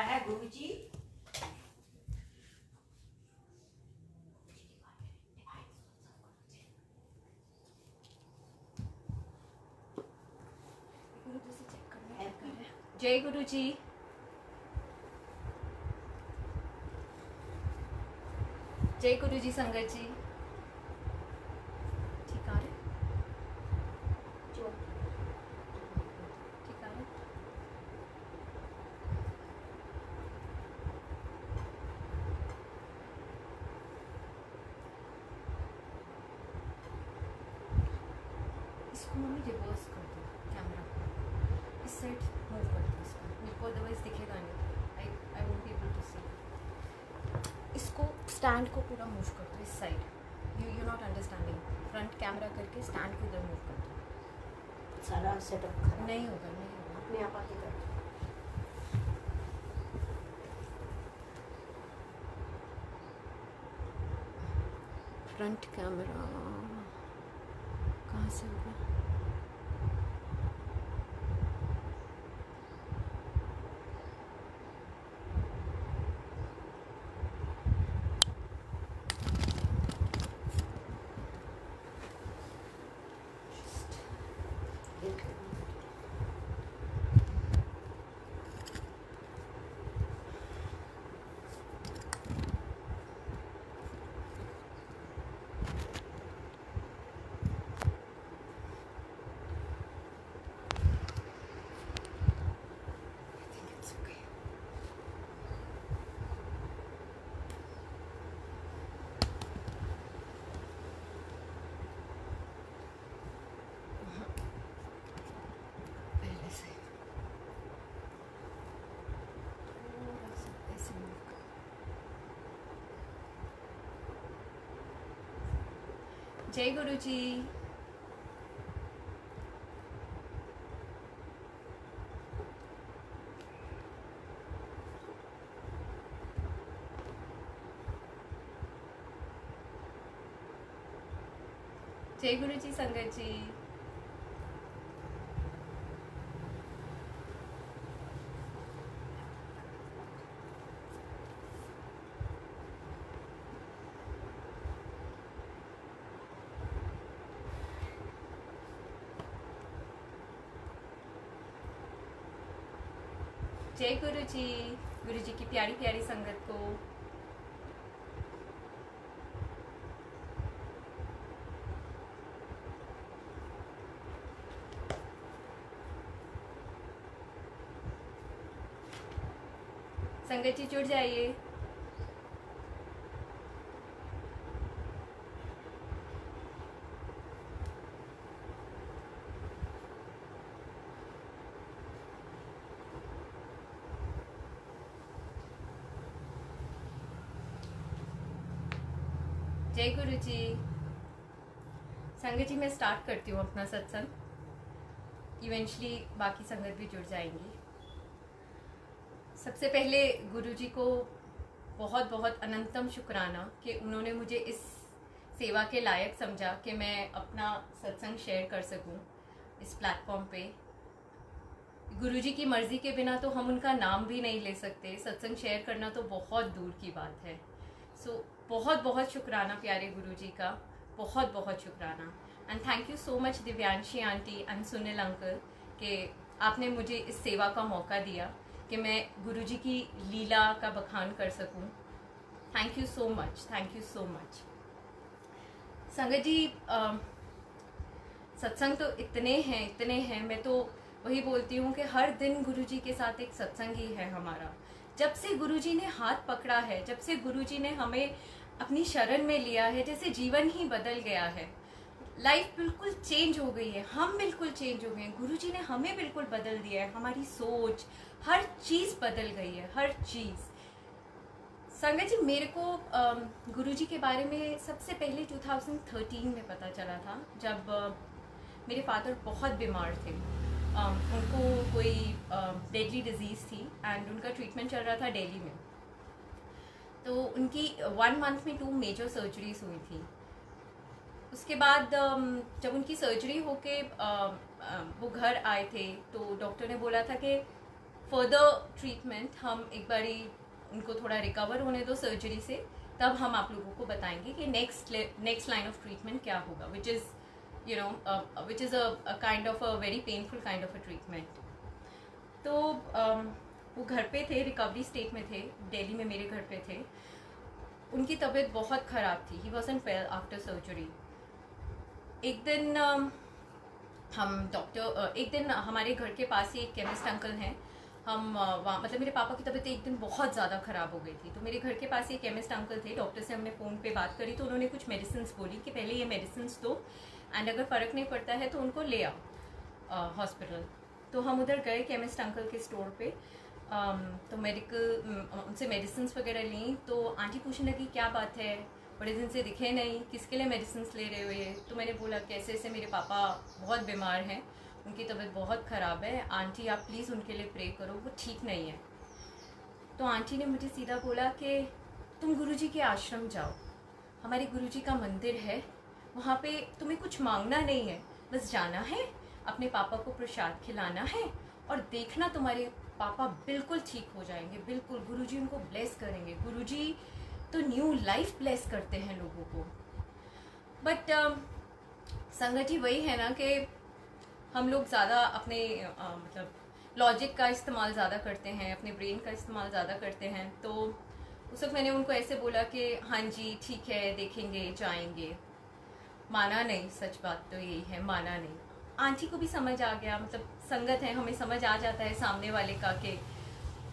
है गुरुजी। जय गुरु जी। जय गुरु जी। संगत जी ठीक आ रहे, ठीक आ रहे। इसको मम्मी रिवर्स कर दो कैमरा, इस साइड मूव कर दो इसको, मेरे को अदरवाइज दिखेगा नहीं। I won't be able to see. इसको स्टैंड को पूरा मूव कर दो इस side. You not understanding. Front camera करके स्टैंड को इधर मूव कर दो। सारा सेटअप खराब नहीं होगा, नहीं होगा। अपने आप आके कर। फ्रंट कैमरा कहाँ से होगा? जय गुरु जी। जय गुरु जी। संगत जी जय गुरु जी। गुरु जी की प्यारी प्यारी संगत को संगत जी जुड़ जाइए। जय गुरु जी। संगत जी मैं स्टार्ट करती हूँ अपना सत्संग, इवेंचुअली बाकी संगत भी जुड़ जाएंगी। सबसे पहले गुरु जी को बहुत बहुत अनंतम शुक्राना कि उन्होंने मुझे इस सेवा के लायक समझा कि मैं अपना सत्संग शेयर कर सकूं इस प्लेटफॉर्म पे। गुरु जी की मर्जी के बिना तो हम उनका नाम भी नहीं ले सकते, सत्संग शेयर करना तो बहुत दूर की बात है। सो बहुत बहुत शुक्राना प्यारे गुरु जी का, बहुत बहुत शुक्राना। And thank you so much Divyanshi aunty and Sunil uncle कि आपने मुझे इस सेवा का मौका दिया कि मैं गुरु जी की लीला का बखान कर सकूं। Thank you so much, thank you so much. संगत जी सत्संग तो इतने हैं, मैं तो वही बोलती हूँ कि हर दिन गुरु जी के साथ एक सत्संग ही है हमारा। जब से गुरु जी ने हाथ पकड़ा है, जब से गुरु जी ने हमें अपनी शरण में लिया है, जैसे जीवन ही बदल गया है। लाइफ बिल्कुल चेंज हो गई है, हम बिल्कुल चेंज हो गए हैं। गुरु जी ने हमें बिल्कुल बदल दिया है, हमारी सोच, हर चीज़ बदल गई है, हर चीज़। संगत जी मेरे को गुरु जी के बारे में सबसे पहले 2013 में पता चला था, जब मेरे फादर बहुत बीमार थे। उनको कोई डेडली डिजीज़ थी एंड उनका ट्रीटमेंट चल रहा था दिल्ली में। तो उनकी 1 मंथ में 2 मेजर सर्जरीज हुई थी। उसके बाद जब उनकी सर्जरी होके वो घर आए थे तो डॉक्टर ने बोला था कि फर्दर ट्रीटमेंट हम एक बारी उनको थोड़ा रिकवर होने दो सर्जरी से, तब हम आप लोगों को बताएंगे कि नेक्स्ट लाइन ऑफ ट्रीटमेंट क्या होगा, which is a kind of a very painful kind of a treatment. तो वो घर पे थे, रिकवरी स्टेट में थे, दिल्ली में मेरे घर पे थे। उनकी तबीयत बहुत ख़राब थी, ही वॉजंट वेल आफ्टर सर्जरी। एक दिन एक दिन हमारे घर के पास ही एक केमिस्ट अंकल हैं, हम वहाँ मतलब मेरे पापा की तबीयत एक दिन बहुत ज़्यादा ख़राब हो गई थी, तो मेरे घर के पास ही एक केमिस्ट अंकल थे। डॉक्टर से हमने फ़ोन पे बात करी तो उन्होंने कुछ मेडिसिन बोली कि पहले ये मेडिसिन दो एंड अगर फ़र्क नहीं पड़ता है तो उनको ले आओ हॉस्पिटल। तो हम उधर गए केमिस्ट अंकल के स्टोर पे, तो उनसे मेडिसिन वगैरह ली। तो आंटी पूछने लगी क्या बात है, बड़े दिन से दिखे नहीं, किसके लिए मेडिसिन ले रहे हो ये। तो मैंने बोला कि ऐसे ऐसे मेरे पापा बहुत बीमार हैं, उनकी तबीयत बहुत ख़राब है, आंटी आप प्लीज़ उनके लिए प्रे करो, वो ठीक नहीं है। तो आंटी ने मुझे सीधा बोला कि तुम गुरुजी के आश्रम जाओ, हमारे गुरुजी का मंदिर है, वहाँ पे तुम्हें कुछ मांगना नहीं है, बस जाना है, अपने पापा को प्रसाद खिलाना है और देखना तुम्हारे पापा बिल्कुल ठीक हो जाएंगे, बिल्कुल गुरुजी उनको ब्लेस करेंगे। गुरुजी तो न्यू लाइफ ब्लेस करते हैं लोगों को। बट संगत जी वही है ना कि हम लोग ज़्यादा अपने मतलब लॉजिक का इस्तेमाल ज़्यादा करते हैं, अपने ब्रेन का इस्तेमाल ज़्यादा करते हैं। तो उस वक्त मैंने उनको ऐसे बोला कि हाँ जी ठीक है, देखेंगे, जाएंगे। माना नहीं, सच बात तो यही है, माना नहीं। आंटी को भी समझ आ गया, मतलब संगत है, हमें समझ आ जाता है सामने वाले का कि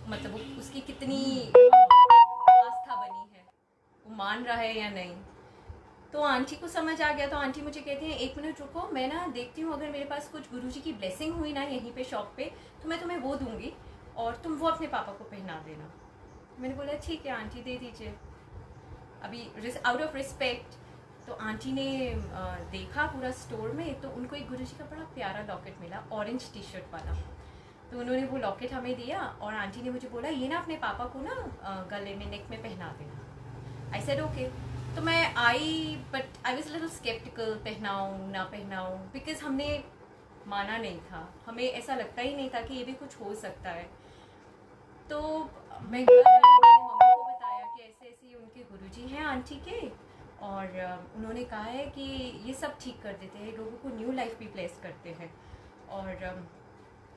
मतलब उसकी कितनी आस्था बनी है, वो मान रहा है या नहीं। तो आंटी को समझ आ गया। तो आंटी मुझे कहती हैं 1 मिनट रुको, मैं ना देखती हूँ, अगर मेरे पास कुछ गुरुजी की ब्लेसिंग हुई ना यहीं पे शॉप पे तो मैं तुम्हें वो दूंगी और तुम वो अपने पापा को पहना देना। मैंने बोला ठीक है आंटी, दे दीजिए, अभी आउट ऑफ रिस्पेक्ट। तो आंटी ने देखा पूरा स्टोर में, तो उनको एक गुरुजी का बड़ा प्यारा लॉकेट मिला, ऑरेंज टी शर्ट वाला। तो उन्होंने वो लॉकेट हमें दिया और आंटी ने मुझे बोला ये ना अपने पापा को ना गले में, नेक में पहना देना। I said okay. तो मैं आई, but I was little skeptical, पहनाऊँ ना पहनाऊँ, बिकॉज हमने माना नहीं था, हमें ऐसा लगता ही नहीं था कि ये भी कुछ हो सकता है। तो मैं मम्मी को बताया कि ऐसे ऐसे उनके गुरुजी हैं आंटी के, और उन्होंने कहा है कि ये सब ठीक कर देते हैं, लोगों को न्यू लाइफ भी ब्लेस करते हैं, और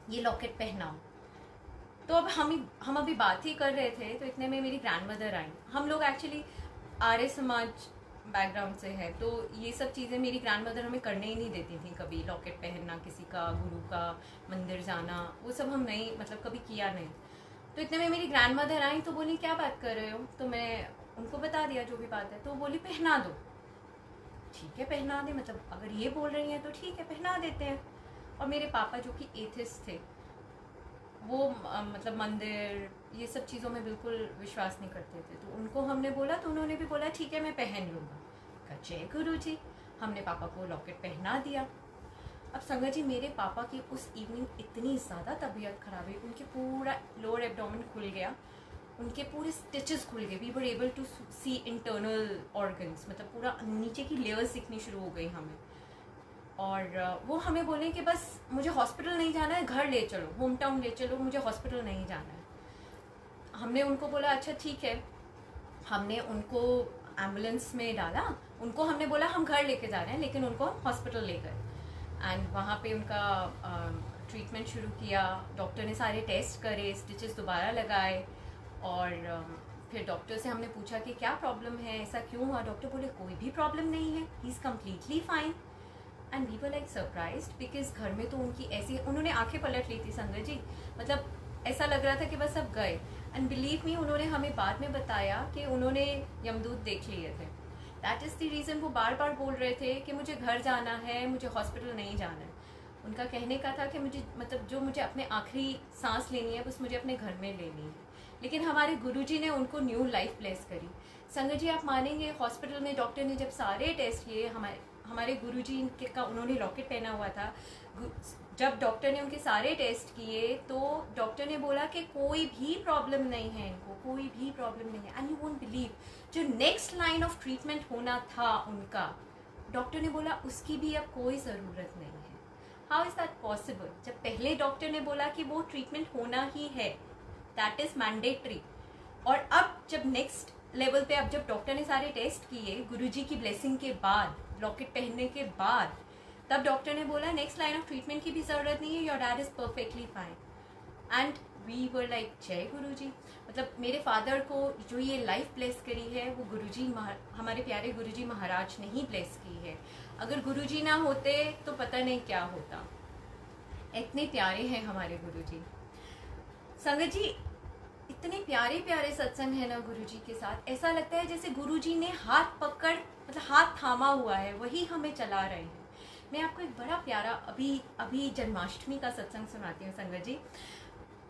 ये लॉकेट पहनाओ। तो अब हम अभी बात ही कर रहे थे, तो इतने में मेरी ग्रैंड मदर आई। हम लोग एक्चुअली आर्य समाज बैकग्राउंड से है, तो ये सब चीज़ें मेरी ग्रैंड मदर हमें करने ही नहीं देती थी। कभी लॉकेट पहनना, किसी का गुरु का मंदिर जाना, वो सब हम नहीं, मतलब कभी किया नहीं। तो इतने में मेरी ग्रैंड मदर आई, तो बोली क्या बात कर रहे हो। तो मैं उनको बता दिया जो भी बात है। तो बोली पहना दो। ठीक है पहना दे, मतलब अगर ये बोल रही हैं तो ठीक है पहना देते हैं। और मेरे पापा जो कि एथिस्ट थे, वो मतलब मंदिर ये सब चीज़ों में बिल्कुल विश्वास नहीं करते थे। तो उनको हमने बोला, तो उन्होंने भी बोला ठीक है मैं पहन लूँगा। कहा जय गुरु जी। हमने पापा को लॉकेट पहना दिया। अब संगत जी मेरे पापा की उस इवनिंग इतनी ज़्यादा तबीयत खराब हुई, उनके पूरा लोअर एब्डोमेन खुल गया, उनके पूरे स्टिचेस खुल गए। We were able to see internal organs, मतलब पूरा नीचे की लेयर्स दिखनी शुरू हो गई हमें। और वो हमें बोले कि बस मुझे हॉस्पिटल नहीं जाना है, घर ले चलो, होम टाउन ले चलो, मुझे हॉस्पिटल नहीं जाना है। हमने उनको बोला अच्छा ठीक है। हमने उनको एम्बुलेंस में डाला, उनको हमने बोला हम घर लेके जा रहे हैं, लेकिन उनको हम हॉस्पिटल ले गए एंड वहाँ पे उनका ट्रीटमेंट शुरू किया। डॉक्टर ने सारे टेस्ट करे, स्टिचेस दोबारा लगाए, और फिर डॉक्टर से हमने पूछा कि क्या प्रॉब्लम है, ऐसा क्यों हुआ। डॉक्टर बोले कोई भी प्रॉब्लम नहीं है, he is completely fine. And we were like surprised, because घर में तो उनकी ऐसी, उन्होंने आंखें पलट ली थी संगत जी, मतलब ऐसा लग रहा था कि बस अब गए। एंड बिलीव मी, उन्होंने हमें बाद में बताया कि उन्होंने यमदूत देख लिए थे। दैट इज़ द रीज़न वो बार बार बोल रहे थे कि मुझे घर जाना है, मुझे हॉस्पिटल नहीं जाना है। उनका कहने का था कि मुझे, मतलब जो मुझे अपने आखिरी सांस लेनी है बस मुझे अपने घर में लेनी है। लेकिन हमारे गुरुजी ने उनको न्यू लाइफ ब्लेस करी। संगत जी आप मानेंगे, हॉस्पिटल में डॉक्टर ने जब सारे टेस्ट किए, हमारे गुरुजी का, उन्होंने लॉकेट पहना हुआ था, जब डॉक्टर ने उनके सारे टेस्ट किए तो डॉक्टर ने बोला कि कोई भी प्रॉब्लम नहीं है इनको, कोई भी प्रॉब्लम नहीं है। एंड यू वोंट बिलीव, जो नेक्स्ट लाइन ऑफ ट्रीटमेंट होना था उनका, डॉक्टर ने बोला उसकी भी अब कोई ज़रूरत नहीं है। How is that possible? जब पहले डॉक्टर ने बोला कि वो ट्रीटमेंट होना ही है, दैट इज मैंडेटरी, और अब जब नेक्स्ट लेवल पे, अब जब डॉक्टर ने सारे टेस्ट किए गुरुजी की ब्लेसिंग के बाद, लॉकेट पहनने के बाद, तब डॉक्टर ने बोला नेक्स्ट लाइन ऑफ ट्रीटमेंट की भी जरूरत नहीं है, your dad is perfectly fine. And we were like जय गुरुजी। मतलब मेरे फादर को जो ये लाइफ ब्लेस करी है वो गुरुजी, हमारे प्यारे गुरुजी महाराज ने ही ब्लेस की है। अगर गुरुजी ना होते तो पता नहीं क्या होता। इतने प्यारे हैं हमारे गुरुजी। संगत जी, इतने प्यारे प्यारे सत्संग है ना गुरुजी के साथ, ऐसा लगता है जैसे गुरुजी ने हाथ पकड़, मतलब हाथ थामा हुआ है, वही हमें चला रहे हैं। मैं आपको एक बड़ा प्यारा अभी जन्माष्टमी का सत्संग सुनाती हूँ संगत जी।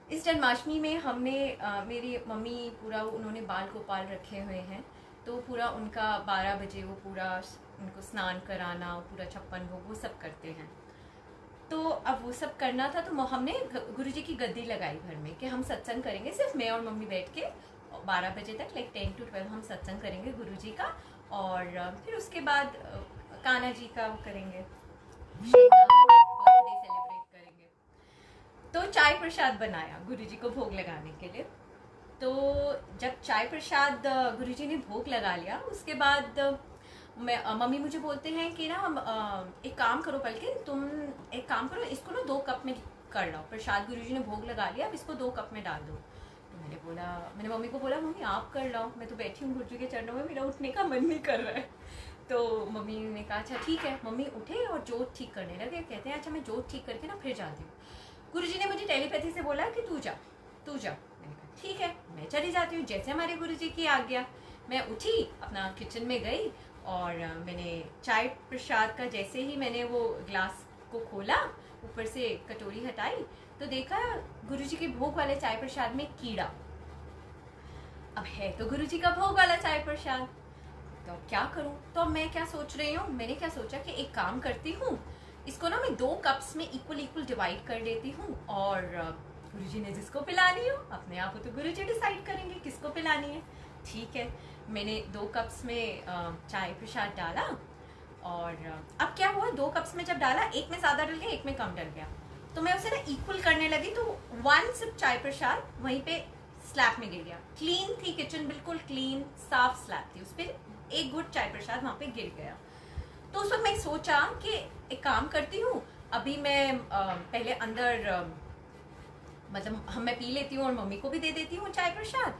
इस जन्माष्टमी में हमने मेरी मम्मी पूरा, उन्होंने बाल गोपाल रखे हुए हैं, तो पूरा उनका 12 बजे वो पूरा उनको स्नान कराना, पूरा 56 भोग वो सब करते हैं। तो अब वो सब करना था, तो हमने गुरुजी की गद्दी लगाई घर में कि हम सत्संग करेंगे, सिर्फ मैं और मम्मी बैठ के 12 बजे तक, लाइक 10 to 12 हम सत्संग करेंगे गुरुजी का, और फिर उसके बाद कान्हा जी का करेंगे, बर्थडे सेलिब्रेट करेंगे। तो चाय प्रसाद बनाया गुरुजी को भोग लगाने के लिए। तो जब चाय प्रसाद गुरुजी ने भोग लगा लिया, उसके बाद मम्मी मुझे बोलते हैं कि ना एक काम करो, बल्कि तुम एक काम करो, इसको ना 2 कप में कर लो, प्रसाद गुरुजी ने भोग लगा लिया, अब इसको 2 कप में डाल दो। तो मैंने मम्मी को बोला मम्मी आप कर लो, मैं तो बैठी हूँ गुरुजी के चरणों में, मेरा उठने का मन नहीं कर रहा है। तो मम्मी ने कहा अच्छा ठीक है। मम्मी उठे और जोत ठीक करने लगे, कहते हैं अच्छा मैं जोत ठीक करके ना फिर जाती हूँ। गुरुजी ने मुझे टेलीपैथी से बोला कि तू जा। मैंने कहा ठीक है, मैं चली जाती हूँ, जैसे हमारे गुरुजी की आज्ञा। मैं उठी, अपना किचन में गई, और मैंने चाय प्रसाद का जैसे ही मैंने वो ग्लास को खोला, ऊपर से कटोरी हटाई, तो देखा गुरुजी के भोग वाले चाय प्रसाद में कीड़ा। अब है तो गुरुजी का भोग वाला चाय प्रसाद, तो क्या करूं? तो मैं क्या सोच रही हूँ, मैंने क्या सोचा कि एक काम करती हूँ, इसको ना मैं 2 कप्स में इक्वल डिवाइड कर लेती हूँ, और गुरुजी ने जिसको पिलानी हो, अपने आप हो तो गुरुजी डिसाइड करेंगे किसको पिलानी है। ठीक है, मैंने 2 कप्स में चाय प्रसाद डाला, और अब क्या हुआ, 2 कप्स में जब डाला, एक में ज्यादा डल गया, एक में कम डल गया, तो मैं उसे ना इक्वल करने लगी, तो 1 सिप चाय प्रसाद वहीं पे स्लैब में गिर गया। क्लीन थी किचन, बिल्कुल क्लीन साफ स्लैब थी, उस पर 1 घुट चाय प्रसाद वहां पे गिर गया। तो उस वक्त मैं सोचा कि एक काम करती हूँ, अभी मैं पहले अंदर मतलब मैं पी लेती हूँ और मम्मी को भी दे देती हूँ चाय प्रसाद,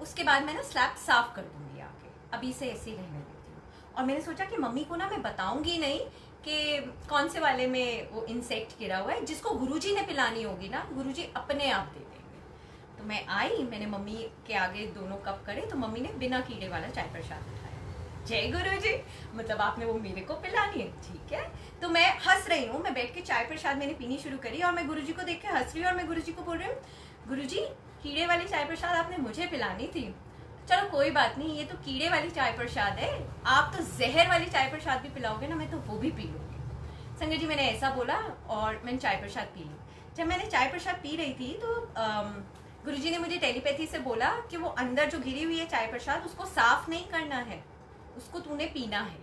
उसके बाद मैं ना स्लैब साफ कर दूंगी आके, अभी से ऐसे ही रहने देती हूँ। और मैंने सोचा कि मम्मी को ना मैं बताऊंगी नहीं कि कौन से वाले में वो इंसेक्ट गिरा हुआ है, जिसको गुरुजी ने पिलानी होगी ना, गुरुजी अपने आप दे देंगे। तो मैं आई, मैंने मम्मी के आगे 2 कप करे, तो मम्मी ने बिना कीड़े वाला चाय प्रसाद उठाया। जय गुरुजी, मतलब आपने वो मेरे को पिलानी है, ठीक है। तो मैं हंस रही हूँ, मैं बैठ के चाय प्रसाद मैंने पीनी शुरू करी, और मैं गुरुजी को देख के हंस रही हूँ, और मैं गुरुजी को बोल रही हूँ गुरुजी कीड़े वाली चाय प्रसाद आपने मुझे पिलानी थी। चलो कोई बात नहीं, ये तो कीड़े वाली चाय प्रसाद है, आप तो जहर वाली चाय प्रसाद भी पिलाओगे ना, मैं तो वो भी पी लूंगी। संगत जी मैंने ऐसा बोला, और मैंने चाय प्रसाद पी ली। जब मैंने चाय प्रसाद पी रही थी, तो गुरुजी ने मुझे टेलीपैथी से बोला कि वो अंदर जो गिरी हुई है चाय प्रसाद, उसको साफ नहीं करना है, उसको तूने पीना है।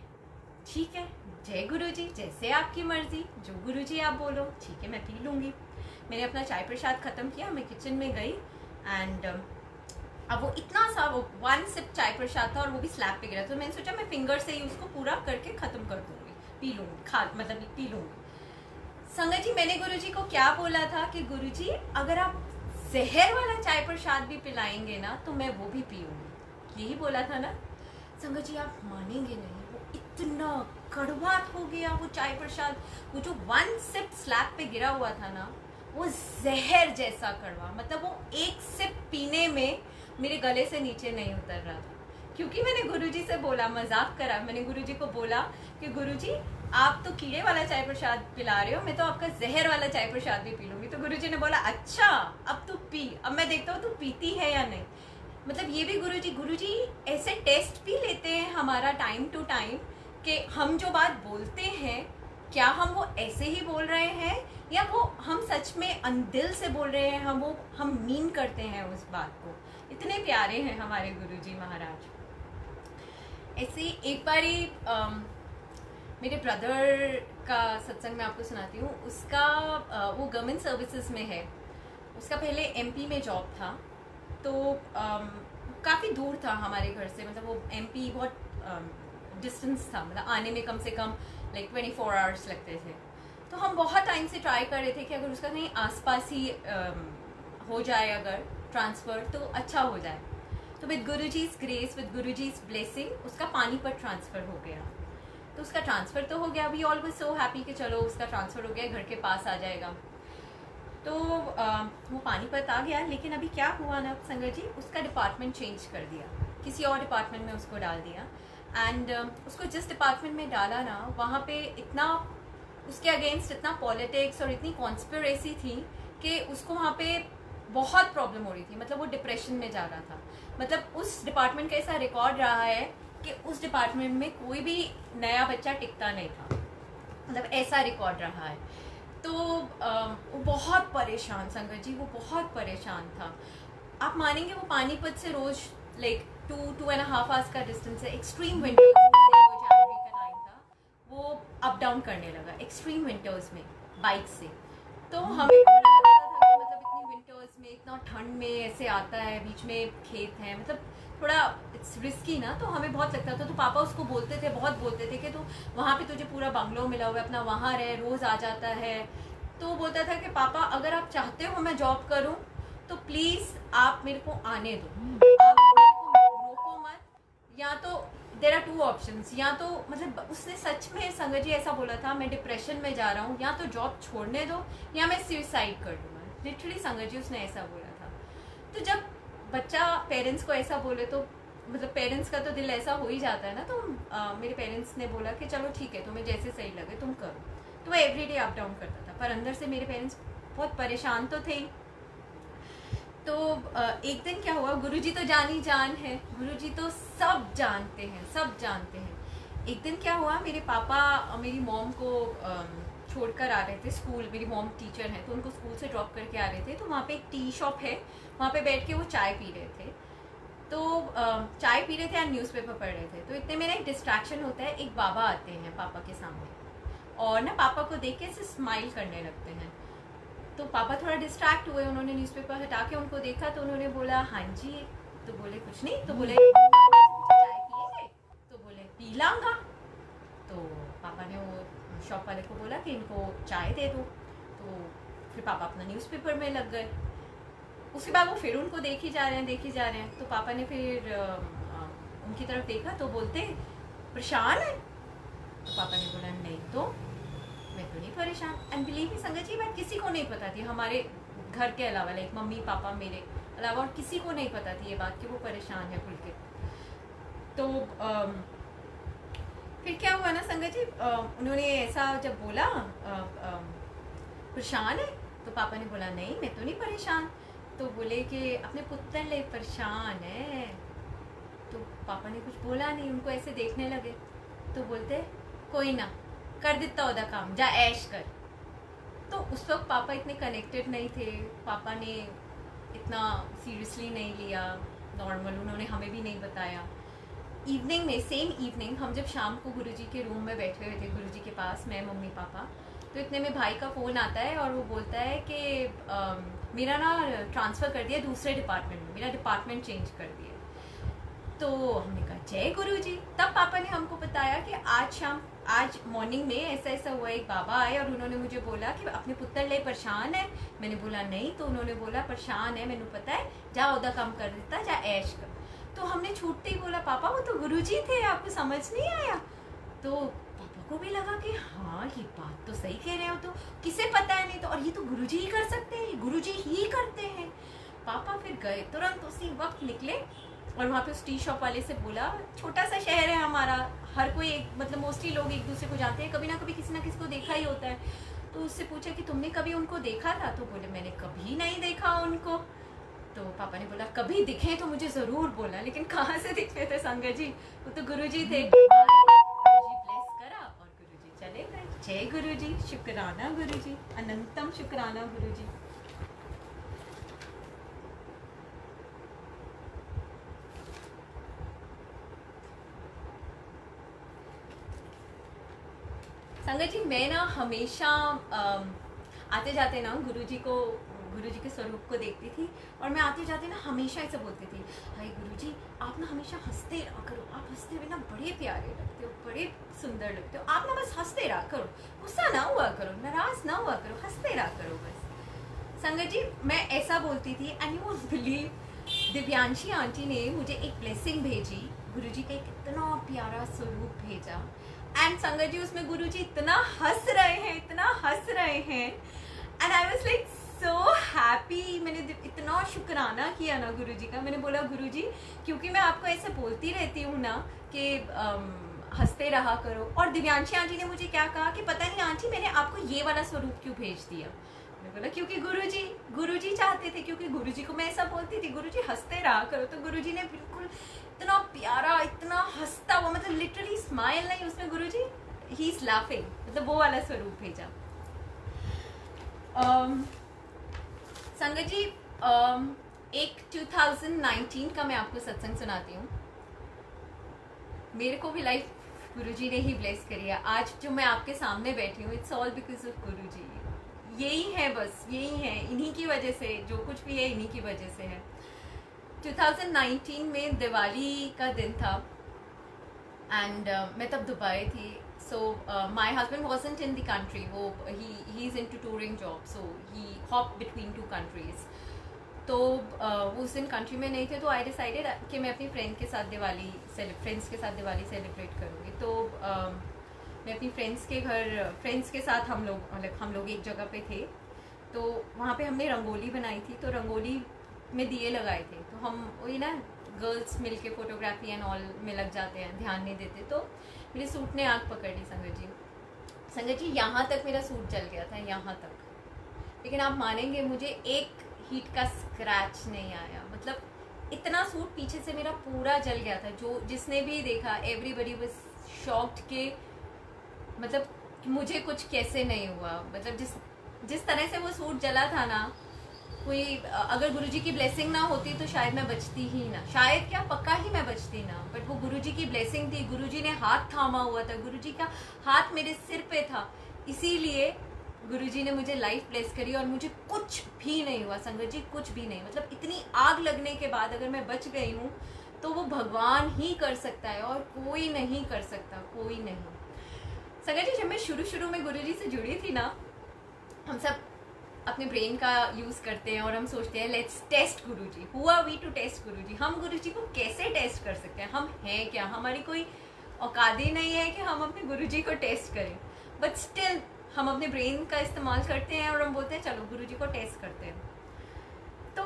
ठीक है, जय गुरुजी, जैसे आपकी मर्जी, जो गुरुजी आप बोलो, ठीक है मैं पी लूंगी। मैंने अपना चाय प्रसाद खत्म किया, मैं किचन में गई, एंड अब वो इतना सा, वो 1 सिप चाय प्रसाद था, और वो भी स्लैब पे गिरा, तो मैंने सोचा मैं फिंगर से ही उसको पूरा करके खत्म कर दूंगी, पी लूंगी, मतलब पी लूंगी। संगत जी मैंने गुरुजी को क्या बोला था कि गुरुजी अगर आप जहर वाला चाय प्रसाद भी पिलाएंगे ना, तो मैं वो भी पीऊंगी, यही बोला था ना। संगत जी आप मानेंगे नहीं, वो इतना कड़वा हो गया वो चाय प्रसाद, वो जो 1 सिप स्लैब पे गिरा हुआ था ना, वो जहर जैसा कड़वा, मतलब वो 1 सिप पीने में मेरे गले से नीचे नहीं उतर रहा था। क्योंकि मैंने गुरुजी से बोला, मजाक करा, मैंने गुरुजी को बोला कि गुरुजी आप तो कीड़े वाला चाय प्रसाद पिला रहे हो, मैं तो आपका जहर वाला चाय प्रसाद भी पी लूंगी। तो गुरुजी ने बोला अच्छा अब तू पी, अब मैं देखता हूँ तू पीती है या नहीं। मतलब ये भी गुरुजी ऐसे टेस्ट भी लेते हैं हमारा टाइम टू टाइम, कि हम जो बात बोलते हैं क्या हम वो ऐसे ही बोल रहे हैं, या वो हम सच में दिल से बोल रहे हैं, हम मीन करते हैं उस बात को। इतने प्यारे हैं हमारे गुरुजी महाराज। ऐसे एक बारी मेरे ब्रदर का सत्संग मैं आपको सुनाती हूँ। उसका वो गवर्नमेंट सर्विसेज में है। उसका पहले एमपी में जॉब था, तो काफ़ी दूर था हमारे घर से, मतलब वो एमपी बहुत डिस्टेंस था, मतलब आने में कम से कम लाइक 24 आवर्स लगते थे। तो हम बहुत टाइम से ट्राई कर रहे थे कि अगर उसका कहीं आसपास ही हो जाए अगर ट्रांसफ़र तो अच्छा हो जाए। तो with Guruji's grace, with Guruji's blessing उसका पानीपत ट्रांसफ़र हो गया। तो उसका ट्रांसफ़र तो हो गया, we all was so happy कि चलो उसका ट्रांसफ़र हो गया, घर के पास आ जाएगा। तो वो पानीपत आ गया, लेकिन अभी क्या हुआ ना संगत जी, उसका डिपार्टमेंट चेंज कर दिया, किसी और डिपार्टमेंट में उसको डाल दिया। एंड उसको जिस डिपार्टमेंट में डाला ना, वहाँ पे इतना उसके अगेंस्ट इतना पॉलिटिक्स और इतनी कॉन्स्पिरेसी थी कि उसको वहाँ पे बहुत प्रॉब्लम हो रही थी, मतलब वो डिप्रेशन में जा रहा था। मतलब उस डिपार्टमेंट का ऐसा रिकॉर्ड रहा है कि उस डिपार्टमेंट में कोई भी नया बच्चा टिकता नहीं था, मतलब ऐसा रिकॉर्ड रहा है। तो वो बहुत परेशान संगत जी, वो बहुत परेशान था। आप मानेंगे वो पानीपत से रोज लाइक 2.5 आवर्स का डिस्टेंस है, एक्सट्रीम विंटर्स जनवरी का टाइम था, वो अप डाउन करने लगा एक्सट्रीम विंटर्स में बाइक से। तो हमें बड़ा लगता था कि मतलब इतनी विंटर्स में, इतना ठंड में ऐसे आता है, बीच में खेत है, मतलब थोड़ा इट्स रिस्की ना, तो हमें बहुत लगता था। तो पापा उसको बोलते थे, बहुत बोलते थे कि तो वहाँ पे तुझे पूरा बंगलो मिला हुआ है, अपना वहाँ रहे, रोज़ आ जाता है। तो वो बोलता था कि पापा अगर आप चाहते हो मैं जॉब करूँ तो प्लीज़ आप मेरे को आने दो, आप मेरे को रोको मत। या तो देर आर 2 ऑप्शंस, या तो मतलब उसने सच में संगत जी ऐसा बोला था, मैं डिप्रेशन में जा रहा हूँ, या तो जॉब छोड़ने दो या मैं सुसाइड कर दूँगा। लिटरली संगत जी उसने ऐसा बोला था। तो जब बच्चा पेरेंट्स को ऐसा बोले तो मतलब पेरेंट्स का तो दिल ऐसा हो ही जाता है ना। तो मेरे पेरेंट्स ने बोला कि चलो ठीक है, तुम्हें जैसे सही लगे तुम करो। तो वो एवरीडे अप डाउन करता था, पर अंदर से मेरे पेरेंट्स बहुत परेशान तो थे। तो एक दिन क्या हुआ, गुरुजी तो जानी जान है, गुरुजी तो सब जानते हैं, सब जानते हैं। एक दिन क्या हुआ, मेरे पापा मेरी मॉम को छोड़कर आ रहे थे स्कूल, मेरी मॉम टीचर हैं तो उनको स्कूल से ड्रॉप करके आ रहे थे। तो वहाँ पे एक टी शॉप है, वहाँ पे बैठ के वो चाय पी रहे थे। तो चाय पी रहे थे और न्यूज़पेपर पढ़ रहे थे। तो इतने में एक डिस्ट्रैक्शन होता है, एक बाबा आते हैं पापा के सामने और ना पापा को देख के ऐसे स्माइल करने लगते हैं। तो पापा थोड़ा डिस्ट्रैक्ट हुए, उन्होंने न्यूज़पेपर हटा के उनको देखा, तो उन्होंने बोला हाँ जी। तो बोले कुछ नहीं। तो बोले चाय पिएंगे? तो बोले पी लाऊंगा। तो पापा ने वो शॉप वाले को बोला कि इनको चाय दे दो। तो फिर पापा अपना न्यूज़पेपर में लग गए। उसके बाद वो फिर उनको देखी जा रहे हैं। तो पापा ने फिर उनकी तरफ देखा तो बोलते परेशान है? तो पापा ने बोला नहीं तो मैं तो नहीं परेशान। एंड बिलीव मी संगत जी, बात किसी को नहीं पता थी हमारे घर के अलावा, लाइक मम्मी पापा मेरे अलावा, और किसी को नहीं पता थी ये बात कि वो परेशान है खुल के। तो फिर क्या हुआ ना संगत जी, उन्होंने ऐसा जब बोला परेशान है, तो पापा ने बोला नहीं मैं तो नहीं परेशान। तो बोले कि अपने पुत्र ले परेशान है। तो पापा ने कुछ बोला नहीं, उनको ऐसे देखने लगे। तो बोलते कोई ना, कर देता ओदा काम, जा ऐश कर। तो उस वक्त पापा इतने कनेक्टेड नहीं थे, पापा ने इतना सीरियसली नहीं लिया, नॉर्मल, उन्होंने हमें भी नहीं बताया। इवनिंग में, सेम इवनिंग, हम जब शाम को गुरुजी के रूम में बैठे हुए थे, गुरुजी के पास, मैं मम्मी पापा, तो इतने में भाई का फ़ोन आता है और वो बोलता है कि मेरा ना ट्रांसफ़र कर दिया दूसरे डिपार्टमेंट में, मेरा डिपार्टमेंट चेंज कर दिया। तो हमने कहा जय गुरुजी। तब पापा ने हमको बताया कि आज मॉर्निंग में ऐसा ऐसा हुआ, एक बाबा आए और उन्होंने मुझे बोला कि अपने पुत्र ले परेशान है। मैंने बोला नहीं। तो उन्होंने बोला परेशान है, मैंने पता है, जा उदा काम कर देता, जा ऐश कर। तो हमने छूटते ही बोला पापा वो तो गुरुजी थे, आपको समझ नहीं आया? तो पापा को भी लगा कि हाँ ये बात तो सही कह रहे हो, तो किसे पता है, नहीं तो, और ये तो गुरुजी ही कर सकते हैं, गुरुजी ही करते हैं। पापा फिर गए, तुरंत उसी वक्त निकले और वहाँ पे उस टी शॉप वाले से बोला, छोटा सा शहर है हमारा, हर कोई एक, मतलब मोस्टली लोग एक दूसरे को जानते हैं, कभी ना कभी किसी ना किसी को देखा ही होता है। तो उससे पूछा कि तुमने कभी उनको देखा था? तो बोले मैंने कभी नहीं देखा उनको। तो पापा ने बोला कभी दिखे तो मुझे ज़रूर बोला। लेकिन कहाँ से दिखते थे संगत जी, वो तो गुरुजी थे। गुरुजी ब्लेस करा और गुरुजी चले गए। जय गुरुजी, शुक्राना गुरुजी, अनंतम शुक्राना गुरुजी। संगत जी, मैं ना हमेशा आते जाते ना गुरुजी के स्वरूप को देखती थी, और मैं आते जाते ना हमेशा ऐसे बोलती थी, हाय गुरुजी, आप ना हमेशा हंसते रहा करो, आप हंसते हुए ना बड़े प्यारे लगते हो, बड़े सुंदर लगते हो, आप ना बस हंसते रहा करो, गुस्सा ना हुआ करो, नाराज ना हुआ करो, हंसते रहा करो बस। संगत जी, मैं ऐसा बोलती थी, and you won't believe, Divyanshi aunty ने मुझे एक ब्लेसिंग भेजी, गुरुजी का एक इतना प्यारा स्वरूप भेजा, एंड संगत जी उसमें गुरुजी इतना हंस रहे हैं, and I was like so happy. मैंने इतना शुक्राना किया ना गुरुजी का। मैंने बोला गुरुजी, क्योंकि मैं आपको ऐसे बोलती रहती हूँ ना कि हंसते रहा करो, और दिव्यांशी आंटी ने मुझे क्या कहा कि पता नहीं आंटी, मैंने आपको ये वाला स्वरूप क्यों भेज दिया। मैंने बोला क्योंकि गुरुजी चाहते थे, क्योंकि गुरुजी को मैं ऐसा बोलती थी, गुरुजी हंसते रहा करो, तो गुरुजी ने बिल्कुल इतना प्यारा, इतना हंसता हुआ, मतलब लिटरली स्माइल नहीं, उसमें गुरुजी ही इज लाफिंग, मतलब वो वाला स्वरूप भेजा। संगत जी, एक 2019 का मैं आपको सत्संग सुनाती हूँ। मेरे को भी लाइफ गुरुजी ने ही ब्लेस करी है। आज जो मैं आपके सामने बैठी हूँ, इट्स ऑल बिकॉज ऑफ गुरुजी। यही है, बस यही है, इन्हीं की वजह से जो कुछ भी है, इन्हीं की वजह से है। 2019 में दिवाली का दिन था, एंड मैं तब दुबई थी। So my husband wasn't in the country. He's into touring job, so he hopped between two countries. तो वो उस दिन कंट्री में नहीं थे, तो आई डिसाइडेड कि मैं अपनी फ्रेंड्स के साथ दिवाली सेलिब्रेट करूँगी। तो मैं अपनी फ्रेंड्स के साथ हम लोग एक जगह पे थे, तो वहाँ पे हमने रंगोली बनाई थी, तो रंगोली में दिए लगाए थे, तो हम वही ना गर्ल्स मिलके फोटोग्राफी एंड ऑल में लग जाते हैं, ध्यान नहीं देते। तो मेरे सूट ने आग पकड़ ली संगत जी, यहाँ तक मेरा सूट जल गया था, यहाँ तक। लेकिन आप मानेंगे, मुझे एक हीट का स्क्रैच नहीं आया। मतलब इतना सूट पीछे से मेरा पूरा जल गया था। जिसने भी देखा, एवरीबडी वाज शॉक्ड के मतलब मुझे कुछ कैसे नहीं हुआ। मतलब जिस तरह से वो सूट जला था ना, कोई अगर गुरुजी की ब्लेसिंग ना होती तो शायद मैं बचती ही ना, शायद क्या पक्का ही मैं बचती ना। बट वो गुरुजी की ब्लेसिंग थी, गुरुजी ने हाथ थामा हुआ था, गुरुजी का हाथ मेरे सिर पे था, इसीलिए गुरुजी ने मुझे लाइफ ब्लेस करी और मुझे कुछ भी नहीं हुआ संगत जी, कुछ भी नहीं। मतलब इतनी आग लगने के बाद अगर मैं बच गई हूँ तो वो भगवान ही कर सकता है और कोई नहीं कर सकता, कोई नहीं। संगत जी, जब मैं शुरू में गुरुजी से जुड़ी थी ना, हम सब अपने ब्रेन का यूज करते हैं और हम सोचते हैं let's test Guruji, who are we to test Guruji. हम गुरुजी को कैसे टेस्ट कर सकते हैं, हम हैं क्या, हमारी कोई औकात ही नहीं है कि हम अपने गुरुजी को टेस्ट करें। बट स्टिल हम अपने ब्रेन का इस्तेमाल करते हैं और हम बोलते हैं चलो गुरुजी को टेस्ट करते हैं। तो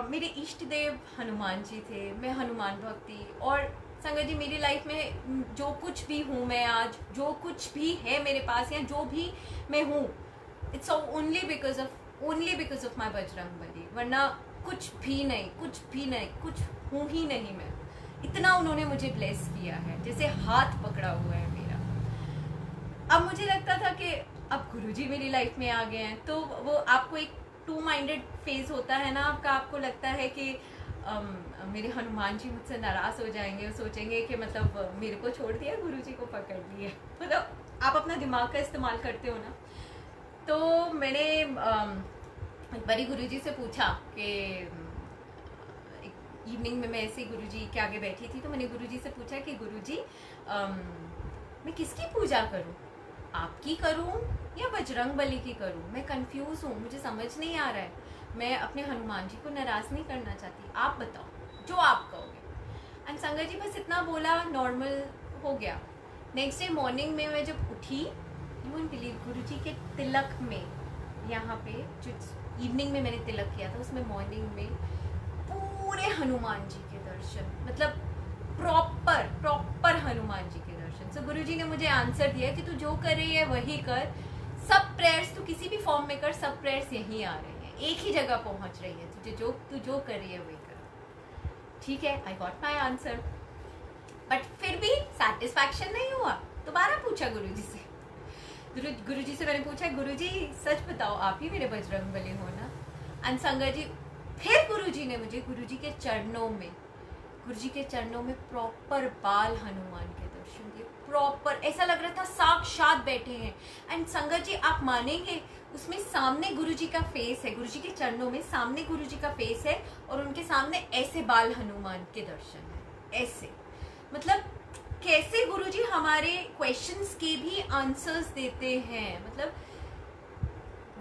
मेरे इष्ट देव हनुमान जी थे, मैं हनुमान भक्त थी। और संगत जी, मेरी लाइफ में जो कुछ भी हूँ मैं आज, जो कुछ भी है मेरे पास या जो भी मैं हूँ, it's only because of my Bajrangbali. वरना कुछ भी नहीं, कुछ हूँ ही नहीं मैं। इतना उन्होंने मुझे ब्लेस किया है, जैसे हाथ पकड़ा हुआ है मेरा। अब मुझे लगता था कि अब गुरुजी मेरी लाइफ में आ गए हैं, तो वो आपको एक टू माइंडेड फेज होता है ना आपका। आपको लगता है कि मेरे हनुमान जी मुझसे नाराज हो जाएंगे और सोचेंगे कि मतलब मेरे को छोड़ दिया, गुरुजी को पकड़ लिया। मतलब आप अपना दिमाग का इस्तेमाल करते हो ना। तो मैंने एक बारी गुरुजी से पूछा कि इवनिंग में मैं ऐसे ही गुरुजी के आगे बैठी थी, तो मैंने गुरुजी से पूछा कि गुरुजी मैं किसकी पूजा करूं, आपकी करूं या बजरंगबली की करूं? मैं कंफ्यूज हूं, मुझे समझ नहीं आ रहा है। मैं अपने हनुमान जी को नाराज नहीं करना चाहती, आप बताओ जो आप कहोगे। एंड संगत जी बस इतना बोला, नॉर्मल हो गया। नेक्स्ट डे मॉर्निंग में मैं जब उठी, यू वोंट बिलीव, गुरुजी के तिलक में, यहाँ पे जो इवनिंग में मैंने तिलक किया था, उसमें मॉर्निंग में पूरे हनुमान जी के दर्शन, मतलब प्रॉपर हनुमान जी के दर्शन। सो गुरुजी ने मुझे आंसर दिया कि तू जो कर रही है वही कर, सब प्रेयर्स तू किसी भी फॉर्म में कर, सब प्रेयर्स यहीं आ रहे हैं, एक ही जगह पहुंच रही है, तू जो कर रही है वही कर। ठीक है, I got my answer. But फिर भी सेटिस्फैक्शन नहीं हुआ, दोबारा पूछा गुरुजी से। गुरुजी से मैंने पूछा, गुरुजी सच बताओ, आप ही मेरे बजरंगबली हो ना? एंड संगत जी, फिर गुरुजी ने मुझे गुरुजी के चरणों में प्रॉपर बाल हनुमान के दर्शन दिए, प्रॉपर ऐसा लग रहा था साक्षात बैठे हैं। एंड संगत जी आप मानेंगे उसमें सामने गुरुजी का फेस है, गुरुजी के चरणों में सामने गुरुजी का फेस है और उनके सामने ऐसे बाल हनुमान के दर्शन है। ऐसे मतलब कैसे गुरुजी हमारे क्वेश्चंस के भी आंसर्स देते हैं। मतलब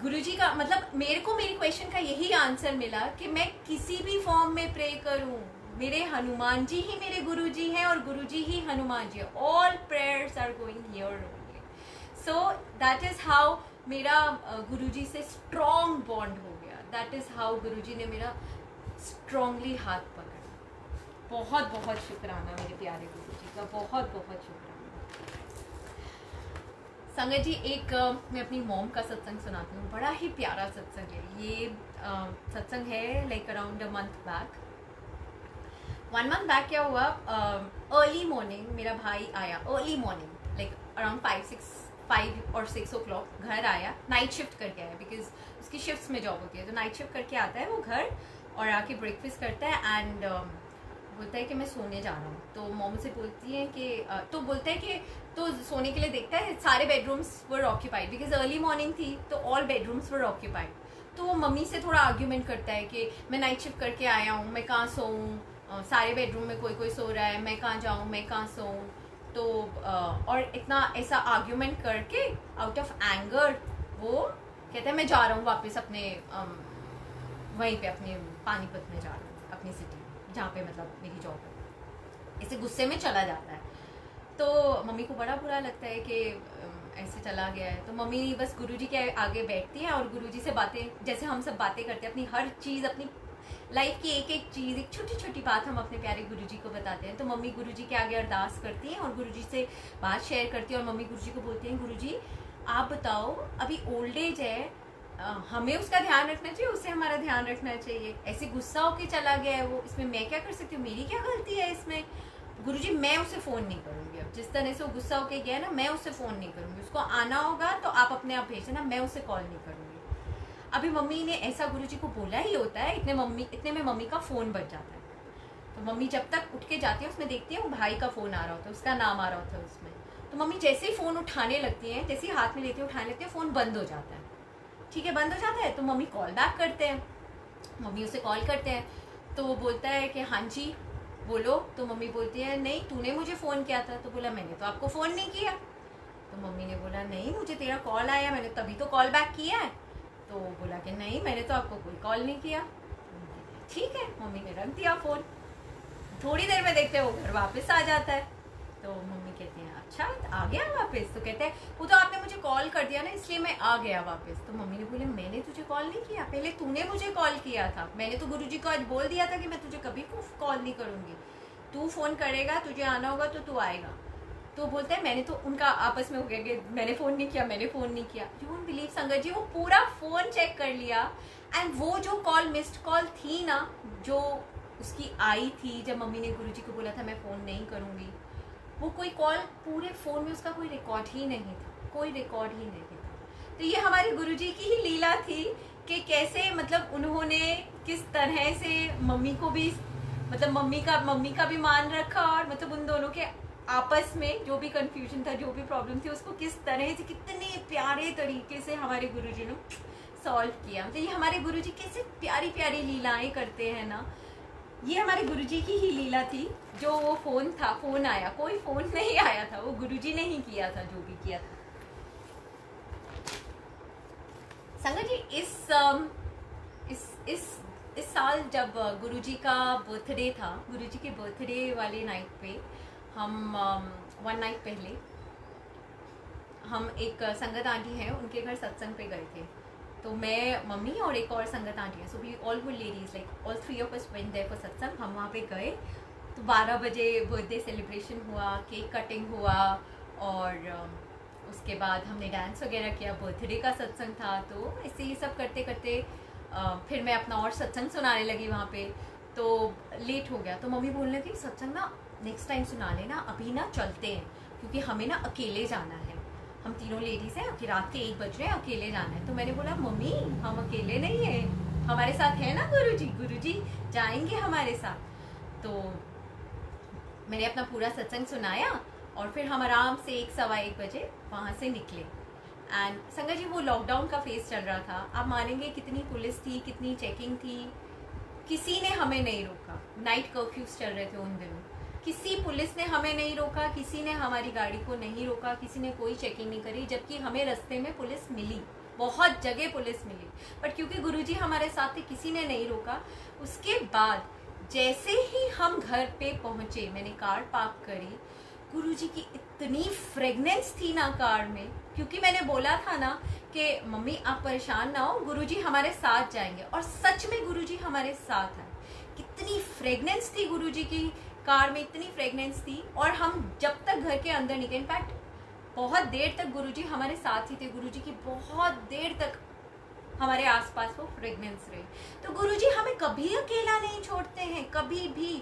गुरुजी का मतलब मेरे को मेरी क्वेश्चन का यही आंसर मिला कि मैं किसी भी फॉर्म में प्रे करूं, मेरे हनुमान जी ही मेरे गुरुजी हैं और गुरुजी ही हनुमान जी है। All prayers are going here only. So that is how मेरा गुरुजी से स्ट्रॉन्ग बॉन्ड हो गया। दैट इज हाउ गुरुजी ने मेरा स्ट्रॉन्गली हाथ पकड़ा। बहुत बहुत शुक्राना मेरे प्यारे गुरुजी का, बहुत बहुत शुक्राना। संगत जी एक मैं अपनी मॉम का सत्संग सुनाती हूँ, बड़ा ही प्यारा सत्संग है ये। सत्संग है like around a month back. 1 month back क्या हुआ, अर्ली मॉर्निंग मेरा भाई आया, अर्ली मॉर्निंग लाइक अराउंड 5 और 6 o'clock घर आया। नाइट शिफ्ट करके आया बिकॉज उसकी शिफ्ट्स में जॉब होती है, तो नाइट शिफ्ट करके आता है वो घर और आके ब्रेकफास्ट करता है एंड बोलता है कि मैं सोने जा रहा हूँ। तो मॉम से बोलती है कि तो बोलता है कि तो सोने के लिए देखता है सारे bedrooms were occupied because early morning थी, तो ऑल बेडरूम्स वर ऑक्यूपाइड। तो वो मम्मी से थोड़ा आर्ग्यूमेंट करता है कि मैं नाइट शिफ्ट करके आया हूँ, मैं कहाँ सोऊँ, सारे बेडरूम में कोई कोई सो रहा है, मैं कहाँ जाऊँ, मैं कहाँ सोऊँ। तो और इतना ऐसा आर्ग्यूमेंट करके आउट ऑफ एंगर वो कहता है मैं जा रहा हूँ वापस अपने वहीं पे अपने पानीपत में जा रहा हूँ, अपनी सिटी जहाँ पे मतलब मेरी जॉब है। ऐसे गुस्से में चला जाता है। तो मम्मी को बड़ा बुरा लगता है कि ऐसे चला गया है। तो मम्मी बस गुरुजी के आगे बैठती है और गुरुजी से बातें, जैसे हम सब बातें करते हैं, अपनी हर चीज़, अपनी लाइफ की एक एक चीज़, एक छोटी छोटी बात हम अपने प्यारे गुरुजी को बताते हैं। तो मम्मी गुरुजी के आगे अरदास करती हैं और गुरुजी से बात शेयर करती है और मम्मी गुरुजी को बोलती हैं गुरुजी आप बताओ अभी ओल्ड एज है, हमें उसका ध्यान रखना चाहिए, उससे हमारा ध्यान रखना चाहिए, ऐसे गुस्सा होके चला गया है वो, इसमें मैं क्या कर सकती हूँ, मेरी क्या गलती है इसमें। गुरुजी मैं उसे फ़ोन नहीं करूँगी, अब जिस तरह से वो गुस्सा होके गया ना मैं उससे फ़ोन नहीं करूँगी, उसको आना होगा तो आप अपने आप भेजना, मैं उसे कॉल नहीं करूँगी। अभी मम्मी ने ऐसा गुरुजी को बोला ही होता है, इतने में मम्मी का फ़ोन बज जाता है। तो मम्मी जब तक उठ के जाती है उसमें देखती है वो भाई का फ़ोन आ रहा होता है, उसका नाम आ रहा होता है उसमें। तो मम्मी जैसे ही फ़ोन उठाने लगती हैं, जैसे ही हाथ में लेती है उठाने लगती है, फ़ोन बंद हो जाता है। ठीक है, बंद हो जाता है। तो मम्मी कॉल बैक करते हैं, मम्मी उसे कॉल करते हैं तो वो बोलता है कि हाँ जी बोलो। तो मम्मी बोलती है नहीं तूने मुझे फ़ोन किया था। तो बोला मैंने तो आपको फ़ोन नहीं किया। तो मम्मी ने बोला नहीं मुझे तेरा कॉल आया, मैंने तभी तो कॉल बैक किया है। तो बोला कि नहीं मैंने तो आपको कोई कॉल नहीं किया। ठीक है, मम्मी ने रख दिया फ़ोन। थोड़ी देर में देखते हैं वो घर वापस आ जाता है। तो मम्मी कहती हैं अच्छा आ गया वापस। तो कहते हैं वो तो आपने मुझे कॉल कर दिया ना इसलिए मैं आ गया वापस। तो मम्मी ने बोले मैंने तुझे कॉल नहीं किया, पहले तूने मुझे कॉल किया था, मैंने तो गुरुजी को आज बोल दिया था कि मैं तुझे कभी कॉल नहीं करूँगी, तू फ़ोन करेगा, तुझे आना होगा तो तू आएगा। तो बोलते हैं मैंने तो, उनका आपस में हो गया कि मैंने फ़ोन नहीं किया, मैंने फ़ोन नहीं किया। यू वोंट बिलीव संगत जी वो पूरा फ़ोन चेक कर लिया एंड वो जो कॉल मिस्ड कॉल थी ना जो उसकी आई थी जब मम्मी ने गुरुजी को बोला था मैं फ़ोन नहीं करूँगी, वो कोई कॉल पूरे फ़ोन में उसका कोई रिकॉर्ड ही नहीं था, कोई रिकॉर्ड ही नहीं था। तो ये हमारे गुरुजी की ही लीला थी कि कैसे मतलब उन्होंने किस तरह से मम्मी को भी मतलब मम्मी का भी मान रखा और मतलब उन दोनों के आपस में जो भी कंफ्यूजन था, जो भी प्रॉब्लम थी, उसको किस तरह से कितने प्यारे तरीके से हमारे गुरुजी ने सॉल्व किया। मतलब ये हमारे गुरुजी कैसे प्यारी प्यारी लीलाएं करते हैं ना, ये हमारे गुरुजी की ही लीला थी। जो वो फ़ोन था, फ़ोन आया, कोई फ़ोन नहीं आया था, वो गुरुजी ने ही किया था जो भी किया था। संगत जी इस साल जब गुरुजी का बर्थडे था, गुरुजी के बर्थडे वाले नाइट पे हम 1 नाइट पहले हम एक संगत आंटी हैं उनके घर सत्संग पे गए थे। तो मैं, मम्मी और एक और संगत आंटी है, so we all were ladies, like all 3 of us went there for सत्संग। हम वहाँ पे गए तो 12 बजे बर्थडे सेलिब्रेशन हुआ, केक कटिंग हुआ और उसके बाद हमने डांस वगैरह किया, बर्थडे का सत्संग था। तो ऐसे ही सब करते करते फिर मैं अपना और सत्संग सुनाने लगी वहाँ पे, तो लेट हो गया। तो मम्मी बोलने लगी सत्संग ना नेक्स्ट टाइम सुना लेना, अभी ना चलते हैं क्योंकि हमें ना अकेले जाना है, हम तीनों लेडीज़ हैं, कि रात के 1 बज रहे हैं, अकेले जाना है। तो मैंने बोला मम्मी हम अकेले नहीं हैं, हमारे साथ है ना गुरुजी, गुरुजी जाएंगे हमारे साथ। तो मैंने अपना पूरा सत्संग सुनाया और फिर हम आराम से 1-1:15 बजे वहाँ से निकले। एंड संगत जी वो लॉकडाउन का फेस चल रहा था, आप मानेंगे कितनी पुलिस थी, कितनी चेकिंग थी, किसी ने हमें नहीं रोका। नाइट कर्फ्यूज चल रहे थे उन दिनों, किसी पुलिस ने हमें नहीं रोका, किसी ने हमारी गाड़ी को नहीं रोका, किसी ने कोई चेकिंग नहीं करी, जबकि हमें रास्ते में पुलिस मिली, बहुत जगह पुलिस मिली, बट क्योंकि गुरुजी हमारे साथ थे किसी ने नहीं रोका। उसके बाद जैसे ही हम घर पे पहुंचे, मैंने कार पार्क करी, गुरुजी की इतनी फ्रेगनेंस थी ना कार में, क्योंकि मैंने बोला था ना कि मम्मी आप परेशान ना हो, गुरुजी हमारे साथ जाएंगे, और सच में गुरुजी हमारे साथ आए। कितनी फ्रेगनेंस थी गुरुजी की कार में, इतनी फ्रेगनेंस थी। और हम जब तक घर के अंदर निकले, इनफैक्ट बहुत देर तक गुरुजी हमारे साथ ही थे, गुरुजी की बहुत देर तक हमारे आसपास वो फ्रेगनेंस रही। तो गुरुजी हमें कभी अकेला नहीं छोड़ते हैं, कभी भी।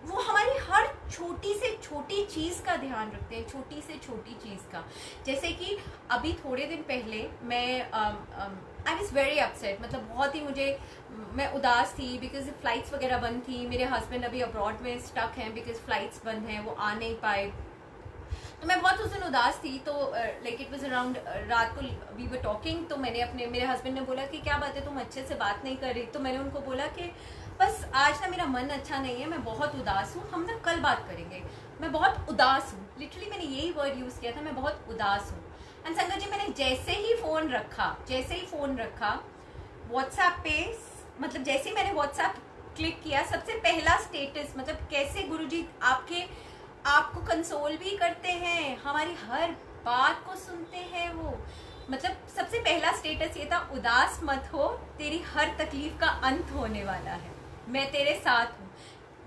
वो हमारी हर छोटी से छोटी चीज़ का ध्यान रखते हैं, छोटी से छोटी चीज़ का। जैसे कि अभी थोड़े दिन पहले मैं आई वॉज वेरी अपसेट, मतलब बहुत ही मैं उदास थी, बिकॉज फ्लाइट्स वगैरह बंद थी। मेरे हस्बैंड अभी अब्रॉड में स्टक हैं बिकॉज फ्लाइट्स बंद हैं, वो आ नहीं पाए। तो मैं बहुत उस दिन उदास थी। तो लाइक इट वाज अराउंड रात को वी वर टॉकिंग, तो मेरे हस्बैंड ने बोला कि क्या बात है, तुम अच्छे से बात नहीं कर रही। तो मैंने उनको बोला कि बस आज ना मेरा मन अच्छा नहीं है, मैं बहुत उदास हूँ, हम ना कल बात करेंगे, मैं बहुत उदास हूँ। लिटरली मैंने यही वर्ड यूज़ किया था, मैं बहुत उदास हूँ। एंड संगत जी मैंने जैसे ही फ़ोन रखा व्हाट्सएप पे, मतलब जैसे ही मैंने व्हाट्सएप क्लिक किया, सबसे पहला स्टेटस, मतलब कैसे गुरुजी आपको कंसोल भी करते हैं, हमारी हर बात को सुनते हैं वो। मतलब सबसे पहला स्टेटस ये था, उदास मत हो, तेरी हर तकलीफ का अंत होने वाला है, मैं तेरे साथ हूँ।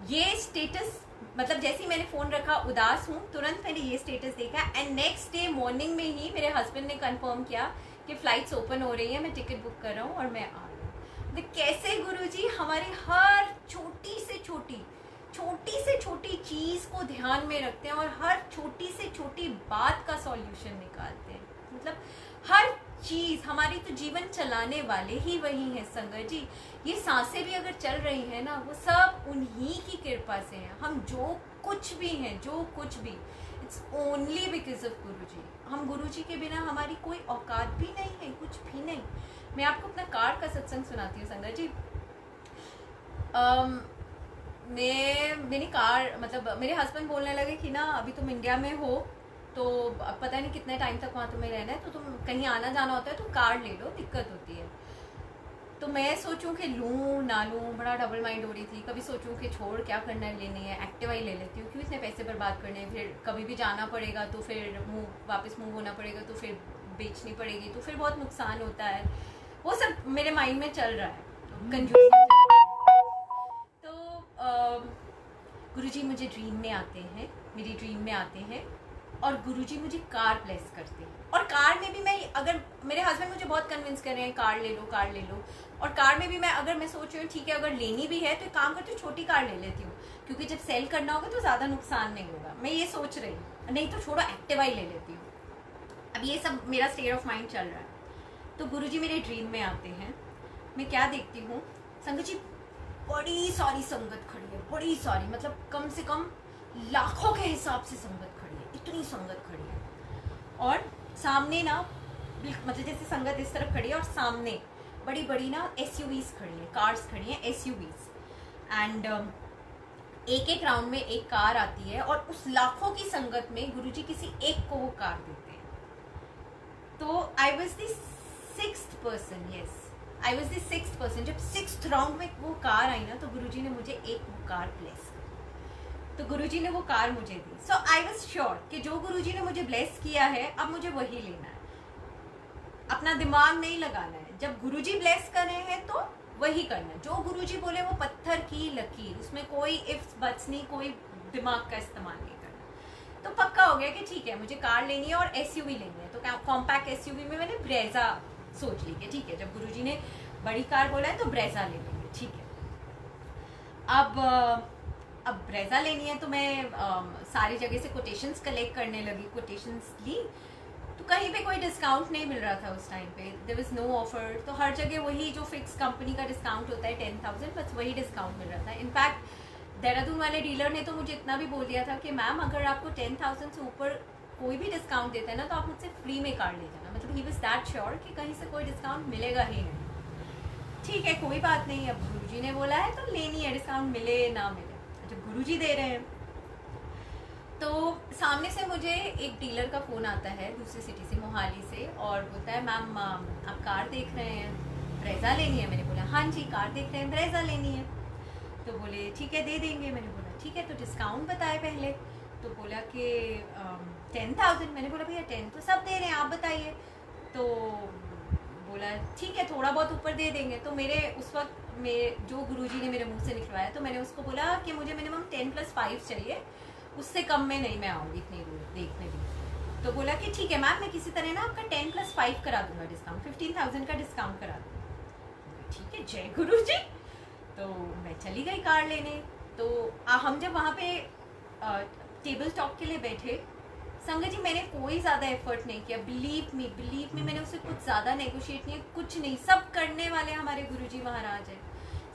ये स्टेटस, मतलब जैसे ही मैंने फ़ोन रखा उदास हूँ, तुरंत मैंने ये स्टेटस देखा। एंड नेक्स्ट डे मॉर्निंग में ही मेरे हस्बैंड ने कंफर्म किया कि फ़्लाइट्स ओपन हो रही है, मैं टिकट बुक कर रहा हूँ और मैं आ रही हूँ। तो कैसे गुरुजी हमारी हर छोटी से छोटी चीज़ को ध्यान में रखते हैं और हर छोटी से छोटी बात का सॉल्यूशन निकालते हैं। मतलब हर चीज़, हमारी तो जीवन चलाने वाले ही वही हैं संगत जी। ये सांसें भी अगर चल रही हैं ना, वो सब उन्हीं की कृपा से हैं। हम जो कुछ भी हैं, इट्स ओनली बिकॉज ऑफ गुरुजी। हम गुरुजी के बिना हमारी कोई औकात भी नहीं है, कुछ भी नहीं। मैं आपको अपना कार का सत्संग सुनाती हूँ संगत जी। मेरी कार, मतलब मेरे हस्बैंड बोलने लगे कि ना अभी तुम इंडिया में हो, तो अब पता नहीं कितने टाइम तक वहाँ तुम्हें रहना है, तो तुम कहीं आना जाना होता है तो कार ले लो, दिक्कत होती है। तो मैं सोचूं कि लूँ ना लूँ, बड़ा डबल माइंड हो रही थी। कभी सोचूं कि छोड़, क्या करना है, लेनी है एक्टिवा ही ले लेती हूँ, क्यों इतने पैसे बर्बाद करने हैं, फिर कभी भी जाना पड़ेगा तो फिर वापस मूव होना पड़ेगा, तो फिर बेचनी पड़ेगी, तो फिर बहुत नुकसान होता है। वो सब मेरे माइंड में चल रहा है, तो कंफ्यूजन। तो गुरुजी मुझे ड्रीम में आते हैं, मेरी ड्रीम में आते हैं, और गुरुजी मुझे कार ब्लेस करते हैं। और कार में भी अगर मेरे हस्बैंड मुझे बहुत कन्विंस कर रहे हैं, कार ले लो, और कार में भी अगर मैं सोच रही हूँ ठीक है, अगर लेनी भी है तो एक काम करती हूँ, छोटी कार ले लेती हूँ, क्योंकि जब सेल करना होगा तो ज़्यादा नुकसान नहीं होगा। मैं ये सोच रही हूँ, नहीं तो छोड़ो एक्टिवा ही ले लेती हूँ। अब ये सब मेरा स्टेट ऑफ माइंड चल रहा है। तो गुरुजी मेरे ड्रीम में आते हैं। मैं क्या देखती हूँ संगत जी, बड़ी सारी संगत खड़ी है, बड़ी सारी, मतलब कम से कम लाखों के हिसाब से संगत खड़ी है, इतनी संगत खड़ी है। और सामने ना, मतलब जैसे संगत इस तरफ खड़ी है और सामने बड़ी बड़ी ना SUVs खड़ी है, कार्स खड़ी हैं, SUVs। एंड एक राउंड में एक कार आती है, और उस लाखों की संगत में गुरुजी किसी एक को वो कार देते हैं। तो I was the 6th person, yes I was the 6th person. जब 6th राउंड में वो कार आई ना, तो गुरुजी ने मुझे एक वो कार ब्लेस की, तो गुरुजी ने वो कार मुझे दी। सो आई वॉज श्योर कि जो गुरुजी ने मुझे ब्लेस किया है, अब मुझे वही लेना है, अपना दिमाग नहीं लगाना है। जब गुरुजी ब्लेस कर रहे हैं तो वही करना है, जो गुरुजी बोले वो पत्थर की लकीर, उसमें कोई इफ्स बट्स नहीं, कोई दिमाग का इस्तेमाल नहीं करना। तो पक्का हो गया कि ठीक है, मुझे कार लेनी है और SUV लेनी है। तो कॉम्पैक्ट SUV में मैंने ब्रेजा सोच ली कि ठीक है, जब गुरुजी ने बड़ी कार बोला है तो ब्रेजा ले लेंगे, ठीक है। अब ब्रेजा लेनी है, तो मैं सारी जगह से कोटेशंस कलेक्ट करने लगी, कोटेशंस ली। तो कहीं पे कोई डिस्काउंट नहीं मिल रहा था उस टाइम पे, देयर वाज नो ऑफर। तो हर जगह वही जो फिक्स कंपनी का डिस्काउंट होता है 10,000, बस वही डिस्काउंट मिल रहा था। इनफैक्ट देहरादून वाले डीलर ने तो मुझे इतना भी बोल दिया था कि मैम अगर आपको 10,000 से ऊपर कोई भी डिस्काउंट देता है ना तो आप मुझसे फ्री में कार ले जाना। मतलब ही वाज दैट श्योर कि कहीं से कोई डिस्काउंट मिलेगा ही नहीं। ठीक है कोई बात नहीं, अब गुरुजी ने बोला है तो लेनी है, डिस्काउंट मिले ना मिले, जब गुरुजी दे रहे हैं। तो सामने से मुझे एक डीलर का फ़ोन आता है दूसरी सिटी से, मोहाली से, और बोलता है मैम आप कार देख रहे हैं, ब्रेजा लेनी है? मैंने बोला हाँ जी कार देख रहे हैं, ब्रेजा लेनी है। तो बोले ठीक है दे देंगे। मैंने बोला ठीक है तो डिस्काउंट बताए पहले। तो बोला कि 10,000। मैंने बोला भैया 10 तो सब दे रहे हैं, आप बताइए। तो बोला ठीक है थोड़ा बहुत ऊपर दे देंगे। तो मेरे उस वक्त में जो गुरुजी ने मेरे मुंह से निकलवाया, तो मैंने उसको बोला कि मुझे मिनिमम 10+5 चाहिए, उससे कम में नहीं मैं आऊँगी इतनी दूर देखने भी। तो बोला कि ठीक है मैम मैं किसी तरह ना आपका 10+5 करा दूंगा डिस्काउंट, 15,000 का डिस्काउंट करा दूंगा। ठीक है जय गुरु जी। तो मैं चली गई कार लेने। तो हम जब वहाँ पे टेबल टॉक के लिए बैठे, संगत जी मैंने कोई ज़्यादा एफर्ट नहीं किया, बिलीव मी मैंने उससे कुछ ज़्यादा नेगोशिएट नहीं, कुछ नहीं, सब करने वाले हमारे गुरुजी महाराज हैं।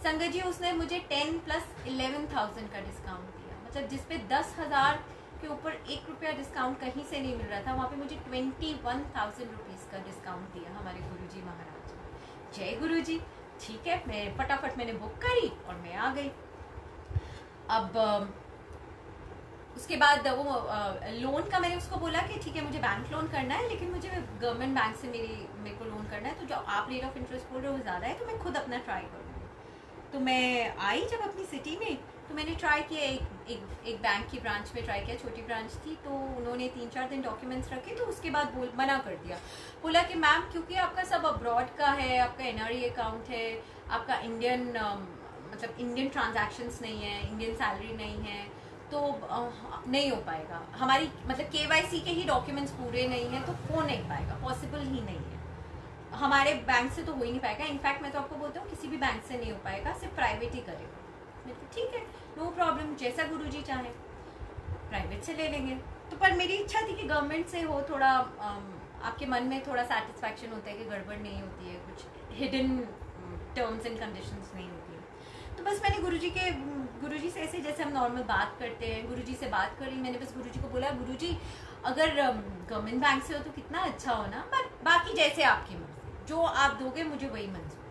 संगत जी उसने मुझे 10+11,000 का डिस्काउंट दिया। मतलब जिसपे 10,000 के ऊपर 1 रुपया डिस्काउंट कहीं से नहीं मिल रहा था, वहाँ पे मुझे 21,000 रुपीज़ का डिस्काउंट दिया हमारे गुरुजी महाराज। जय गुरुजी। ठीक है मैं फटाफट मैंने बुक करी और मैं आ गई। अब उसके बाद वो लोन का मैंने उसको बोला कि ठीक है मुझे बैंक लोन करना है, लेकिन मुझे गवर्नमेंट बैंक से मेरे को लोन करना है, तो जो आप रेट ऑफ इंटरेस्ट बोल रहे हो वो ज़्यादा है, तो मैं खुद अपना ट्राई करूँगी। तो मैं आई जब अपनी सिटी में, तो मैंने ट्राई किया, एक बैंक की ब्रांच में ट्राई किया, छोटी ब्रांच थी। तो उन्होंने 3-4 दिन डॉक्यूमेंट्स रखे, तो उसके बाद मना कर दिया। बोला कि मैम क्योंकि आपका सब अब्रॉड का है, आपका NRE अकाउंट है, आपका इंडियन मतलब इंडियन ट्रांजैक्शंस नहीं है, इंडियन सैलरी नहीं है, तो नहीं हो पाएगा। हमारी मतलब KYC के ही डॉक्यूमेंट्स पूरे नहीं हैं, तो हो नहीं पाएगा, पॉसिबल ही नहीं है, हमारे बैंक से तो हो ही नहीं पाएगा। इनफैक्ट मैं तो आपको बोलता हूँ किसी भी बैंक से नहीं हो पाएगा, सिर्फ प्राइवेट ही करेगा। ठीक है नो प्रॉब्लम, जैसा गुरुजी चाहे प्राइवेट से ले लेंगे। तो पर मेरी इच्छा थी कि गवर्नमेंट से हो, थोड़ा आपके मन में थोड़ा सेटिस्फैक्शन होता है कि गड़बड़ नहीं होती है, कुछ हिडन टर्म्स एंड कंडीशंस नहीं होती है। तो बस मैंने गुरुजी से ऐसे जैसे हम नॉर्मल बात करते हैं, गुरुजी से बात करी। मैंने बस गुरुजी को बोला गुरुजी अगर गवर्नमेंट बैंक से हो तो कितना अच्छा हो ना, बट बाकी जैसे आपकी मर्जी, जो आप दोगे मुझे वही मंजूर।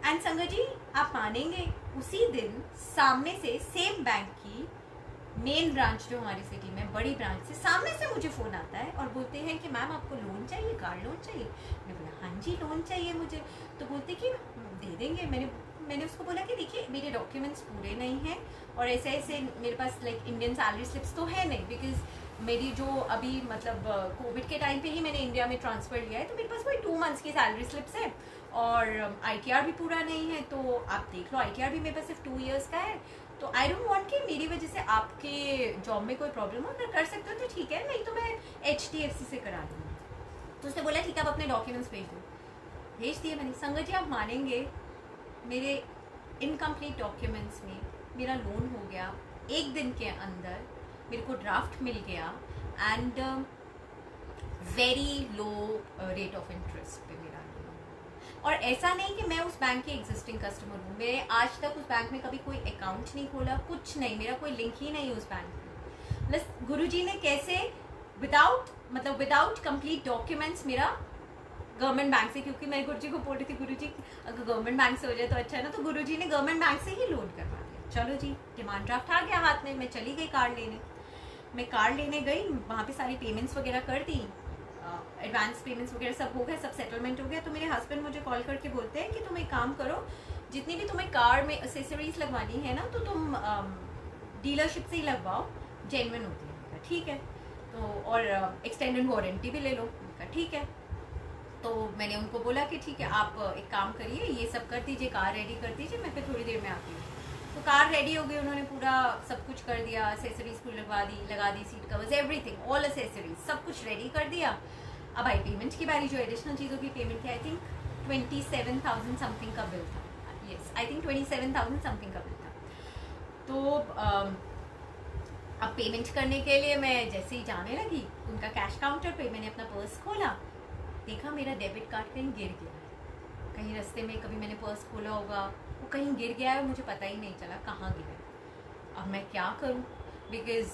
एंड संगत जी आप मानेंगे उसी दिन सामने से सेम बैंक की मेन ब्रांच जो हमारी सिटी में बड़ी ब्रांच से सामने से मुझे फ़ोन आता है और बोलते हैं कि मैम आपको लोन चाहिए, कार लोन चाहिए? मैंने बोला हाँ जी लोन चाहिए मुझे। तो बोलते कि दे देंगे। मैंने उसको बोला कि देखिए मेरे डॉक्यूमेंट्स पूरे नहीं हैं और ऐसे ऐसे मेरे पास लाइक इंडियन सैलरी स्लिप्स तो है नहीं, बिकॉज मेरी जो अभी मतलब कोविड के टाइम पे ही मैंने इंडिया में ट्रांसफ़र लिया है, तो मेरे पास वही 2 मंथ्स की सैलरी स्लिप्स है और ITR भी पूरा नहीं है। तो आप देख लो ITR भी मेरे पास सिर्फ 2 ईयर्स का है, तो आई डोंट वांट कि मेरी वजह से आपके जॉब में कोई प्रॉब्लम हो। अगर कर सकते हो तो ठीक है, नहीं तो मैं HDFC से करा दूँगी। तो उसने बोला ठीक है आप अपने डॉक्यूमेंट्स भेज दो। भेज दिए मैंने। संगत जी आप मानेंगे मेरे इनकम्प्लीट डॉक्यूमेंट्स में मेरा लोन हो गया 1 दिन के अंदर, मेरे को ड्राफ्ट मिल गया and very low rate of interest पे मेरा लोन। और ऐसा नहीं कि मैं उस बैंक के एग्जिस्टिंग कस्टमर हूँ, मैं आज तक उस बैंक में कभी कोई अकाउंट नहीं खोला, कुछ नहीं, मेरा कोई लिंक ही नहीं है उस बैंक में। बस गुरुजी ने कैसे विदाउट कंप्लीट डॉक्यूमेंट्स मेरा गवर्नमेंट बैंक से, क्योंकि मैं गुरुजी को बोल रही थी गुरुजी अगर गवर्नमेंट बैंक से हो जाए तो अच्छा है ना, तो गुरुजी ने गवर्नमेंट बैंक से ही लोन करवा दिया। चलो जी डिमांड ड्राफ्ट आ गया हाथ में, मैं चली गई कार लेने। मैं कार लेने गई, वहाँ पे सारी पेमेंट्स वगैरह कर दी, एडवांस पेमेंट्स वगैरह सब हो गया, सब सेटलमेंट हो गया। तो मेरे हस्बैंड मुझे कॉल करके बोलते हैं कि तुम एक काम करो, जितनी भी तुम्हें कार में एसेसरीज लगवानी है ना तो तुम डीलरशिप से ही लगवाओ, जेन्युइन होती है। ठीक है, तो और एक्सटेंडेड वारंटी भी ले लो। ठीक है, तो मैंने उनको बोला कि ठीक है आप एक काम करिए, ये सब कर दीजिए, कार रेडी कर दीजिए, मैं फिर थोड़ी देर में आती हूँ। तो कार रेडी हो गई, उन्होंने पूरा सब कुछ कर दिया, एसेसरीज को लगा दी, seat covers, everything, all accessories सब कुछ रेडी कर दिया। अब आई पेमेंट की बारी, जो एडिशनल चीज़ों की पेमेंट थी, आई थिंक 27,000 समथिंग का बिल था। यस, आई थिंक 27,000 समथिंग का बिल था। तो अब पेमेंट करने के लिए मैं जैसे ही जाने लगी उनका कैश काउंटर पे, मैंने अपना पर्स खोला, देखा मेरा डेबिट कार्ड कहीं गिर गया है, कहीं रास्ते में कभी मैंने पर्स खोला होगा वो कहीं गिर गया है, मुझे पता ही नहीं चला कहाँ गिरा है। अब मैं क्या करूं, बिकॉज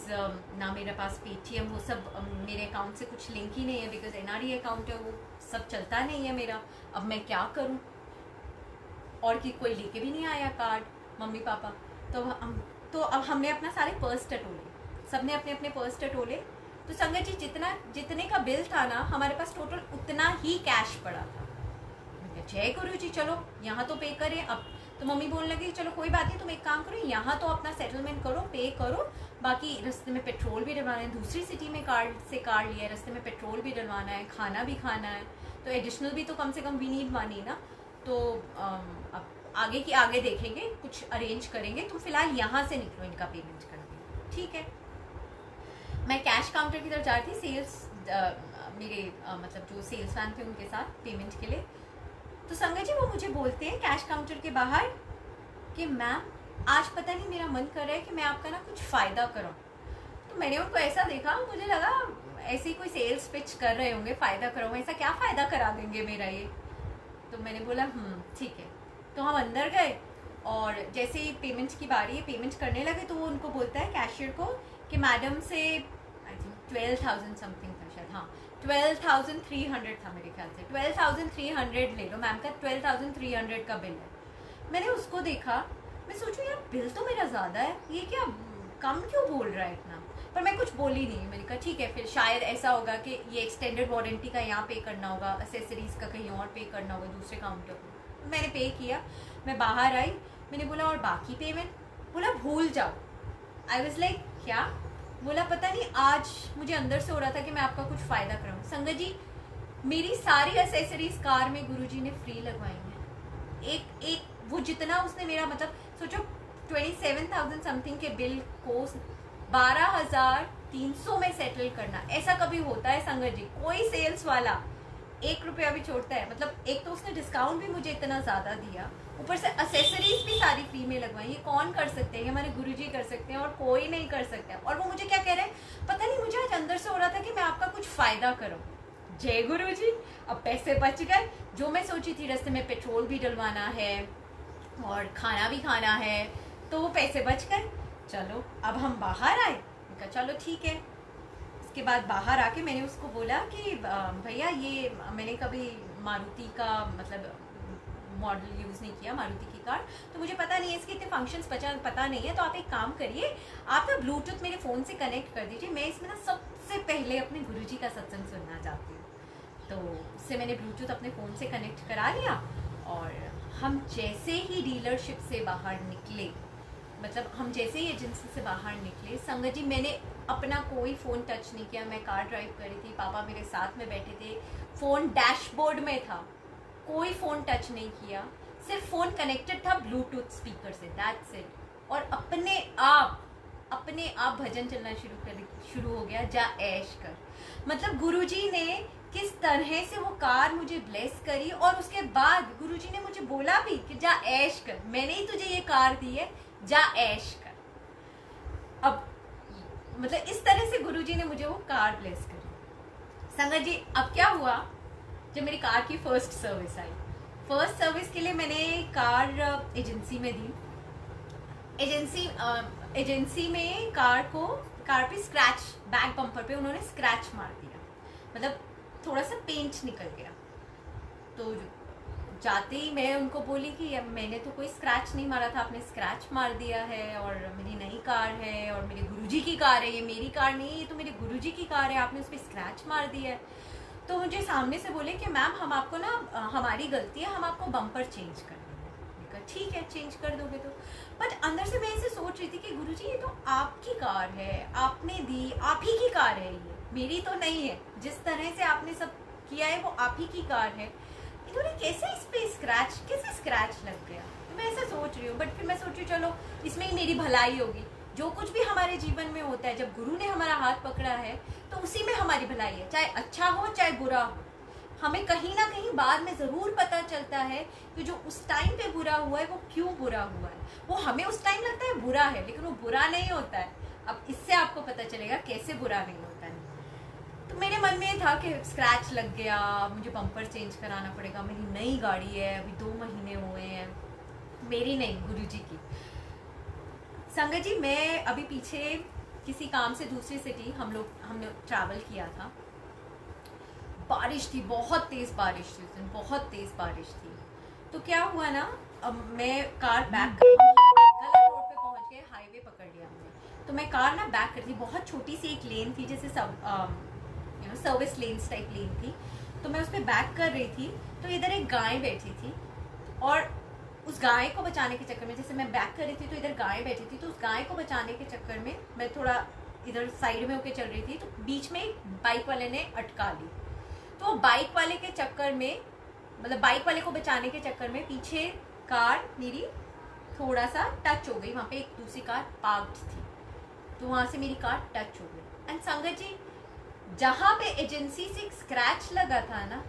ना मेरे पास पेटीएम वो सब मेरे अकाउंट से कुछ लिंक ही नहीं है, बिकॉज एनआरई अकाउंट है, वो सब चलता नहीं है मेरा। अब मैं क्या करूं, और कि कोई लेके भी नहीं आया कार्ड, मम्मी पापा। तो अब हमने अपना सारे पर्स टटोले, सबने अपने अपने पर्स टटोले। तो संगत जी जितने का बिल था ना, हमारे पास टोटल उतना ही कैश पड़ा था। जय गुरु जी, चलो यहाँ तो पे करें अब। तो मम्मी बोलने लगी चलो कोई बात नहीं, तुम एक काम करो, यहाँ तो अपना सेटलमेंट करो, पे करो, बाकी रास्ते में पेट्रोल भी डलवाना है, दूसरी सिटी में कार्ड लिया है, रास्ते में पेट्रोल भी डलवाना है, खाना भी खाना है, तो एडिशनल भी तो कम से कम वी नीड मनी ना। तो अब आगे की आगे देखेंगे, कुछ अरेंज करेंगे, तुम फिलहाल यहाँ से निकलो, इनका पेमेंट कर दो, ठीक है। मैं कैश काउंटर की तरफ जा रही थी, सेल्स मेरे मतलब जो सेल्स मैन थे उनके साथ पेमेंट के लिए। तो संगत जी वो मुझे बोलते हैं कैश काउंटर के बाहर कि मैम आज पता नहीं मेरा मन कर रहा है कि मैं आपका ना कुछ फ़ायदा कराऊँ। तो मैंने उनको ऐसा देखा, मुझे लगा ऐसे ही कोई सेल्स पिच कर रहे होंगे, फ़ायदा कराऊँ, ऐसा क्या फ़ायदा करा देंगे मेरा ये। तो मैंने बोला ठीक है। तो हम अंदर गए और जैसे ही पेमेंट की बारी है, पेमेंट करने लगे, तो वो उनको बोलता है कैशियर को कि मैडम से आई थिंक 12,000 समथिंग था शायद, हाँ 12,300 था मेरे ख्याल से, 12,300 ले लो मैम का, 12,300 का बिल है। मैंने उसको देखा, मैं सोचूं यार बिल तो मेरा ज़्यादा है, ये क्या कम क्यों बोल रहा है इतना, पर मैं कुछ बोली नहीं। मैंने कहा ठीक है, फिर शायद ऐसा होगा कि ये एक्सटेंडेड वारंटी का यहाँ पे करना होगा, एसेसरीज का कहीं और पे करना होगा दूसरे काउंटर पर। मैंने पे किया, मैं बाहर आई, मैंने बोला और बाकी पेमेंट, बोला भूल जाओ। आई वॉज लाइक क्या, बोला पता नहीं आज मुझे अंदर से हो रहा था कि मैं आपका कुछ फ़ायदा कराऊँ। संगत जी मेरी सारी एसेसरीज कार में गुरुजी ने फ्री लगवाई हैं। एक वो जितना उसने मेरा मतलब सोचो 27,000 समथिंग के बिल को 12,300 में सेटल करना, ऐसा कभी होता है संगत जी? कोई सेल्स वाला 1 रुपया भी छोड़ता है? मतलब एक तो उसने डिस्काउंट भी मुझे इतना ज़्यादा दिया, ऊपर से एसेसरीज भी सारी फ्री में लगवाई। ये कौन कर सकते हैं? हमारे गुरुजी कर सकते हैं और कोई नहीं कर सकता। और वो मुझे क्या कह रहे हैं पता नहीं, मुझे आज अंदर से हो रहा था कि मैं आपका कुछ फ़ायदा करूँ। जय गुरुजी, अब पैसे बच गए। जो मैं सोची थी रास्ते में पेट्रोल भी डलवाना है और खाना भी खाना है, तो वो पैसे बच गए। चलो अब हम बाहर आए, कहा चलो ठीक है। उसके बाद बाहर आके मैंने उसको बोला कि भैया ये मैंने कभी मारुति का मतलब मॉडल यूज़ नहीं किया, मारुति की कार, तो मुझे पता नहीं है इसके इतने फंक्शंस पता नहीं है। तो आप एक काम करिए, आप ना ब्लूटूथ मेरे फ़ोन से कनेक्ट कर दीजिए, मैं इसमें ना सबसे पहले अपने गुरुजी का सत्संग सुनना चाहती हूँ। तो उससे मैंने ब्लूटूथ अपने फ़ोन से कनेक्ट करा लिया और हम जैसे ही डीलरशिप से बाहर निकले, मतलब हम जैसे ही एजेंसी से बाहर निकले, संगत जी मैंने अपना कोई फ़ोन टच नहीं किया। मैं कार ड्राइव कर रही थी, पापा मेरे साथ में बैठे थे, फ़ोन डैशबोर्ड में था, कोई फ़ोन टच नहीं किया, सिर्फ फ़ोन कनेक्टेड था ब्लूटूथ स्पीकर से, दैट्स इट। और अपने आप भजन चलना शुरू हो गया, जा ऐश कर। मतलब गुरुजी ने किस तरह से वो कार मुझे ब्लेस करी, और उसके बाद गुरुजी ने मुझे बोला भी कि जा ऐश कर, मैंने ही तुझे ये कार दी है, जा ऐश कर। अब मतलब इस तरह से गुरुजी ने मुझे वो कार ब्लेस करी। संगत जी अब क्या हुआ, जब मेरी कार की फर्स्ट सर्विस आई, फर्स्ट सर्विस के लिए मैंने कार एजेंसी में दी। एजेंसी में कार पे स्क्रैच, बैक बम्पर पे उन्होंने स्क्रैच मार दिया, मतलब थोड़ा सा पेंट निकल गया। तो जाते ही मैं उनको बोली कि मैंने तो कोई स्क्रैच नहीं मारा था, आपने स्क्रैच मार दिया है, और मेरी नई कार है और मेरे गुरुजी की कार है, ये मेरी कार नहीं है, ये तो मेरे गुरुजी की कार है, आपने उस पर स्क्रैच मार दिया है। तो मुझे सामने से बोले कि मैम हम आपको ना, हमारी गलती है, हम आपको बम्पर चेंज कर देंगे। मैंने कहा ठीक है, चेंज कर दोगे तो। बट अंदर से मैं ऐसे सोच रही थी कि गुरुजी ये तो आपकी कार है, आपने दी, आप ही की कार है, ये मेरी तो नहीं है। जिस तरह से आपने सब किया है वो आप ही की कार है, इन्होंने कैसे इस पे स्क्रैच लग गया। तो मैं ऐसा सोच रही हूँ, बट फिर मैं सोची चलो इसमें ही मेरी भलाई होगी। जो कुछ भी हमारे जीवन में होता है, जब गुरु ने हमारा हाथ पकड़ा है तो उसी में हमारी भलाई है, चाहे अच्छा हो चाहे बुरा हो। हमें कहीं ना कहीं बाद में ज़रूर पता चलता है कि जो उस टाइम पे बुरा हुआ है वो क्यों बुरा हुआ है। वो हमें उस टाइम लगता है बुरा है, लेकिन वो बुरा नहीं होता है। अब इससे आपको पता चलेगा कैसे बुरा नहीं होता है। तो मेरे मन में था कि स्क्रैच लग गया, मुझे बम्पर चेंज कराना पड़ेगा, मेरी नई गाड़ी है, अभी 2 महीने हुए हैं, मेरी नहीं गुरुजी की। संगत जी, मैं अभी पीछे किसी काम से दूसरी सिटी हमने ट्रैवल किया था। बारिश थी, बहुत तेज बारिश थी उस दिन, बहुत तेज बारिश थी। तो क्या हुआ ना, अब मैं कार बैक गलत रोड पे पहुंच गए, हाईवे पकड़ लिया हमने। तो मैं कार ना बैक कर थी, बहुत छोटी सी एक लेन थी, जैसे सर्विस लेन्स टाइप लेन थी। तो मैं उस पर बैक कर रही थी, तो इधर एक गाय बैठी थी, और उस गाय को बचाने के चक्कर में, जैसे मैं बैक कर रही थी तो इधर गाय बैठी थी, तो उस गाय को बचाने के चक्कर में मैं थोड़ा इधर साइड में होके चल रही थी, तो बीच में एक बाइक वाले ने अटका ली। तो बाइक वाले के चक्कर में, मतलब बाइक वाले को बचाने के चक्कर में पीछे कार मेरी थोड़ा सा टच हो गई। वहां पे एक दूसरी कार पार्क्ड थी, तो वहां से मेरी कार टच हो गई। एंड संगत जी, जहां पे एजेंसी से एक स्क्रैच लगा था ना,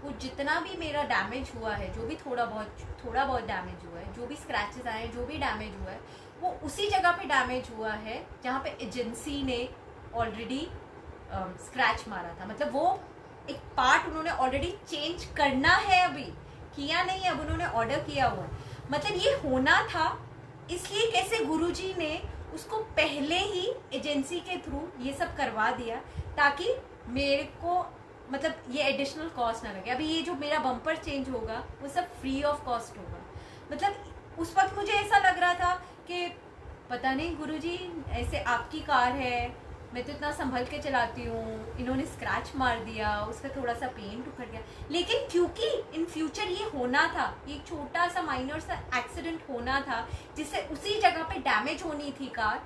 वो जितना भी मेरा डैमेज हुआ है, जो भी थोड़ा बहुत डैमेज हुआ है, जो भी स्क्रैचेस आए हैं, जो भी डैमेज हुआ है, वो उसी जगह पे डैमेज हुआ है जहाँ पे एजेंसी ने ऑलरेडी स्क्रैच मारा था। मतलब वो एक पार्ट उन्होंने ऑलरेडी चेंज करना है, अभी किया नहीं है, अब उन्होंने ऑर्डर किया हुआ है। मतलब ये होना था, इसलिए कैसे गुरुजी ने उसको पहले ही एजेंसी के थ्रू ये सब करवा दिया, ताकि मेरे को मतलब ये एडिशनल कॉस्ट ना लगे। अभी ये जो मेरा बम्पर चेंज होगा वो सब फ्री ऑफ कॉस्ट होगा। मतलब उस वक्त मुझे ऐसा लग रहा था कि पता नहीं गुरुजी, ऐसे आपकी कार है, मैं तो इतना संभल के चलाती हूँ, इन्होंने स्क्रैच मार दिया, उसका थोड़ा सा पेंट उखड़ गया। लेकिन क्योंकि इन फ्यूचर ये होना था, ये छोटा सा माइनर सा एक्सीडेंट होना था, जिससे उसी जगह पे डैमेज होनी थी कार,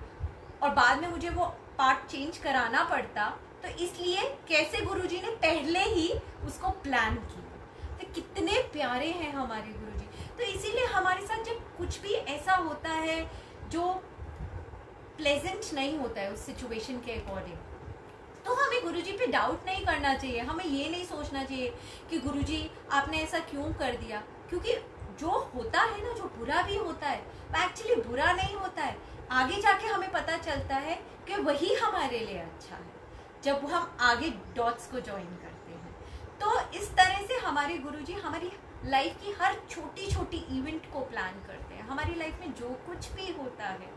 और बाद में मुझे वो पार्ट चेंज कराना पड़ता, तो इसलिए कैसे गुरुजी ने पहले ही उसको प्लान किया। तो कितने प्यारे हैं हमारे गुरुजी। तो इसीलिए हमारे साथ जब कुछ भी ऐसा होता है जो प्लेजेंट नहीं होता है उस सिचुएशन के अकॉर्डिंग, तो हमें गुरुजी पे डाउट नहीं करना चाहिए। हमें ये नहीं सोचना चाहिए कि गुरुजी आपने ऐसा क्यों कर दिया, क्योंकि जो होता है ना, जो बुरा भी होता है, वो एक्चुअली बुरा नहीं होता है। आगे जाके हमें पता चलता है कि वही हमारे लिए अच्छा है, जब हम आगे डॉट्स को ज्वाइन करते हैं। तो इस तरह से हमारे गुरुजी हमारी लाइफ की हर छोटी छोटी इवेंट को प्लान करते हैं। हमारी लाइफ में जो कुछ भी होता है,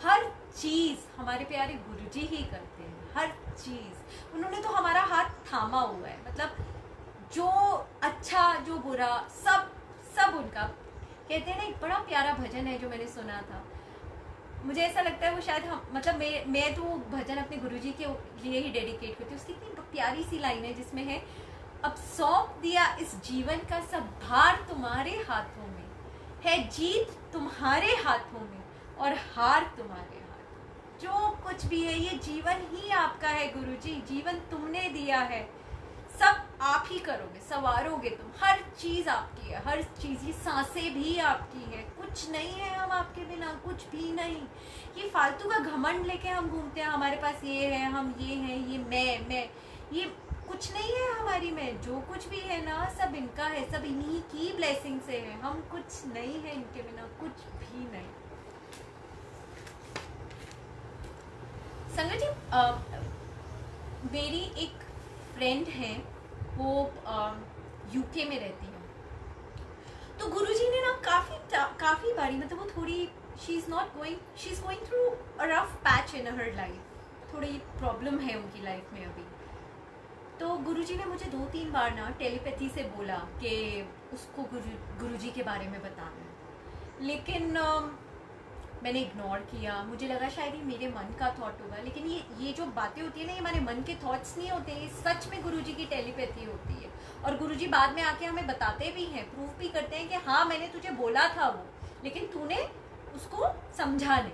हर चीज हमारे प्यारे गुरुजी ही करते हैं। हर चीज उन्होंने तो हमारा हाथ थामा हुआ है। मतलब जो अच्छा जो बुरा सब उनका। कहते हैं ना, एक बड़ा प्यारा भजन है जो मैंने सुना था, मुझे ऐसा लगता है वो शायद हम मतलब मैं तो भजन अपने गुरुजी के लिए ही डेडिकेट करती हूँ। उसकी इतनी प्यारी सी लाइन है जिसमें है, अब सौंप दिया इस जीवन का सब भार तुम्हारे हाथों में, है जीत तुम्हारे हाथों में और हार तुम्हारे हाथ। जो कुछ भी है ये जीवन ही आपका है गुरुजी, जीवन तुमने दिया है, सब आप ही करोगे, संवारोगे तुम। हर चीज आपकी है, हर चीज, ये सांसें भी आपकी है, कुछ नहीं है हम आपके बिना, कुछ भी नहीं। ये फालतू का घमंड लेके हम घूमते हैं, हमारे पास ये है, हम ये हैं, ये मैं, ये कुछ नहीं है हमारी में। जो कुछ भी है ना, सब इनका है, सब इन्हीं की ब्लेसिंग से है। हम कुछ नहीं है इनके बिना, कुछ भी नहीं। संगत जी, मेरी एक फ्रेंड है, वो यूके में रहती है। तो गुरुजी ने ना काफी बारी, मतलब वो थोड़ी she is going through a rough patch in her life. थोड़ी प्रॉब्लम है उनकी लाइफ में अभी। तो गुरुजी ने मुझे 2-3 बार ना टेलीपैथी से बोला कि उसको गुरुजी के बारे में बताना है, लेकिन मैंने इग्नोर किया। मुझे लगा शायद ये मेरे मन का थॉट होगा, लेकिन ये जो बातें होती है ना, ये हमारे मन के थॉट्स नहीं होते, ये सच में गुरुजी की टेलीपैथी होती है। और गुरुजी बाद में आके हमें बताते भी हैं, प्रूफ भी करते हैं कि हाँ मैंने तुझे बोला था वो, लेकिन तूने उसको समझा नहीं।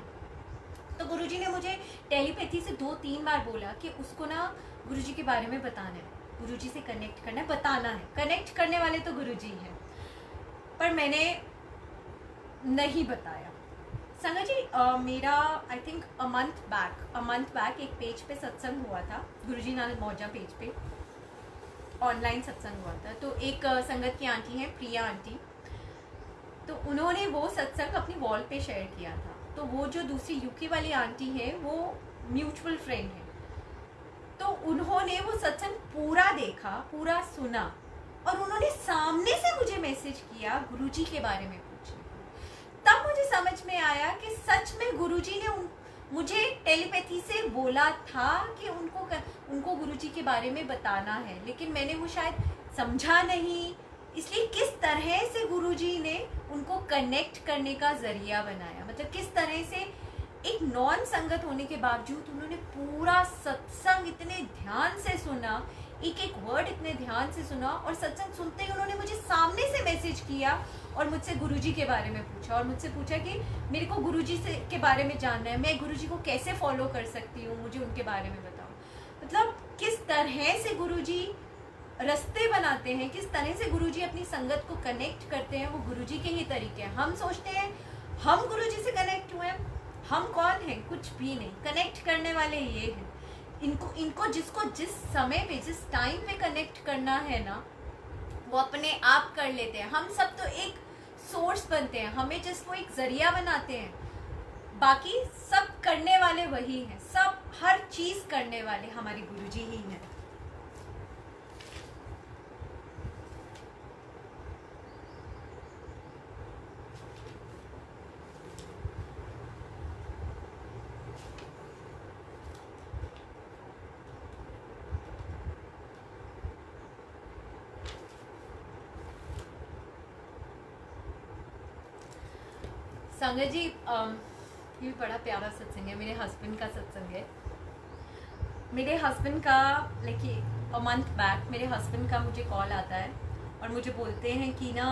तो गुरुजी ने मुझे टेलीपैथी से 2-3 बार बोला कि उसको ना गुरुजी के बारे में बताना है, गुरुजी से कनेक्ट करना है, बताना है। कनेक्ट करने वाले तो गुरुजी हैं, पर मैंने नहीं बताया। संगत जी, मेरा I think a month back एक पेज पे सत्संग हुआ था, गुरुजी नानक मौजा पेज पे ऑनलाइन सत्संग हुआ था। तो एक संगत की आंटी है, प्रिया आंटी, तो उन्होंने वो सत्संग अपनी वॉल पे शेयर किया था। तो वो जो दूसरी यूके वाली आंटी है, वो म्यूचुअल फ्रेंड है, तो उन्होंने वो सत्संग पूरा देखा, पूरा सुना, और उन्होंने सामने से मुझे मैसेज किया गुरुजी के बारे में पूछने। तब मुझे समझ में आया कि सच में गुरुजी ने मुझे टेलीपैथी से बोला था कि उनको गुरुजी के बारे में बताना है, लेकिन मैंने वो शायद समझा नहीं, इसलिए किस तरह से गुरुजी ने उनको कनेक्ट करने का जरिया बनाया। मतलब किस तरह से एक नॉन संगत होने के बावजूद उन्होंने पूरा सत्संग इतने ध्यान से सुना, एक एक वर्ड इतने ध्यान से सुना, और सत्संग सुनते ही उन्होंने मुझे सामने से मैसेज किया और मुझसे गुरुजी के बारे में पूछा, और मुझसे पूछा कि मेरे को गुरुजी से के बारे में जानना है, मैं गुरुजी को कैसे फॉलो कर सकती हूँ, मुझे उनके बारे में बताओ। मतलब किस तरह से गुरुजी रास्ते बनाते हैं, किस तरह से गुरुजी अपनी संगत को कनेक्ट करते हैं, वो गुरुजी के ही तरीके हैं। हम सोचते हैं हम गुरुजी से कनेक्ट हुए, हम कौन हैं? कुछ भी नहीं। कनेक्ट करने वाले ये हैं। इनको जिसको जिस समय पे जिस टाइम पे कनेक्ट करना है ना, वो अपने आप कर लेते हैं। हम सब तो एक सोर्स बनते हैं, हमें जस्ट वो एक जरिया बनाते हैं, बाकी सब करने वाले वही हैं। सब हर चीज करने वाले हमारे गुरुजी ही हैं। संगत जी, ये बड़ा प्यारा सत्संग है, मेरे हस्बैंड का सत्संग है। मेरे हस्बैंड का लाइक अ मंथ बैक मेरे हस्बैंड का मुझे कॉल आता है और मुझे बोलते हैं कि ना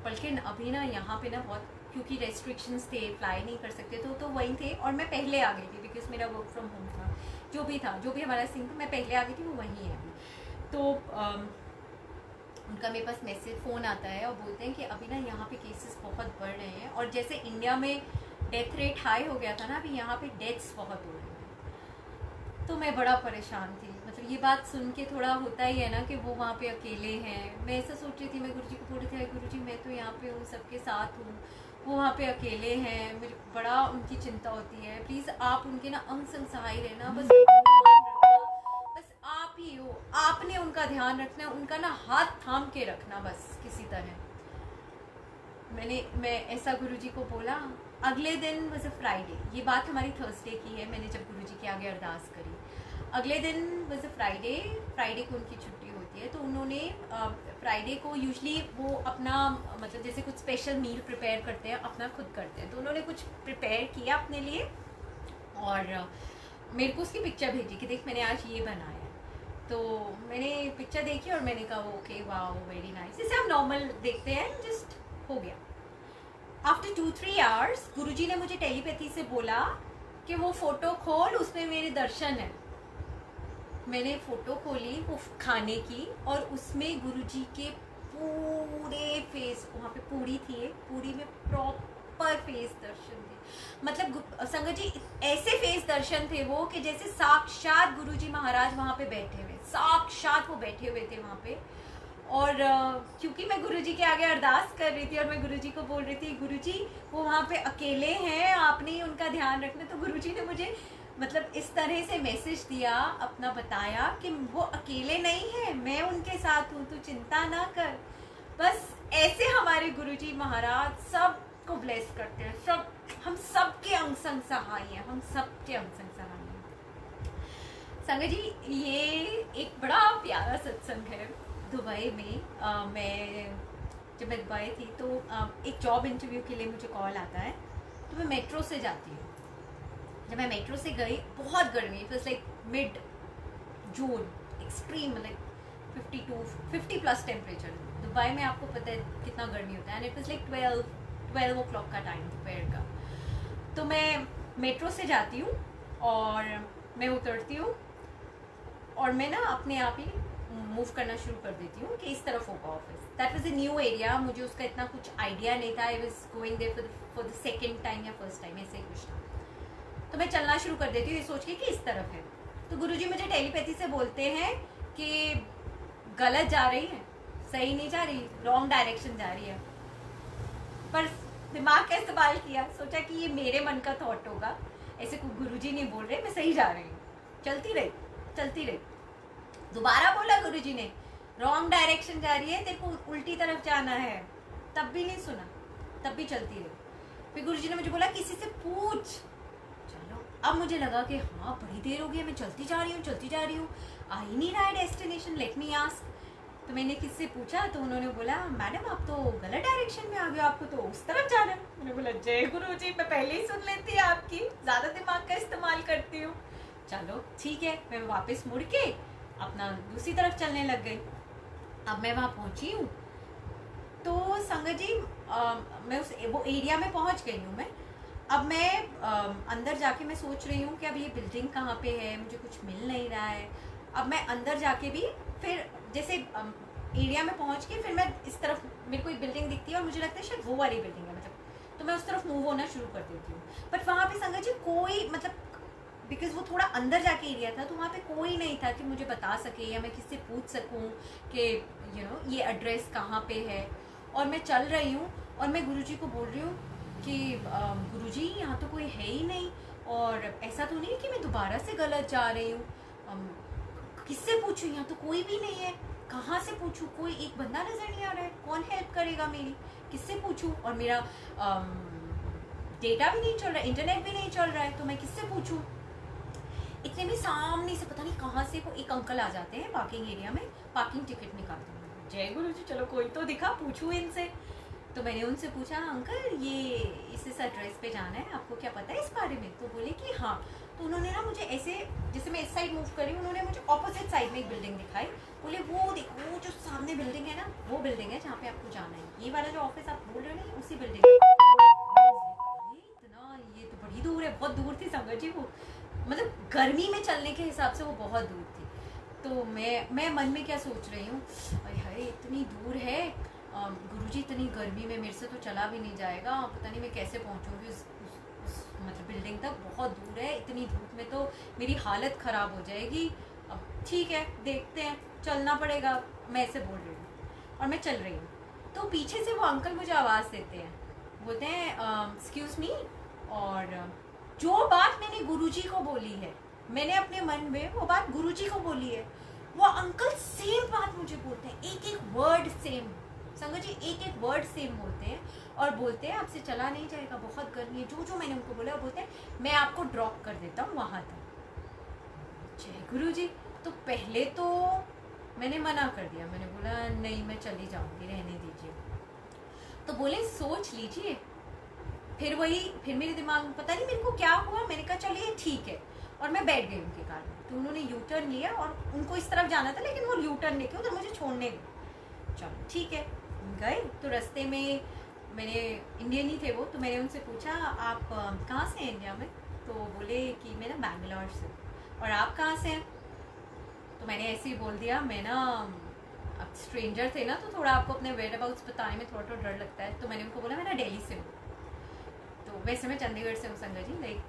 बल्कि अभी ना यहाँ पे ना बहुत, क्योंकि रेस्ट्रिक्शंस थे, फ्लाई नहीं कर सकते तो वहीं थे, और मैं पहले आ गई थी बिकॉज मेरा वर्क फ्रॉम होम था, जो भी हमारा सीन था, मैं पहले आ गई थी, वो वहीं है अभी। तो उनका मेरे पास मैसेज फ़ोन आता है और बोलते हैं कि अभी ना यहाँ पे केसेस बहुत बढ़ रहे हैं, और जैसे इंडिया में डेथ रेट हाई हो गया था ना, अभी यहाँ पे डेथ्स बहुत हो रही हैं। तो मैं बड़ा परेशान थी। मतलब ये बात सुन के थोड़ा होता ही है ना कि वो वहाँ पे अकेले हैं। मैं ऐसा सोच रही थी, मैं गुरुजी को बोल रही थी, गुरुजी मैं तो यहाँ पे हूँ, सबके साथ हूँ, वो वहाँ पे अकेले हैं, मेरे बड़ा उनकी चिंता होती है, प्लीज़ आप उनके ना अंग संग सहाय रहना, बस आप ही हो, आपने उनका ध्यान रखना है, उनका ना हाथ थाम के रखना बस किसी तरह। मैं ऐसा गुरुजी को बोला। अगले दिन वॉज अ फ्राइडे, ये बात हमारी थर्सडे की है, मैंने जब गुरुजी के आगे अरदास करी। अगले दिन वॉज अ फ्राइडे को उनकी छुट्टी होती है, तो उन्होंने फ्राइडे को यूजली वो अपना मतलब जैसे कुछ स्पेशल मील प्रिपेयर करते हैं, अपना खुद करते हैं, तो उन्होंने कुछ प्रिपेयर किया अपने लिए और मेरे को उसकी पिक्चर भेजी कि देख मैंने आज ये बनाया। तो मैंने पिक्चर देखी और मैंने कहा ओके वाओ वेरी नाइस, जैसे हम नॉर्मल देखते हैं, जस्ट हो गया। आफ्टर 2-3 आवर्स गुरुजी ने मुझे टेलीपैथी से बोला कि वो फोटो खोल, उसमें मेरे दर्शन है। मैंने फोटो खोली वो खाने की, और उसमें गुरुजी के पूरे फेस, वहाँ पे पूरी थी, पूरी में प्रॉपर फेस दर्शन थे। मतलब संगत जी ऐसे फेस दर्शन थे वो कि जैसे साक्षात गुरुजी महाराज वहाँ पे बैठे हुए, साक्षात वो बैठे हुए थे वहाँ पे। और क्योंकि मैं गुरुजी के आगे अरदास कर रही थी और मैं गुरुजी को बोल रही थी गुरुजी वो वहाँ पे अकेले हैं, आपने ही उनका ध्यान रखना, तो गुरुजी ने मुझे मतलब इस तरह से मैसेज दिया, अपना बताया कि वो अकेले नहीं है, मैं उनके साथ हूँ, तू चिंता ना कर। बस ऐसे हमारे गुरुजी महाराज सबको ब्लेस करते हैं, सब हम सबके अंग संग सहाय हैं, हम सबके अंग संग सहाय हैं। संगत जी ये एक बड़ा प्यारा सत्संग है दुबई में। मैं जब मैं दुबई थी तो एक जॉब इंटरव्यू के लिए मुझे कॉल आता है, तो मैं मेट्रो से जाती हूँ। जब मैं मेट्रो से गई, बहुत गर्मी, it was like mid June, extreme like 50+ temperature. Dubai में आपको पता है कितना गर्मी होता है, and it was like 12 o'clock का टाइम दोपहर का। तो मैं मेट्रो से जाती हूँ और मैं उतरती हूँ और मैं ना अपने आप ही मूव करना शुरू कर देती हूँ कि इस तरफ होगा office. That was a new area, मुझे उसका इतना कुछ आइडिया नहीं था। I was going there for the second time या फर्स्ट टाइम, ऐसे ही कुछ था। तो मैं चलना शुरू कर देती हूँ ये सोच के कि इस तरफ है। तो गुरुजी मुझे टेलीपैथी से बोलते हैं कि गलत जा रही है, सही नहीं जा रही, रॉन्ग डायरेक्शन जा रही है। पर दिमाग का इस्तेमाल किया, सोचा कि ये मेरे मन का थॉट होगा, ऐसे कोई गुरुजी नहीं बोल रहे, मैं सही जा रही हूँ। चलती रही। दोबारा बोला गुरुजी ने रॉन्ग डायरेक्शन जा रही है, तेरे को उल्टी तरफ जाना है, तब भी नहीं सुना, तब भी चलती रही। फिर गुरुजी ने मुझे बोला किसी से पूछ, अब मुझे लगा कि हाँ बड़ी देर हो गई, मैं चलती जा रही हूँ, आ ही नहीं रहा है डेस्टिनेशन, लेट मी आस्क। तो मैंने किससे पूछा तो उन्होंने बोला मैडम आप तो गलत डायरेक्शन में आ गए, आपको तो उस तरफ जाना है। मैंने बोला जय गुरु जी, मैं पहले ही सुन लेती आपकी, ज़्यादा दिमाग का इस्तेमाल करती हूँ। चलो ठीक है, मैं वापस मुड़ के अपना दूसरी तरफ चलने लग गई। अब मैं वहाँ पहुँची हूँ तो संगत जी मैं वो एरिया में पहुँच गई हूँ मैं। अब मैं अंदर जाके मैं सोच रही हूँ कि अब ये बिल्डिंग कहाँ पे है, मुझे कुछ मिल नहीं रहा है। अब मैं अंदर जाके भी फिर जैसे एरिया में पहुँच के फिर मैं इस तरफ, मेरे को एक बिल्डिंग दिखती है और मुझे लगता है शायद वो वाली बिल्डिंग है मतलब, तो मैं उस तरफ मूव होना शुरू कर देती हूँ। बट वहाँ पे संगत जी कोई मतलब, बिकॉज वो थोड़ा अंदर जाके एरिया था तो वहाँ पे कोई नहीं था कि मुझे बता सके या मैं किससे पूछ सकूँ कि ये एड्रेस कहाँ पे है। और मैं चल रही हूँ और मैं गुरुजी को बोल रही हूँ कि गुरुजी यहाँ तो कोई है ही नहीं, और ऐसा तो नहीं कि मैं दोबारा से गलत जा रही हूँ, किससे पूछूँ, यहाँ तो कोई भी नहीं है, कहाँ से पूछूँ, कोई एक बंदा नज़र नहीं आ रहा है, कौन हेल्प करेगा मेरी, किससे पूछूँ, और मेरा डेटा भी नहीं चल रहा है, इंटरनेट भी नहीं चल रहा है, तो मैं किससे पूछूँ। इतने में सामने से पता नहीं कहाँ से वो एक अंकल आ जाते हैं पार्किंग एरिया में, पार्किंग टिकट निकालते हैं। जय गुरु जी, चलो कोई तो दिखा, पूछूं इनसे। तो मैंने उनसे पूछा अंकल ये इस एड्रेस पे जाना है, आपको क्या पता है इस बारे में। तो बोले कि हाँ। तो उन्होंने ना मुझे ऐसे, जैसे मैं इस साइड मूव करी, उन्होंने मुझे ऑपोजिट साइड में एक बिल्डिंग दिखाई। बोले वो देखो वो जो सामने बिल्डिंग है ना, वो बिल्डिंग है जहाँ पे आपको जाना है, ये वाला जो ऑफिस आप बोल रहे हो ना, उसी बिल्डिंग इतना, ये तो बड़ी दूर है, बहुत दूर थी संगत जी वो, मतलब गर्मी में चलने के हिसाब से वो बहुत दूर थी। तो मैं मन में क्या सोच रही हूँ, अरे इतनी दूर है, गुरुजी इतनी गर्मी में मेरे से तो चला भी नहीं जाएगा, पता नहीं मैं कैसे पहुँचूँगी उस मतलब बिल्डिंग तक, बहुत दूर है, इतनी धूप में तो मेरी हालत ख़राब हो जाएगी। अब ठीक है देखते हैं, चलना पड़ेगा, मैं ऐसे बोल रही हूँ और मैं चल रही हूँ। तो पीछे से वो अंकल मुझे आवाज़ देते हैं, बोलते हैं एक्सक्यूज़ मी, और जो बात मैंने गुरुजी को बोली है, मैंने अपने मन में वो बात गुरुजी को बोली है, वो अंकल सेम बात मुझे बोलते हैं, एक एक वर्ड सेम संगत जी, एक एक वर्ड सेम बोलते हैं और बोलते हैं आपसे चला नहीं जाएगा, बहुत गर्मी है, जो जो मैंने उनको बोला, बोलते हैं मैं आपको ड्रॉप कर देता हूँ वहाँ तक। जय गुरुजी। तो पहले तो मैंने मना कर दिया, मैंने बोला नहीं मैं चली जाऊँगी, रहने दीजिए। तो बोले सोच लीजिए। फिर मेरे दिमाग में पता नहीं मेरे को क्या हुआ, मैंने कहा चलिए ठीक है, और मैं बैठ गई उनके कार में। तो उन्होंने यू टर्न लिया और उनको इस तरफ जाना था, लेकिन वो यू टर्न लेके उधर मुझे छोड़ने गए। चलो ठीक है गए। तो रास्ते में मैंने, इंडियन ही थे वो, तो मैंने उनसे पूछा आप कहाँ से हैं इंडिया में। तो बोले कि मैं ना बैंगलोर से, और आप कहाँ से हैं। तो मैंने ऐसे ही बोल दिया, मैं ना, अब स्ट्रेंजर थे ना तो थोड़ा आपको अपने वेयर अबाउट्स बताने में थोड़ा डर लगता है, तो मैंने उनको बोला मैं ना दिल्ली से हूँ। तो वैसे मैं चंडीगढ़ से हूँ संगत जी, लाइक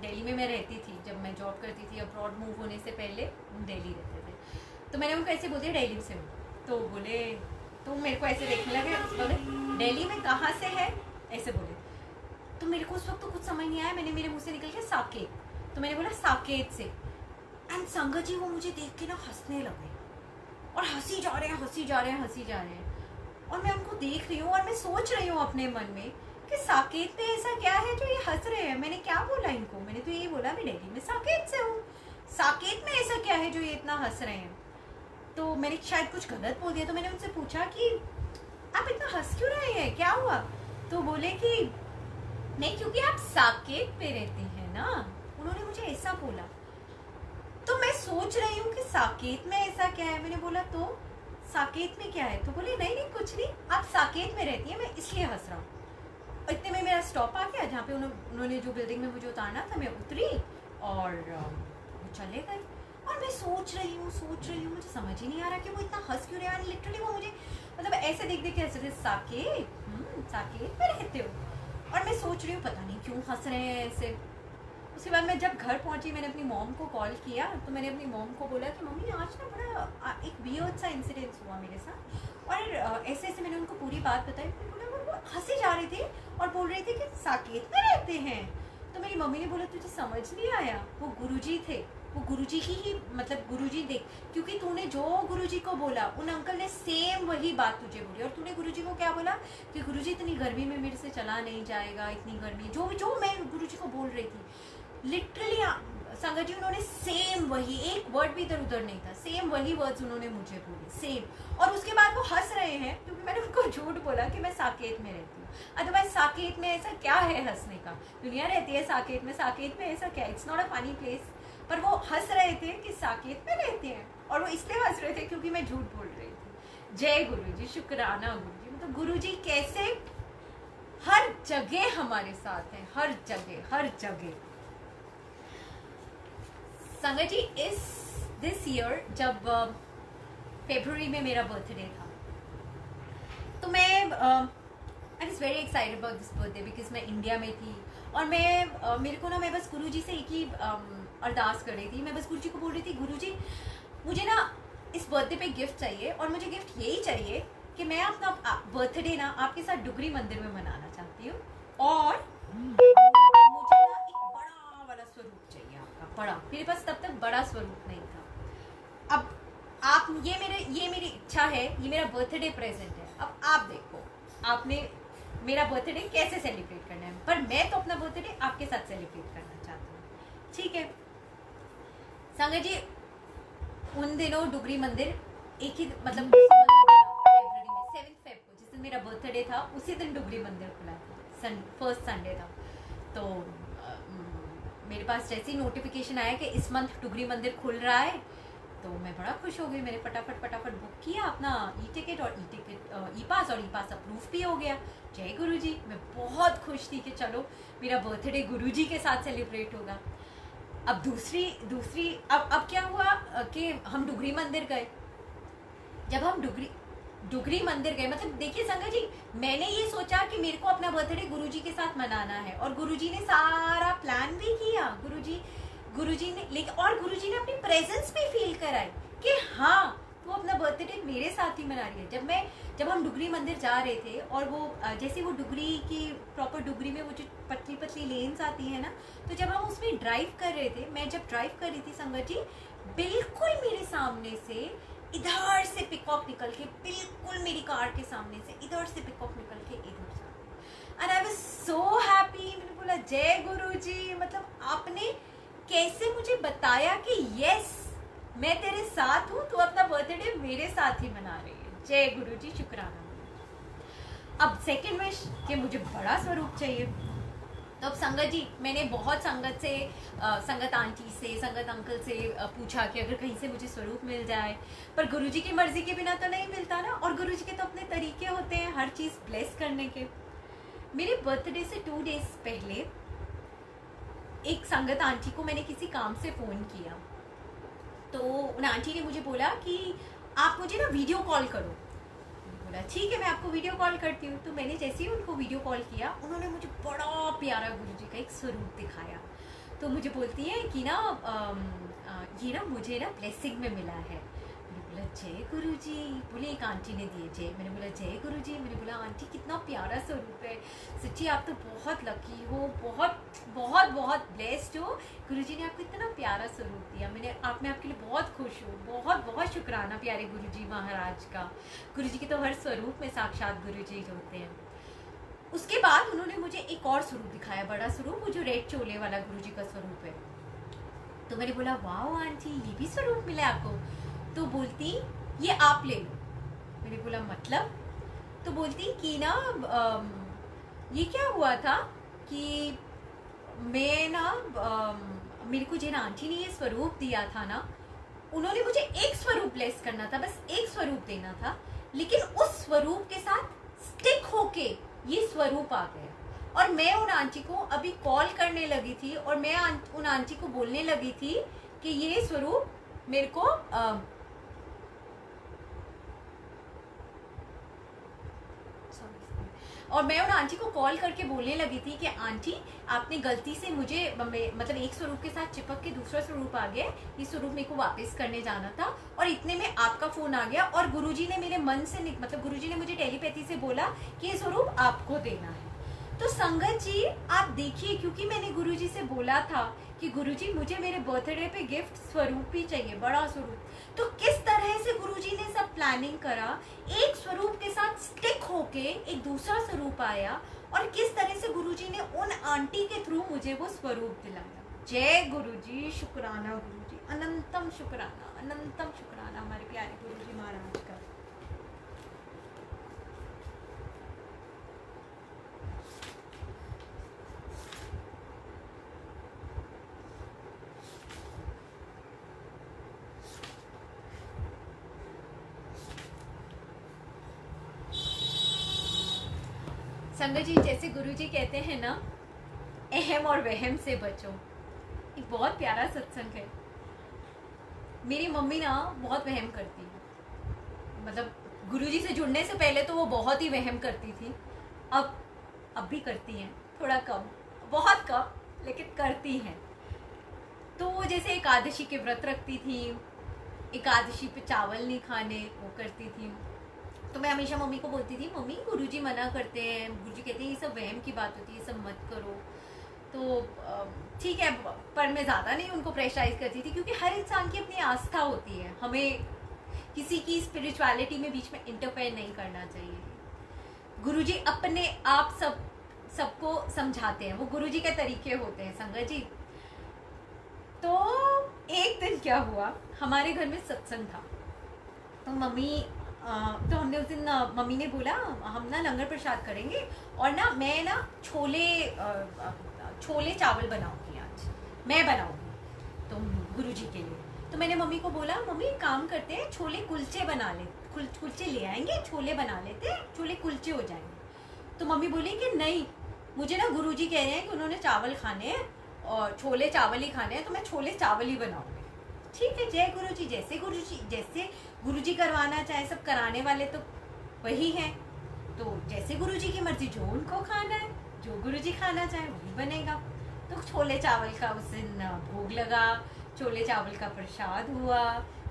दिल्ली में मैं रहती थी जब मैं जॉब करती थी, अब्रॉड मूव होने से पहले हम दिल्ली रहते थे। तो मैंने उनको ऐसे बोल दिया दिल्ली से हूँ। तो बोले, तो मेरे को ऐसे देखने लगे, बोले दिल्ली में कहाँ से है, ऐसे बोले। तो मेरे को उस वक्त तो कुछ समझ नहीं आया, मैंने, मेरे मुँह से निकल गया साकेत। तो मैंने बोला साकेत से। एंड संगत जी वो मुझे देख के ना हंसने लगे, और हंसी जा रहे हैं। और मैं उनको देख रही हूँ और मैं सोच रही हूँ अपने मन में कि साकेत में ऐसा क्या है जो ये हंस रहे हैं। मैंने क्या बोला इनको, मैंने तो यही बोला मैं दिल्ली में साकेत से हूँ, साकेत में ऐसा क्या है जो ये इतना हंस रहे हैं। तो मैंने शायद कुछ गलत बोल दिया। तो मैंने उनसे पूछा कि आप इतना हंस क्यों रहे हैं, क्या हुआ। तो बोले कि नहीं क्योंकि आप साकेत पे रहती हैं ना, उन्होंने मुझे ऐसा बोला। तो मैं सोच रही हूँ कि साकेत में ऐसा क्या है। मैंने बोला तो साकेत में क्या है। तो बोले नहीं कुछ नहीं, आप साकेत में रहती हैं, मैं इसलिए हंस रहा हूँ। इतने में मेरा स्टॉप आ गया जहाँ पे उन्होंने जो बिल्डिंग में मुझे उतारना था, मैं उतरी और वो चले गए। और मैं सोच रही हूँ, मुझे समझ ही नहीं आ रहा कि वो इतना हंस क्यों रहे हैं। लिटरली वो मुझे मतलब ऐसे देख के हंस रहे, साकेत में रहते हो। और मैं सोच रही हूँ पता नहीं क्यों हंस रहे हैं ऐसे। उसके बाद मैं जब घर पहुंची, मैंने अपनी मॉम को कॉल किया। तो मैंने अपनी मॉम को बोला कि मम्मी आज ना बड़ा एक वियर्ड सा इंसिडेंस हुआ मेरे साथ, और ऐसे मैंने उनको पूरी बात बताई। वो हंसे जा रहे थे और बोल रहे थे कि साकेत में रहते हैं। तो मेरी मम्मी ने बोला तुझे समझ नहीं आया, वो गुरुजी थे, वो गुरुजी की ही मतलब गुरुजी देख, क्योंकि तूने जो गुरुजी को बोला उन अंकल ने सेम वही बात तुझे बोली। और तूने गुरुजी को क्या बोला कि गुरुजी इतनी गर्मी में मेरे से चला नहीं जाएगा, इतनी गर्मी, जो मैं गुरुजी को बोल रही थी। लिटरली संगत जी उन्होंने सेम वही, एक वर्ड भी इधर उधर नहीं था, सेम वही वर्ड्स उन्होंने मुझे बोले, सेम। और उसके बाद वो हंस रहे हैं क्योंकि मैंने उनको झूठ बोला कि मैं साकेत में रहती हूँ। अदरवाइज साकेत में ऐसा क्या है हंसने का, दुनिया रहती है साकेत में ऐसा क्या, it's not a funny place. पर वो हंस रहे थे कि साकेत में रहते हैं, और वो इसलिए हंस रहे थे क्योंकि मैं झूठ बोल रही थी। जय गुरु जी, शुक्राना गुरु जी। मतलब गुरु जी कैसे हर जगह हमारे साथ हैं, हर जगह हर जगह। संगत जी दिस ईयर जब फरवरी में मेरा बर्थडे था, तो मैं I was very excited about this birthday because मैं इंडिया में थी, और मेरे को ना, मैं बस गुरु जी से एक ही अरदास कर रही थी। मैं बस गुरु जी को बोल रही थी, गुरु जी मुझे ना इस बर्थडे पे गिफ्ट चाहिए, और मुझे गिफ्ट यही चाहिए कि मैं अपना बर्थडे ना आपके साथ डुगरी मंदिर में मनाना चाहती हूँ, और मुझे ना एक बड़ा वाला स्वरूप चाहिए आपका, बड़ा। मेरे पास तब तक बड़ा स्वरूप नहीं था। अब आप ये मेरी इच्छा है, ये मेरा बर्थडे प्रेजेंट है। अब आप देखो, आपने मेरा बर्थडे कैसे सेलिब्रेट करना है, पर मैं तो अपना बर्थडे आपके साथ सेलिब्रेट करना चाहती हूँ, ठीक है। संगत जी उन दिनों डुगरी मंदिर एक ही मतलब फरवरी में 7 फेब को, जिस दिन मेरा बर्थडे था, उसी दिन डुगरी मंदिर खुला था, फर्स्ट संडे था। तो मेरे पास जैसी नोटिफिकेशन आया कि इस मंथ डुगरी मंदिर खुल रहा है, तो मैं बड़ा खुश हो गई। मैंने फटाफट बुक किया अपना ई टिकट, और ई पास अप्रूव भी हो गया। जय गुरु जी, मैं बहुत खुश थी कि चलो मेरा बर्थडे गुरु जी के साथ सेलिब्रेट होगा। अब दूसरी अब क्या हुआ कि हम डुगरी मंदिर गए। जब हम डुगरी मंदिर गए, मतलब देखिए संगत जी, मैंने ये सोचा कि मेरे को अपना बर्थडे गुरुजी के साथ मनाना है, और गुरुजी ने सारा प्लान भी किया। गुरुजी ने लेकिन, और गुरुजी ने अपनी प्रेजेंस भी फील कराई कि हाँ वो अपना बर्थडे मेरे साथ ही मना रही है। जब हम डुगरी मंदिर जा रहे थे, और वो जैसे वो डुगरी की प्रॉपर डुगरी में वो जो पतली पतली लेन्स आती है ना, तो जब हम उसमें ड्राइव कर रहे थे, मैं जब ड्राइव कर रही थी संगत जी, बिल्कुल मेरे सामने से इधर से पिकॉक निकल के, बिल्कुल मेरी कार के सामने से इधर से पिकॉक निकल के इधर से, and I was so happy. मैंने बोला जय गुरु जी, मतलब आपने कैसे मुझे बताया कि यस मैं तेरे साथ हूँ, तू अपना बर्थडे मेरे साथ ही मना रही है। जय गुरु जी, शुक्राना। अब सेकंड विश कि मुझे बड़ा स्वरूप चाहिए। तो अब संगत जी, मैंने बहुत संगत आंटी से, संगत अंकल से पूछा कि अगर कहीं से मुझे स्वरूप मिल जाए, पर गुरुजी की मर्जी के बिना तो नहीं मिलता ना, और गुरुजी के तो अपने तरीके होते हैं हर चीज़ ब्लेस करने के। मेरे बर्थडे से 2 डेज पहले एक संगत आंटी को मैंने किसी काम से फ़ोन किया, तो उन आंटी ने मुझे बोला कि आप मुझे ना वीडियो कॉल करो। बोला ठीक है, मैं आपको वीडियो कॉल करती हूँ। तो मैंने जैसे ही उनको वीडियो कॉल किया, उन्होंने मुझे बड़ा प्यारा गुरुजी का एक स्वरूप दिखाया। तो मुझे बोलती है कि ना ये ना मुझे ना ब्लेसिंग में मिला है। मैंने बोला जय गुरुजी। बोले एक आंटी ने दिए जय। मैंने बोला जय गुरुजी। मैंने बोला आंटी कितना प्यारा स्वरूप है, सच्ची आप तो बहुत लकी हो, बहुत बहुत बहुत ब्लेस्ड हो, गुरुजी ने आपको इतना प्यारा स्वरूप दिया। मैं आपके लिए बहुत खुश हूँ, बहुत बहुत शुक्राना प्यारे गुरुजी महाराज का। गुरुजी के तो हर स्वरूप में साक्षात गुरुजी होते हैं। उसके बाद उन्होंने मुझे एक और स्वरूप दिखाया, बड़ा स्वरूप, वो जो रेड चोले वाला गुरुजी का स्वरूप है। तो मैंने बोला वाह आंटी ये भी स्वरूप मिला आपको? तो बोलती ये आप ले लो। मैंने बोला मतलब? तो बोलती कि ना ये क्या हुआ था कि मैं ना मेरे को जिन आंटी ने ये स्वरूप दिया था ना, उन्होंने मुझे एक स्वरूप ब्लेस करना था, बस एक स्वरूप देना था, लेकिन उस स्वरूप के साथ स्टिक होके ये स्वरूप आ गया। और मैं उन आंटी को अभी कॉल करने लगी थी, और मैं उन आंटी को बोलने लगी थी कि ये स्वरूप मेरे को और मैं उन आंटी को कॉल करके बोलने लगी थी कि आंटी आपने गलती से मुझे मतलब एक स्वरूप के साथ चिपक के दूसरा स्वरूप आ गया, ये स्वरूप मेरे को वापस करने जाना था, और इतने में आपका फोन आ गया, और गुरुजी ने मेरे मन से मतलब गुरुजी ने मुझे टेलीपैथी से बोला कि ये स्वरूप आपको देना है। तो संगत जी आप देखिए, क्योंकि मैंने गुरुजी से बोला था कि गुरुजी मुझे मेरे बर्थडे पे गिफ्ट स्वरूप ही चाहिए, बड़ा स्वरूप, तो किस तरह से गुरुजी ने सब प्लानिंग करा, एक स्वरूप के साथ स्टिक होके एक दूसरा स्वरूप आया, और किस तरह से गुरुजी ने उन आंटी के थ्रू मुझे वो स्वरूप दिलाया। जय गुरुजी, शुक्राना गुरुजी, अनंतम शुक्राना हमारे प्यारे गुरुजी महाराज का। संगत जी, जैसे गुरुजी कहते हैं ना, अहम और वहम से बचो। एक बहुत प्यारा सत्संग है। मेरी मम्मी ना बहुत वहम करती है, मतलब गुरुजी से जुड़ने से पहले तो वो बहुत ही वहम करती थी। अब भी करती हैं, थोड़ा कम, बहुत कम, लेकिन करती हैं। तो वो जैसे एकादशी के व्रत रखती थी, एकादशी पे चावल नहीं खाने, वो करती थी। तो मैं हमेशा मम्मी को बोलती थी, मम्मी गुरुजी मना करते हैं, गुरुजी कहते हैं ये सब वहम की बात होती है, ये सब मत करो। तो ठीक है, पर मैं ज़्यादा नहीं उनको प्रेशराइज करती थी, क्योंकि हर इंसान की अपनी आस्था होती है। हमें किसी की स्पिरिचुअलिटी में बीच में इंटरफेयर नहीं करना चाहिए। गुरुजी अपने आप सबको समझाते हैं, वो गुरुजी के तरीके होते हैं संगत जी। तो एक दिन क्या हुआ, हमारे घर में सत्संग था। तो तो हमने उस दिन मम्मी ने बोला हम ना लंगर प्रसाद करेंगे, और ना मैं ना छोले चावल बनाऊंगी, आज मैं बनाऊंगी तो गुरुजी के लिए। तो मैंने मम्मी को बोला, मम्मी काम करते हैं, छोले कुलचे बना ले, कुलचे ले आएंगे, छोले बना लेते हैं, छोले कुलचे हो जाएंगे। तो मम्मी बोली कि नहीं, मुझे ना गुरुजी कह रहे हैं कि उन्होंने चावल खाने हैं और छोले चावल ही खाने हैं, तो मैं छोले चावल ही बनाऊंगी। ठीक है, जय गुरुजी। जैसे गुरुजी करवाना चाहे, सब कराने वाले तो वही हैं। तो जैसे गुरुजी की मर्जी, जो उनको खाना है, जो गुरुजी खाना चाहे वही बनेगा। तो छोले चावल का उस दिन भोग लगा, छोले चावल का प्रसाद हुआ।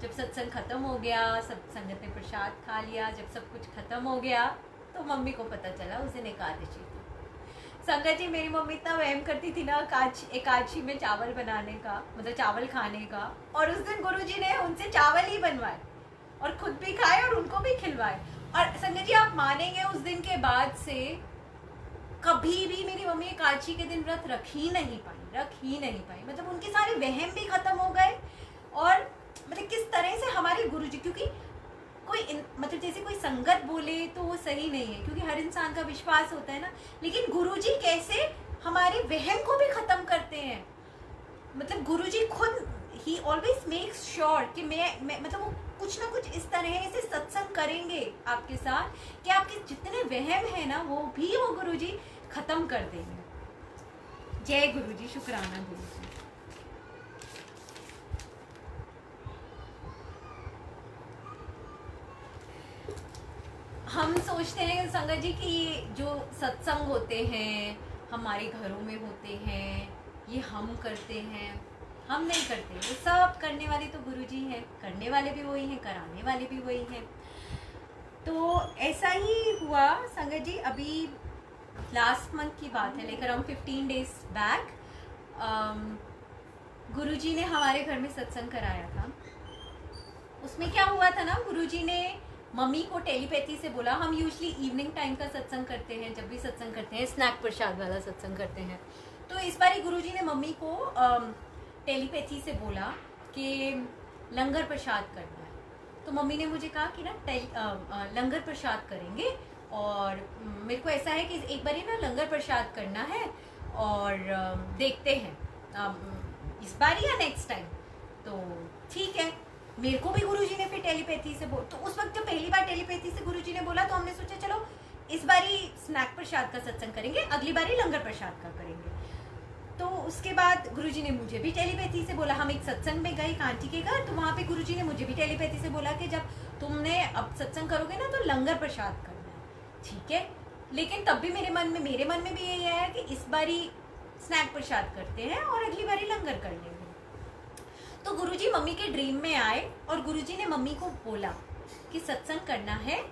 जब सत्संग खत्म हो गया, सब संगत ने प्रसाद खा लिया। जब सब कुछ खत्म हो गया तो मम्मी को पता चला उस दिन एकादशी थी। संगत जी, मेरी मम्मी इतना वहम करती थी ना एकादशी में चावल बनाने का, मतलब चावल खाने का, और उस दिन गुरुजी ने उनसे चावल ही बनवाए और खुद भी खाए और उनको भी खिलवाए। और संगत जी, आप मानेंगे, उस दिन के बाद से कभी भी मेरी मम्मी एकादशी के दिन व्रत रख ही नहीं पाई। मतलब उनके सारे वहम भी खत्म हो गए। और मतलब किस तरह से हमारे गुरुजी, क्योंकि मतलब जैसे कोई संगत बोले तो वो सही नहीं है, क्योंकि हर इंसान का विश्वास होता है ना, लेकिन गुरुजी कैसे हमारे वहम को भी खत्म करते हैं। मतलब गुरुजी खुद ही ऑलवेज मेक्स श्योर कि मैं मतलब वो कुछ ना कुछ इस तरह से सत्संग करेंगे आपके साथ कि आपके जितने वहम है ना, वो गुरुजी खत्म कर देंगे। जय गुरुजी, शुक्राना गुरुजी। हम सोचते हैं संगत जी कि जो सत्संग होते हैं हमारे घरों में होते हैं, ये हम करते हैं। हम नहीं करते, वो सब करने वाले तो गुरुजी हैं, करने वाले भी वही हैं, कराने वाले भी वही हैं। तो ऐसा ही हुआ संगत जी। अभी लास्ट मंथ की बात है, लाइक अराउंड 15 डेज बैक गुरुजी ने हमारे घर में सत्संग कराया था। उसमें क्या हुआ था ना, गुरुजी ने मम्मी को टेलीपैथी से बोला। हम यूजली इवनिंग टाइम का सत्संग करते हैं, जब भी सत्संग करते हैं स्नैक प्रसाद वाला सत्संग करते हैं। तो इस बार गुरुजी ने मम्मी को टेलीपैथी से बोला कि लंगर प्रसाद करना है। तो मम्मी ने मुझे कहा कि ना लंगर प्रसाद करेंगे, और मेरे को ऐसा है कि एक बार ही ना लंगर प्रसाद करना है, और देखते हैं इस बार या नेक्स्ट टाइम। तो ठीक है, मेरे को भी गुरुजी ने फिर टेलीपैथी से तो उस वक्त जब पहली बार टेलीपैथी से गुरुजी ने बोला, तो हमने सोचा चलो इस बारी स्नैक प्रसाद का सत्संग करेंगे, अगली बारी लंगर प्रसाद का करेंगे। तो उसके बाद गुरुजी ने मुझे भी टेलीपैथी से बोला। हम एक सत्संग में गए आंटी के घर, तो वहाँ पे गुरुजी ने मुझे भी टेलीपैथी से बोला कि जब तुमने अब सत्संग करोगे ना तो लंगर प्रसाद करना है। ठीक है, लेकिन तब भी मेरे मन में भी यही आया कि इस बारी स्नैक प्रसाद करते हैं और अगली बारी लंगर कर लेंगे। तो गुरुजी मम्मी के ड्रीम में आए और गुरुजी ने मम्मी को बोला कि सत्संग करना है,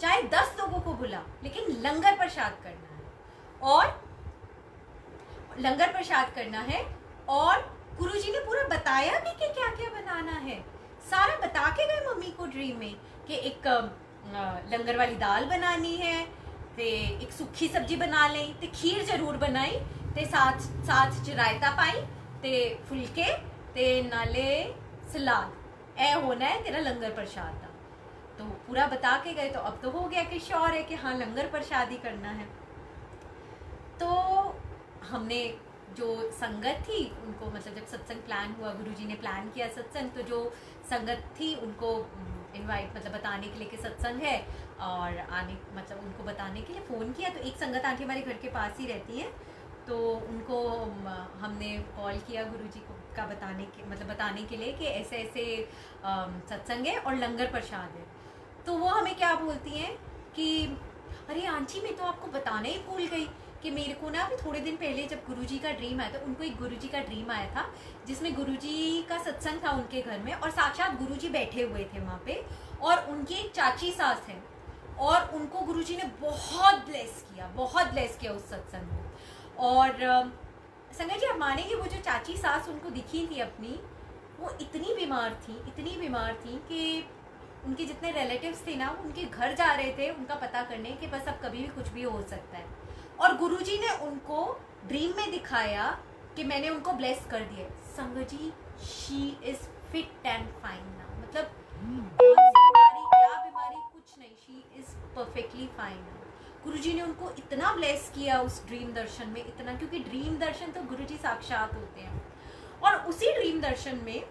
चाहे 10 लोगों को बुला, लेकिन लंगर प्रसाद करना है। और लंगर प्रसाद करना है, और गुरुजी ने पूरा बताया भी कि क्या क्या बनाना है। सारा बता के गए मम्मी को ड्रीम में कि एक लंगर वाली दाल बनानी है, ते एक सूखी सब्जी बना लें, ते खीर जरूर बनाई, ते साथ रायता पाई, ते फुलके ते नाले सलाद, ए होना है तेरा लंगर प्रसाद था। तो पूरा बता के गए, तो अब तो हो गया कि श्योर है कि हाँ लंगर प्रसाद ही करना है। तो हमने जो संगत थी उनको, मतलब जब सत्संग प्लान हुआ, गुरुजी ने प्लान किया सत्संग, तो जो संगत थी उनको इनवाइट, मतलब बताने के लिए कि सत्संग है और आने, मतलब उनको बताने के लिए फ़ोन किया। तो एक संगत आंटी हमारे घर के पास ही रहती है, तो उनको हमने कॉल किया गुरुजी को का बताने के, मतलब बताने के लिए कि ऐसे ऐसे सत्संग है और लंगर प्रसाद है। तो वो हमें क्या बोलती हैं कि अरे आंटी मैं तो आपको बताना ही भूल गई कि मेरे को ना अभी थोड़े दिन पहले जब गुरुजी का ड्रीम आया था, उनको एक गुरुजी का ड्रीम आया था जिसमें गुरुजी का सत्संग था उनके घर में, और साक्षात गुरुजी बैठे हुए थे वहाँ पे, और उनकी एक चाची सास है, और उनको गुरुजी ने बहुत ब्लेस किया उस सत्संग में। और संगत जी आप मानेंगे, वो जो चाची सास उनको दिखी थी अपनी, वो इतनी बीमार थी कि उनके जितने रिलेटिव्स थे ना, उनके घर जा रहे थे उनका पता करने कि बस अब कभी भी कुछ भी हो सकता है। और गुरुजी ने उनको ड्रीम में दिखाया कि मैंने उनको ब्लेस कर दिया। संगत जी she is fit and fine now, मतलब क्या बीमारी कुछ नहीं, she is perfectly fine now. Guruji ने उनको इतना ब्लेस किया उस ड्रीम दर्शन में, इतना, क्योंकि ड्रीम दर्शन तो गुरुजी साक्षात होते हैं। और उसी ड्रीम दर्शन में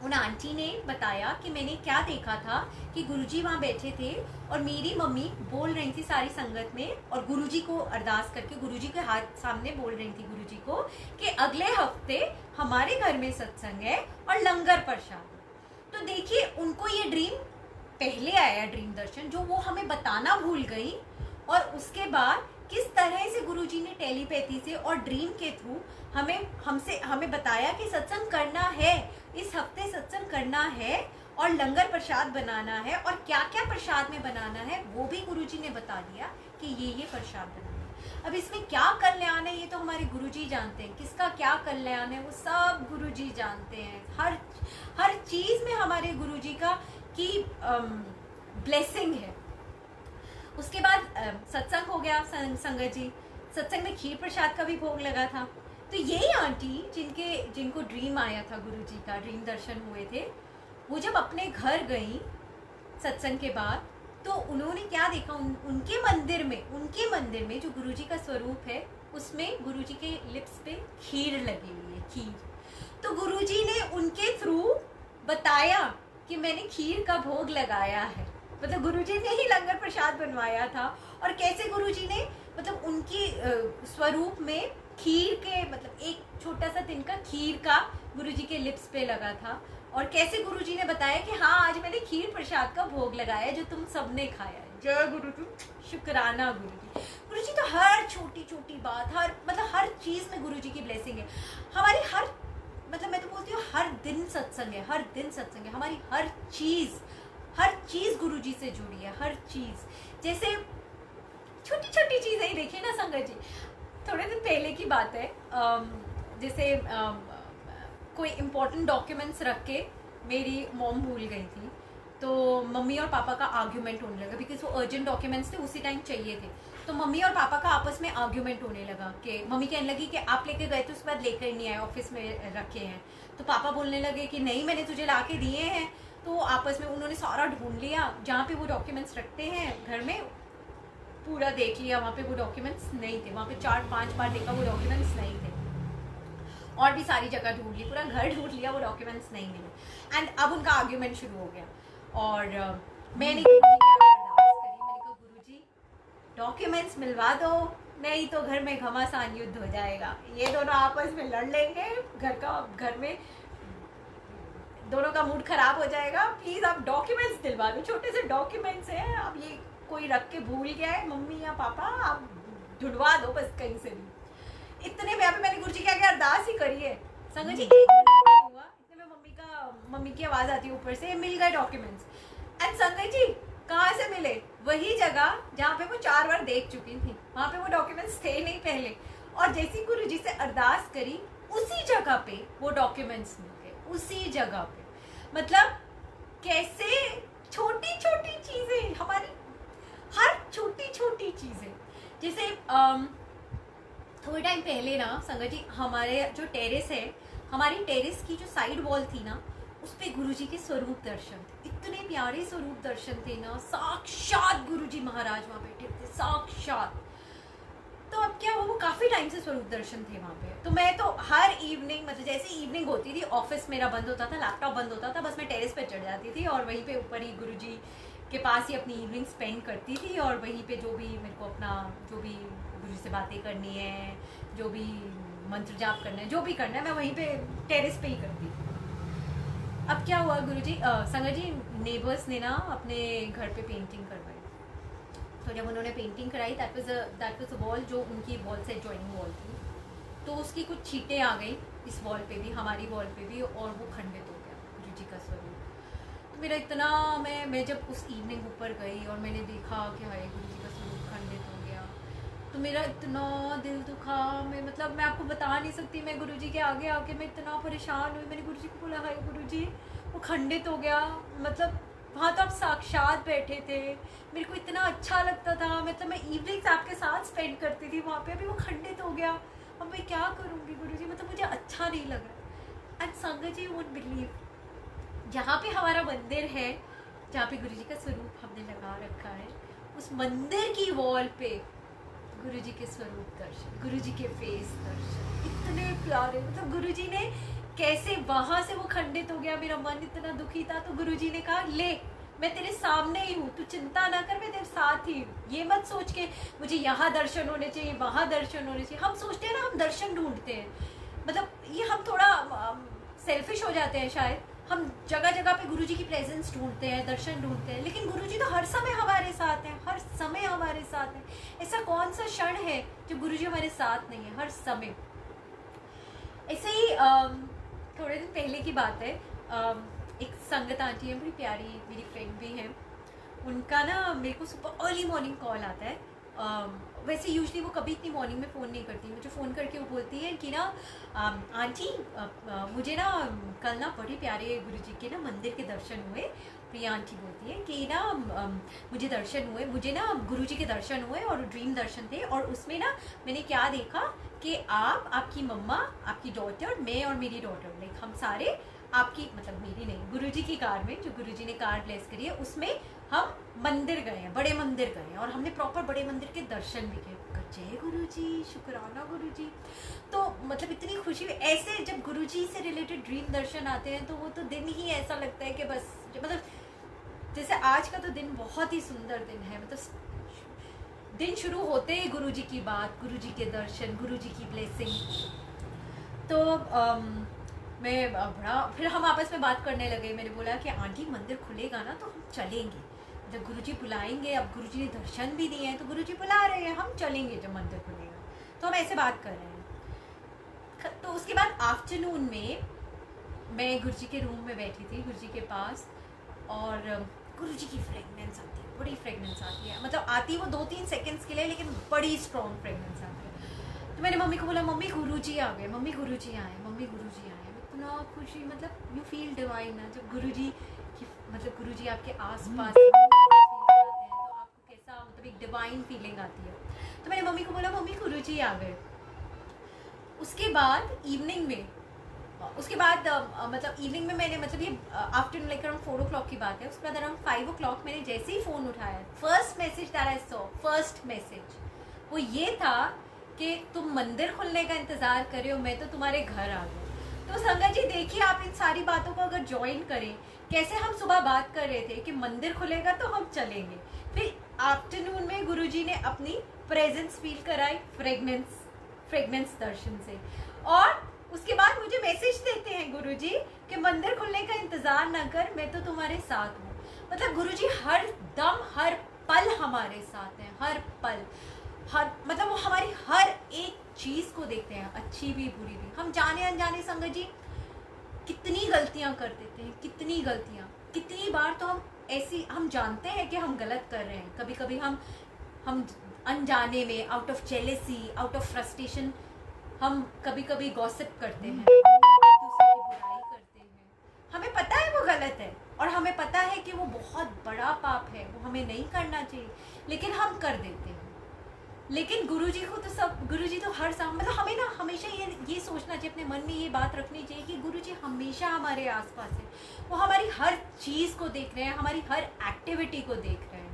उन आंटी ने बताया कि मैंने क्या देखा था कि गुरुजी वहाँ बैठे थे और मेरी मम्मी बोल रही थी सारी संगत में, और गुरुजी को अरदास करके गुरुजी के हाथ सामने बोल रही थी गुरुजी को कि अगले हफ्ते हमारे घर में सत्संग है और लंगर प्रसाद। तो देखिए उनको ये ड्रीम पहले आया, ड्रीम दर्शन, जो वो हमें बताना भूल गई, और उसके बाद किस तरह से गुरुजी ने टेलीपैथी से और ड्रीम के थ्रू हमें बताया कि सत्संग करना है, इस हफ्ते सत्संग करना है और लंगर प्रसाद बनाना है, और क्या क्या प्रसाद में बनाना है वो भी गुरुजी ने बता दिया कि ये प्रसाद बनाना है। अब इसमें क्या कल्याण है ये तो हमारे गुरुजी जानते हैं, किसका क्या कल्याण है वो सब गुरुजी जानते हैं। हर चीज में हमारे गुरुजी का की ब्लेसिंग है। उसके बाद सत्संग हो गया। संगत जी सत्संग में खीर प्रसाद का भी भोग लगा था। तो यही आंटी जिनको ड्रीम आया था, गुरुजी का ड्रीम दर्शन हुए थे, वो जब अपने घर गई सत्संग के बाद, तो उन्होंने क्या देखा, उनके मंदिर में जो गुरुजी का स्वरूप है उसमें गुरुजी के लिप्स पे खीर लगी हुई है, खीर। तो गुरुजी ने उनके थ्रू बताया कि मैंने खीर का भोग लगाया है, मतलब गुरुजी ने ही लंगर प्रसाद बनवाया था। और कैसे गुरुजी ने, मतलब उनकी स्वरूप में खीर के, मतलब एक छोटा सा तिनका खीर का गुरुजी के लिप्स पे लगा था, और कैसे गुरुजी ने बताया कि हाँ आज मैंने खीर प्रसाद का भोग लगाया जो तुम सबने खाया है। जय गुरु, शुक्राना गुरुजी तो हर छोटी छोटी बात, हर चीज में गुरुजी की ब्लेसिंग है। हमारी मतलब मैं तो बोलती हूँ हर दिन सत्संग है, हमारी हर चीज गुरुजी से जुड़ी है, हर चीज। जैसे छोटी छोटी चीजें ही देखिए ना संगत जी, थोड़े दिन पहले की बात है, जैसे कोई इम्पोर्टेंट डॉक्यूमेंट्स रख के मेरी मॉम भूल गई थी, तो मम्मी और पापा का आर्ग्यूमेंट होने लगा, बिकॉज वो अर्जेंट डॉक्यूमेंट्स थे, उसी टाइम चाहिए थे। तो मम्मी और पापा का आपस में आर्ग्यूमेंट होने लगा कि मम्मी कहने लगी कि आप लेके गए तो उसके बाद लेकर नहीं आए, ऑफिस में रखे हैं। तो पापा बोलने लगे कि नहीं मैंने तुझे ला के दिए हैं। तो आपस में उन्होंने सारा ढूंढ लिया, जहाँ पे वो डॉक्यूमेंट्स रखते हैं घर में, पूरा देख लिया, वहाँ पे वो डॉक्यूमेंट्स नहीं थे। वहाँ पे 4-5 बार देखा, वो डॉक्यूमेंट्स नहीं थे। और भी सारी जगह ढूंढ ली, पूरा घर ढूंढ लिया, वो डॉक्यूमेंट्स नहीं मिले। एंड अब उनका आर्ग्यूमेंट शुरू हो गया, और मैंने गुरुजी की अरदास करी। मैंने कहा गुरुजी डॉक्यूमेंट्स मिलवा दो, नहीं तो घर में घमासान युद्ध हो जाएगा, ये दोनों आपस में लड़ लेंगे, घर में दोनों का मूड खराब हो जाएगा, प्लीज आप डॉक्यूमेंट्स दिलवा दो, छोटे से डॉक्यूमेंट्स हैं, अब ये कोई रख के भूल गया है मम्मी या पापा, आप ढूंढवा दो बस कहीं से भी। इतने में अभी मैंने गुरुजी के आगे अरदास ही करी है संगत जी, 1 मिनट नहीं हुआ, इतने में मम्मी की आवाज आती है ऊपर से, मिल गए डॉक्यूमेंट्स। एंड संगत जी कहाँ से मिले, वही जगह जहाँ पे वो 4 बार देख चुकी थी, वहाँ पे वो डॉक्यूमेंट्स थे नहीं पहले। और जैसी गुरुजी से अरदास करी, उसी जगह पे वो डॉक्यूमेंट्स मिल गए, उसी जगह पे। मतलब कैसे छोटी छोटी चीजें, हमारी हर छोटी छोटी चीजें। जैसे थोड़े टाइम पहले ना संगत जी, हमारे जो टेरेस है, हमारी टेरेस की जो साइड वॉल थी ना, उस पे गुरुजी के स्वरूप दर्शन थे। इतने प्यारे स्वरूप दर्शन थे ना, साक्षात गुरुजी महाराज वहाँ बैठे थे, साक्षात। तो अब क्या हुआ, वो काफ़ी टाइम से स्वरूप दर्शन थे वहाँ पे। तो मैं तो हर इवनिंग, मतलब जैसे इवनिंग होती थी, ऑफिस मेरा बंद होता था, लैपटॉप बंद होता था, बस मैं टेरेस पे चढ़ जाती थी और वहीं पे ऊपर ही गुरुजी के पास ही अपनी इवनिंग स्पेंड करती थी। और वहीं पे जो भी मेरे को अपना, जो भी गुरु से बातें करनी है, जो भी मंत्र जाप करना है, जो भी करना है, मैं वहीं पे टेरेस पे ही करती थी। अब क्या हुआ गुरुजी, संगत जी, नेबर्स ने ना अपने घर पे पेंटिंग करवाई। तो जब उन्होंने पेंटिंग कराई, दैट वाज अ वॉल जो उनकी वॉल से जॉइनिंग वॉल थी, तो उसकी कुछ छींटें आ गई इस वॉल पे भी, हमारी वॉल पे भी, और वो खंडित हो गया गुरु जी का स्वरूप। तो मेरा इतना, मैं जब उस इवनिंग ऊपर गई और मैंने देखा कि हाय गुरु जी का स्वरूप खंडित हो गया, तो मेरा इतना दिल दुखा। मैं आपको बता नहीं सकती। मैं गुरु जी के आगे आके मैं इतना परेशान हुई। मैंने गुरु जी को बोला, हाय गुरु जी, वो खंडित हो गया। मतलब वहाँ तो आप साक्षात बैठे थे, मेरे को इतना अच्छा लगता था, मतलब मैं इवनिंग्स आपके साथ स्पेंड करती थी वहाँ पे, अभी वो खंडित हो गया, अब मैं क्या करूँगी गुरुजी, मतलब मुझे अच्छा नहीं लग रहा। एंड संगत जी वुड बिलीव, जहाँ पे हमारा मंदिर है, जहाँ पे गुरुजी का स्वरूप हमने लगा रखा है, उस मंदिर की वॉल पे गुरुजी के स्वरूप दर्शन, गुरुजी के फेस दर्शन, इतने प्यारे। मतलब गुरुजी ने कैसे, वहां से वो खंडित हो गया, मेरा मन इतना दुखी था, तो गुरुजी ने कहा, ले मैं तेरे सामने ही हूँ, तू चिंता ना कर, मैं तेरे साथ ही हूँ। ये मत सोच के मुझे यहाँ दर्शन होने चाहिए, वहाँ दर्शन होने चाहिए। हम सोचते हैं ना, हम दर्शन ढूंढते हैं, मतलब ये हम थोड़ा सेल्फिश हो जाते हैं शायद। हम जगह जगह पे गुरुजी की प्रेजेंस ढूंढते हैं, दर्शन ढूंढते हैं, लेकिन गुरुजी तो हर समय हमारे साथ हैं, हर समय हमारे साथ हैं। ऐसा कौन सा क्षण है जब गुरुजी हमारे साथ नहीं है, हर समय। ऐसे ही थोड़े दिन पहले की बात है, एक संगत आंटी है, बड़ी प्यारी मेरी फ्रेंड भी है, उनका ना मेरे को सुबह अर्ली मॉर्निंग कॉल आता है। वैसे यूजली वो कभी इतनी मॉर्निंग में फ़ोन नहीं करती, मुझे फ़ोन करके वो बोलती है कि ना आंटी, मुझे ना कल ना बड़े प्यारे गुरुजी के ना मंदिर के दर्शन हुए। प्रिया आंटी बोलती है कि ना मुझे दर्शन हुए, मुझे ना गुरुजी के दर्शन हुए और ड्रीम दर्शन थे, और उसमें ना मैंने क्या देखा कि आप, आपकी मम्मा, आपकी डॉटर, मैं और मेरी डॉटर, लाइक हम सारे आपकी, मतलब मेरी नहीं, गुरुजी की कार में, जो गुरुजी ने कार ब्लेस करी है, उसमें हम मंदिर गए हैं, बड़े मंदिर गए हैं, और हमने प्रॉपर बड़े मंदिर के दर्शन भी किए। जय गुरुजी, शुक्राना गुरुजी। तो मतलब इतनी खुशी। ऐसे जब गुरुजी से रिलेटेड ड्रीम दर्शन आते हैं, तो वो तो दिन ही ऐसा लगता है कि बस, मतलब जैसे आज का तो दिन बहुत ही सुंदर दिन है, मतलब दिन शुरू होते ही गुरुजी की बात, गुरुजी के दर्शन, गुरुजी की ब्लेसिंग। तो मैं बड़ा, फिर हम आपस में बात करने लगे। मैंने बोला कि आंटी मंदिर खुलेगा ना तो हम चलेंगे, जब गुरुजी बुलाएंगे, अब गुरुजी ने दर्शन भी दिए हैं तो गुरुजी बुला रहे हैं, हम चलेंगे जब मंदिर खुलेगा। तो हम ऐसे बात कर रहे हैं। तो उसके बाद आफ्टरनून में मैं गुरुजी के रूम में बैठी थी, गुरुजी के पास, और गुरुजी की फ्रेगनेंस आती है, बड़ी फ्रेगनेंस आती है, मतलब आती वो 2-3 सेकेंड्स के लिए, लेकिन बड़ी स्ट्रॉन्ग फ्रेगनेंस आती है। तो मैंने मम्मी को बोला, मम्मी गुरुजी आ गए, मम्मी गुरुजी आए, मम्मी गुरुजी आए। इतना खुशी, मतलब यू फील डिवाइन ना, जब गुरुजी की, मतलब गुरुजी आपके आसपास फील कराते हैं, तो आपको कैसा, मतलब एक डिवाइन फीलिंग आती है। तो मैंने मम्मी को बोला, मम्मी गुरुजी आ गए। उसके बाद इवनिंग में, उसके बाद मतलब इवनिंग में मैंने, मतलब ये आफ्टरनून लाइक अराउंड 4 o'clock की बात है। उसके बाद अराउंड 5 o'clock मैंने जैसे ही फ़ोन उठाया, first message that I saw, first message वो ये था कि तुम मंदिर खुलने का इंतज़ार कर रहे हो, मैं तो तुम्हारे घर आ गई। तो संगत जी देखिए, आप इन सारी बातों को अगर ज्वाइन करें, कैसे हम सुबह बात कर रहे थे कि मंदिर खुलेगा तो हम चलेंगे, फिर आफ्टरनून में गुरुजी ने अपनी प्रेजेंस फील कराई, फ्रेगनेंस दर्शन से, और उसके बाद मुझे मैसेज देते हैं गुरुजी कि मंदिर खुलने का इंतजार ना कर, मैं तो तुम्हारे साथ हूँ। मतलब गुरुजी हर दम, हर पल हमारे साथ हैं, हर पल, हर, मतलब वो हमारी हर एक चीज़ को देखते हैं, अच्छी भी बुरी भी। हम जाने अनजाने संगत जी कितनी गलतियाँ कर देते हैं, कितनी गलतियाँ, कितनी बार तो हम ऐसी, हम जानते हैं कि हम गलत कर रहे हैं, कभी कभी हम अनजाने में, out of jealousy, out of frustration, हम कभी कभी गॉसिप करते हैं, एक दूसरे की बुराई करते हैं। हमें पता है वो गलत है, और हमें पता है कि वो बहुत बड़ा पाप है, वो हमें नहीं करना चाहिए, लेकिन हम कर देते हैं। लेकिन गुरुजी को तो सब, गुरुजी तो हर साल, मतलब हमें ना हमेशा ये सोचना चाहिए, अपने मन में ये बात रखनी चाहिए कि गुरुजी हमेशा हमारे आसपास है, वो हमारी हर चीज़ को देख रहे हैं, हमारी हर एक्टिविटी को देख रहे हैं।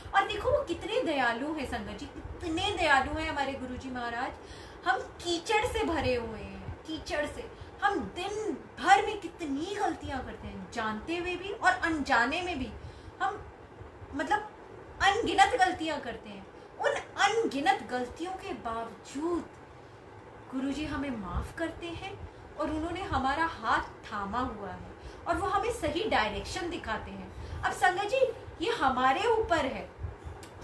और देखो वो कितने दयालु हैं संगत जी, कितने दयालु हैं हमारे गुरुजी महाराज। हम कीचड़ से भरे हुए हैं, कीचड़ से हम दिन भर में कितनी गलतियां करते हैं, जानते हुए भी और अनजाने में भी हम मतलब अनगिनत गलतियां करते हैं। उन अनगिनत गलतियों के बावजूद गुरुजी हमें माफ करते हैं और उन्होंने हमारा हाथ थामा हुआ है और वो हमें सही डायरेक्शन दिखाते हैं। अब संगत जी ये हमारे ऊपर है,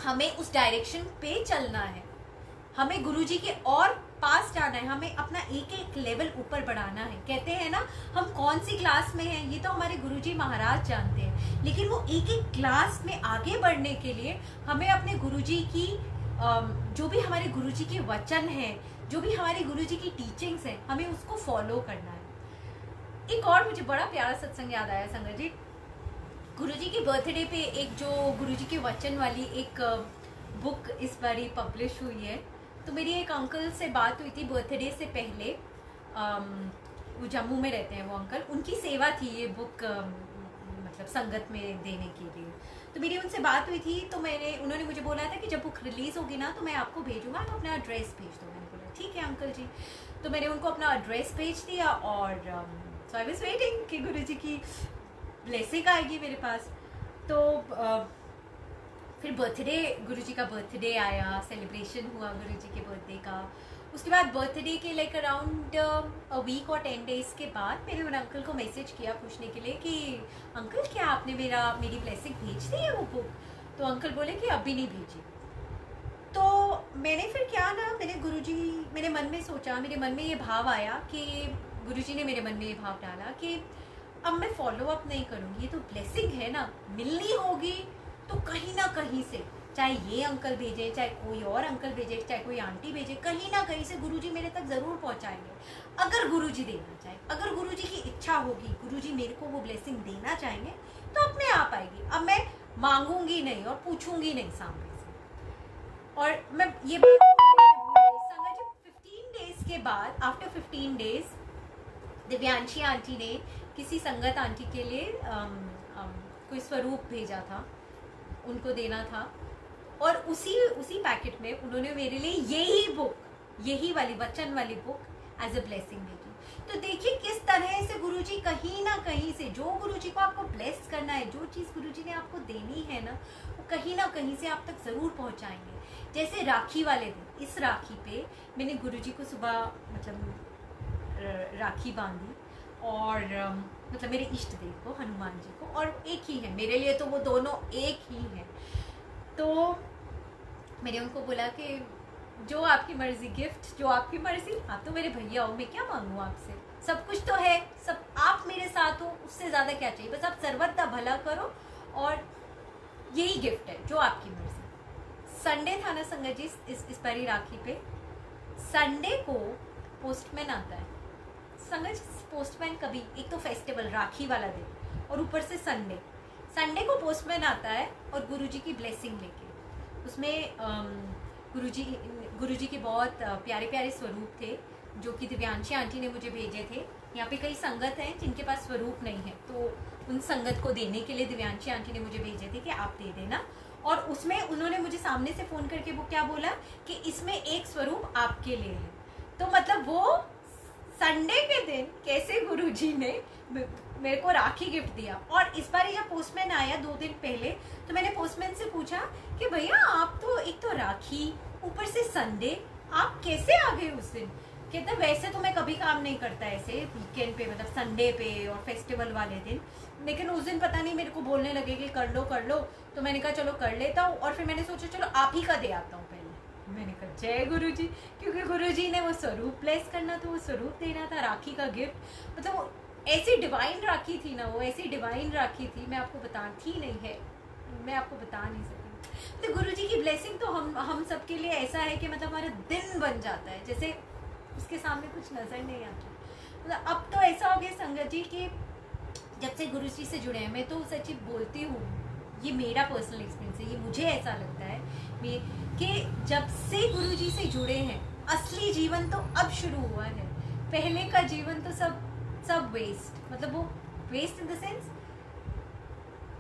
हमें उस डायरेक्शन पे चलना है, हमें गुरुजी के और पास जाना है, हमें अपना एक एक लेवल ऊपर बढ़ाना है। कहते हैं ना हम कौन सी क्लास में हैं ये तो हमारे गुरुजी महाराज जानते हैं, लेकिन वो एक एक क्लास में आगे बढ़ने के लिए हमें अपने गुरुजी की जो भी हमारे गुरुजी के वचन हैं, जो भी हमारे गुरुजी की टीचिंग्स हैं, हमें उसको फॉलो करना है। एक और मुझे बड़ा प्यारा सत्संग याद आया संगत जी, गुरुजी के बर्थडे पे एक जो गुरुजी के वचन वाली एक बुक इस बारी पब्लिश हुई है। तो मेरी एक अंकल से बात हुई थी बर्थडे से पहले, वो जम्मू में रहते हैं वो अंकल, उनकी सेवा थी ये बुक मतलब संगत में देने के लिए। तो मेरी उनसे बात हुई थी, तो उन्होंने मुझे बोला था कि जब बुक रिलीज़ होगी ना तो मैं आपको भेजूंगा, आप अपना एड्रेस भेज दो। मैंने बोला ठीक है अंकल जी। तो मैंने उनको अपना एड्रेस भेज दिया और सो आई वाज वेटिंग कि गुरुजी की ब्लेसिंग आएगी मेरे पास। तो फिर बर्थडे, गुरुजी का बर्थडे आया, सेलिब्रेशन हुआ गुरुजी के बर्थडे का। उसके बाद बर्थडे के लाइक अराउंड अ वीक और 10 डेज़ के बाद मैंने उन अंकल को मैसेज किया पूछने के लिए कि अंकल क्या आपने मेरी ब्लेसिंग भेज दी है वो बुक? तो अंकल बोले कि अभी नहीं भेजी। तो मैंने फिर क्या ना, मैंने मन में सोचा, मेरे मन में ये भाव आया कि गुरुजी ने मेरे मन में ये भाव डाला कि अब मैं फॉलो अप नहीं करूँगी, ये तो ब्लेसिंग है ना, मिलनी होगी तो कहीं ना कहीं से, चाहे ये अंकल भेजे, चाहे कोई और अंकल भेजे, चाहे कोई आंटी भेजे, कहीं ना कहीं से गुरुजी मेरे तक ज़रूर पहुंचाएंगे। अगर गुरुजी देना चाहे, अगर गुरुजी की इच्छा होगी, गुरुजी मेरे को वो ब्लेसिंग देना चाहेंगे तो अपने आप आएगी। अब मैं मांगूंगी नहीं और पूछूंगी नहीं सामने से। और मैं ये बात 15 डेज के बाद, आफ्टर 15 डेज दिव्यांशी आंटी ने किसी संगत आंटी के लिए कोई स्वरूप भेजा था, उनको देना था, और उसी पैकेट में उन्होंने मेरे लिए यही वाली वचन वाली बुक एज अ ब्लेसिंग भेजी। तो देखिए किस तरह से गुरुजी कहीं ना कहीं से, जो गुरुजी को आपको ब्लेस करना है, जो चीज़ गुरुजी ने आपको देनी है ना, वो कहीं ना कहीं से आप तक ज़रूर पहुंचाएंगे। जैसे राखी वाले दिन, इस राखी पे मैंने गुरुजी को सुबह मतलब राखी बांधी और मतलब मेरे इष्ट देव को, हनुमान जी को, और एक ही है मेरे लिए, तो वो दोनों एक ही है। तो मैंने उनको बोला कि जो आपकी मर्जी, गिफ्ट जो आपकी मर्जी, आप तो मेरे भैया हो, मैं क्या मांगूँ आपसे, सब कुछ तो है, सब आप मेरे साथ हो, उससे ज़्यादा क्या चाहिए, बस आप सर्वथा भला करो और यही गिफ्ट है, जो आपकी मर्जी। संडे था ना संगत जी, इस बारी राखी पे संडे को पोस्टमैन आता है। संगत जी पोस्टमैन कभी, एक तो फेस्टिवल राखी वाला दिन और ऊपर से संडे को पोस्टमैन आता है और गुरुजी की ब्लेसिंग लेके। उसमें गुरुजी के बहुत प्यारे प्यारे स्वरूप थे जो कि दिव्यांशी आंटी ने मुझे भेजे थे। यहाँ पे कई संगत हैं जिनके पास स्वरूप नहीं है, तो उन संगत को देने के लिए दिव्यांशी आंटी ने मुझे भेजे थे कि आप दे देना। और उसमें उन्होंने मुझे सामने से फ़ोन करके वो क्या बोला कि इसमें एक स्वरूप आपके लिए है। तो मतलब वो संडे के दिन कैसे गुरुजी ने मेरे को राखी गिफ्ट दिया। और इस बार जब पोस्टमैन आया 2 दिन पहले, तो मैंने पोस्टमैन से पूछा कि भैया आप तो, एक तो राखी, ऊपर से संडे, आप कैसे आ गए उस दिन? कहते वैसे तो मैं कभी काम नहीं करता ऐसे वीकेंड पे, मतलब संडे पे और फेस्टिवल वाले दिन, लेकिन उस दिन पता नहीं मेरे को बोलने लगे कि कर लो, तो मैंने कहा चलो कर लेता हूँ। और फिर मैंने सोचा चलो आप ही का दे आता हूँ पहले। मैंने कहा जय गुरुजी, क्योंकि गुरुजी ने वो स्वरूप ब्लेस करना था, वो स्वरूप देना था, राखी का गिफ्ट। मतलब वो ऐसी डिवाइन राखी थी ना, वो ऐसी डिवाइन राखी थी, मैं आपको बताती नहीं है, मैं आपको बता नहीं सकती। तो गुरुजी की ब्लेसिंग तो हम सबके लिए ऐसा है कि मतलब हमारा दिन बन जाता है, जैसे उसके सामने कुछ नजर नहीं आता। मतलब अब तो ऐसा हो गया संगत जी कि जब से गुरुजी से जुड़े हैं, मैं तो सच्ची बोलती हूँ, ये मेरा पर्सनल एक्सपीरियंस है, ये मुझे ऐसा लगता है। कि जब से गुरुजी से जुड़े हैं असली जीवन तो अब शुरू हुआ है। पहले का जीवन तो सब वेस्ट, मतलब वो वेस्ट इन द सेंस,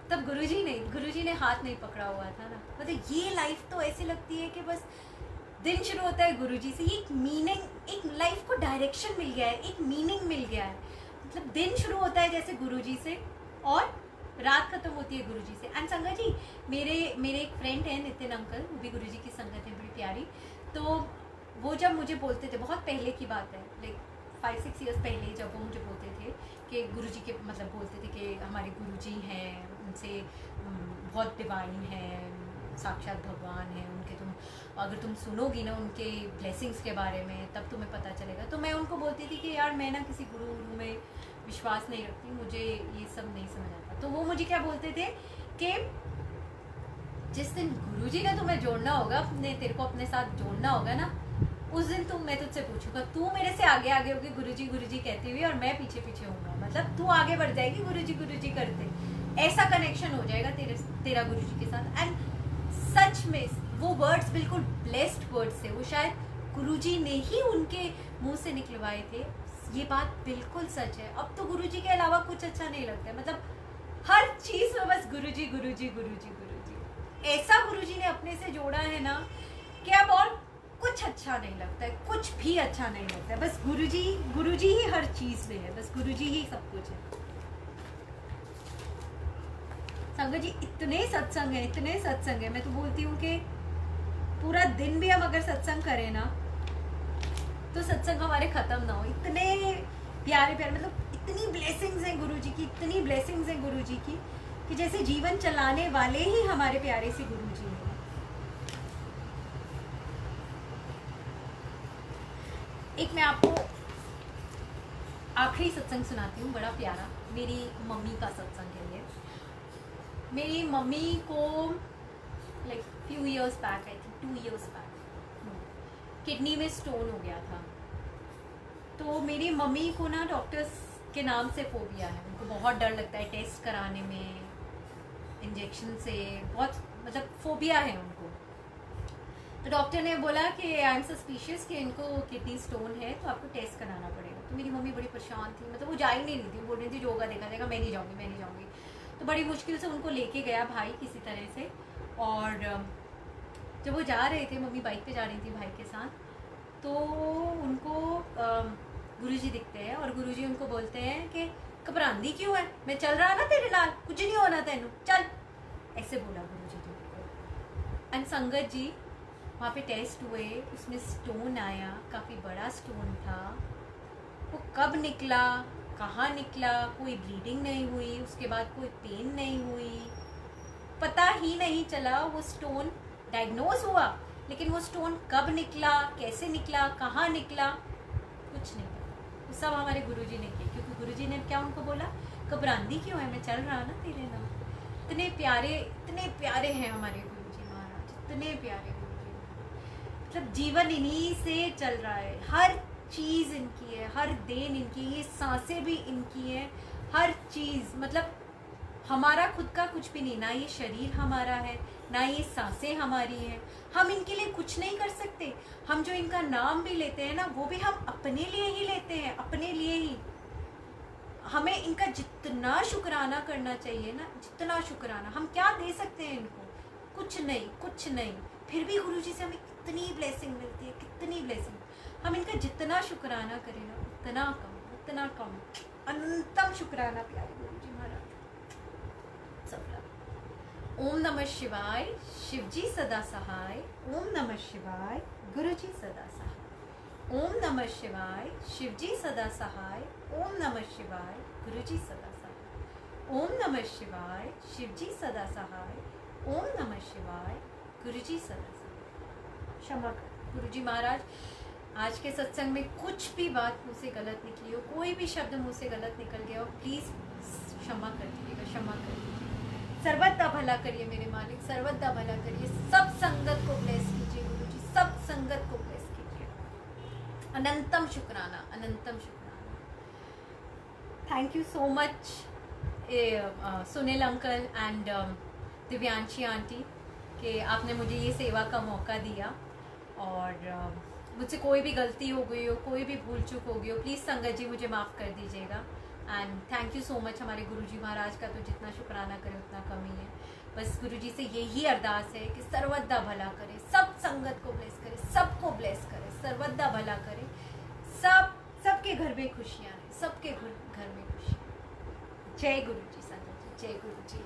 तब गुरुजी ने हाथ नहीं पकड़ा हुआ था ना। मतलब ये लाइफ तो ऐसी लगती है कि बस दिन शुरू होता है गुरुजी से, ये एक मीनिंग, एक लाइफ को डायरेक्शन मिल गया है, एक मीनिंग मिल गया है। मतलब दिन शुरू होता है जैसे गुरुजी से और रात खत्म होती है गुरुजी से। एंड संगत जी, मेरे एक फ्रेंड है नितिन अंकल, वो भी गुरुजी की संगत है बड़ी प्यारी। तो वो जब मुझे बोलते थे, बहुत पहले की बात है, लाइक 5-6 ईयर्स पहले, जब वो मुझे बोलते थे कि गुरुजी के, मतलब बोलते थे कि हमारे गुरुजी हैं, उनसे बहुत डिवाइन है, साक्षात भगवान है उनके, अगर तुम सुनोगी ना उनके ब्लेसिंग्स के बारे में तब तुम्हें पता चलेगा। तो मैं उनको बोलती थी कि यार मैं ना किसी गुरु में विश्वास नहीं रखती, मुझे ये सब नहीं समझ आता। तो वो मुझे क्या बोलते थे कि जिस दिन गुरुजी ने तुम्हें जोड़ना होगा, तेरे को अपने साथ जोड़ना होगा ना, उस दिन मैं तुझसे पूछूंगा, तू मेरे से आगे आगे होगी गुरुजी गुरुजी कहती हुई और मैं पीछे पीछे होऊंगा। मतलब तू आगे बढ़ जाएगी गुरुजी गुरुजी करते, ऐसा कनेक्शन हो जाएगा तेरा गुरुजी के साथ। एंड सच में वो वर्ड्स बिल्कुल ब्लेस्ड वर्ड्स थे, वो शायद गुरुजी ने ही उनके मुंह से निकलवाए थे। ये बात बिल्कुल सच है। अब तो गुरुजी के अलावा कुछ अच्छा नहीं लगता है, मतलब हर चीज में बस गुरुजी गुरुजी गुरुजी गुरुजी। ऐसा गुरुजी ने अपने से जोड़ा है ना कि अब और कुछ अच्छा नहीं लगता है, कुछ भी अच्छा नहीं लगता है। बस गुरुजी ही हर चीज में है, बस गुरुजी ही सब कुछ है। संगत जी, इतने सत्संग है, मैं तो बोलती हूँ कि पूरा दिन भी हम अगर सत्संग करें ना तो सत्संग हमारे खत्म ना हो। इतने प्यारे प्यारे, मतलब इतनी ब्लेसिंग्स हैं गुरुजी की, इतनी ब्लेसिंग्स हैं गुरुजी की कि जैसे जीवन चलाने वाले ही हमारे प्यारे से गुरुजी हैं। एक मैं आपको आखिरी सत्संग सुनाती हूँ, बड़ा प्यारा, मेरी मम्मी का सत्संग है ये। मेरी मम्मी को like few years back, I think 2 years back, kidney में स्टोन हो गया था। तो मेरी मम्मी को ना डॉक्टर्स के नाम से फोबिया है, उनको बहुत डर लगता है टेस्ट कराने में, इंजेक्शन से, बहुत मतलब फोबिया है उनको। तो डॉक्टर ने बोला कि आई एम सस्पिशियस कि इनको किडनी स्टोन है, तो आपको टेस्ट कराना पड़ेगा। तो मेरी मम्मी बड़ी परेशान थी, मतलब वो जा ही नहीं रही थी, बोल रही थी योगा देखा जाएगा, मैं नहीं जाऊँगी। तो बड़ी मुश्किल से उनको लेके गया भाई किसी तरह से, और जब वो जा रहे थे, मम्मी बाइक पे जा रही थी भाई के साथ, तो उनको गुरुजी दिखते हैं और गुरुजी उनको बोलते हैं कि घबरांदी क्यों है, मैं चल रहा ना तेरे नाल, कुछ नहीं होना तेनू, चल, ऐसे बोला गुरुजी ने उनको। एंड संगत जी, वहाँ पे टेस्ट हुए, उसमें स्टोन आया, काफ़ी बड़ा स्टोन था। वो कब निकला, कहाँ निकला, कोई ब्लीडिंग नहीं हुई, उसके बाद कोई पेन नहीं हुई, पता ही नहीं चला। वो स्टोन डायग्नोज हुआ, लेकिन वो स्टोन कब निकला, कैसे निकला, कहाँ निकला, कुछ नहीं पता। वो सब हमारे गुरुजी ने किया, क्योंकि गुरुजी ने क्या उनको बोला, घबरांदी क्यों है, मैं चल रहा ना तेरे नाम। इतने प्यारे हैं हमारे गुरुजी महाराज, इतने प्यारे गुरुजी। मतलब जीवन इन्हीं से चल रहा है, हर चीज़ इनकी है, हर देन इनकी, ये सांसें भी इनकी हैं, हर चीज़। मतलब हमारा खुद का कुछ भी नहीं, ना ये शरीर हमारा है, ना ये सांसें हमारी हैं। हम इनके लिए कुछ नहीं कर सकते। हम जो इनका नाम भी लेते हैं ना, वो भी हम अपने लिए ही लेते हैं, अपने लिए ही। हमें इनका जितना शुक्राना करना चाहिए ना, जितना शुक्राना, हम क्या दे सकते हैं इनको, कुछ नहीं। फिर भी गुरुजी से हमें कितनी ब्लेसिंग मिलती है, कितनी ब्लेसिंग। हम इनका जितना शुक्राना करें ना, उतना कम। अनंतम शुक्राना प्यारे गुरुजी महाराज। ओम नमः शिवाय, शिवजी सदा सहाय। ओम नमः शिवाय, गुरुजी सदा सहाय। ओम नमः शिवाय, शिवजी सदा सहाय। ओम नमः शिवाय, गुरुजी सदा सहाय। ओम नमः शिवाय, शिवजी सदा सहाय। ओम नमः शिवाय, गुरुजी सदा सहाय। क्षमा कर गुरुजी महाराज, आज के सत्संग में कुछ भी बात मुझ से गलत निकली हो, कोई भी शब्द मुझ से गलत निकल गया हो, प्लीज़ क्षमा कर दीजिएगा, क्षमा कर दीजिए। सर्वदा भला करिए मेरे मालिक, सर्वदा भला करिए। सब संगत को ब्लेस कीजिए गुरुजी, सब संगत को ब्लेस कीजिए। अनंतम शुक्राना, अनंतम शुक्राना। Thank you so much Sunil uncle and Divyanshi aunty कि आपने मुझे ये सेवा का मौका दिया। और मुझसे कोई भी गलती हो गई हो, कोई भी भूल चूक हो गई हो, प्लीज़ संगत जी मुझे माफ़ कर दीजिएगा। And thank you so much. हमारे गुरुजी महाराज का तो जितना शुक्राना करे उतना कम ही है। बस गुरुजी से यही अरदास है कि सर्वदा भला करे, सब संगत को ब्लेस करे, सबको ब्लेस करे, सर्वदा भला करे, सबके घर में खुशियाँ हैं, सबके घर में खुशियाँ। जय गुरुजी संगत जी, जय गुरुजी।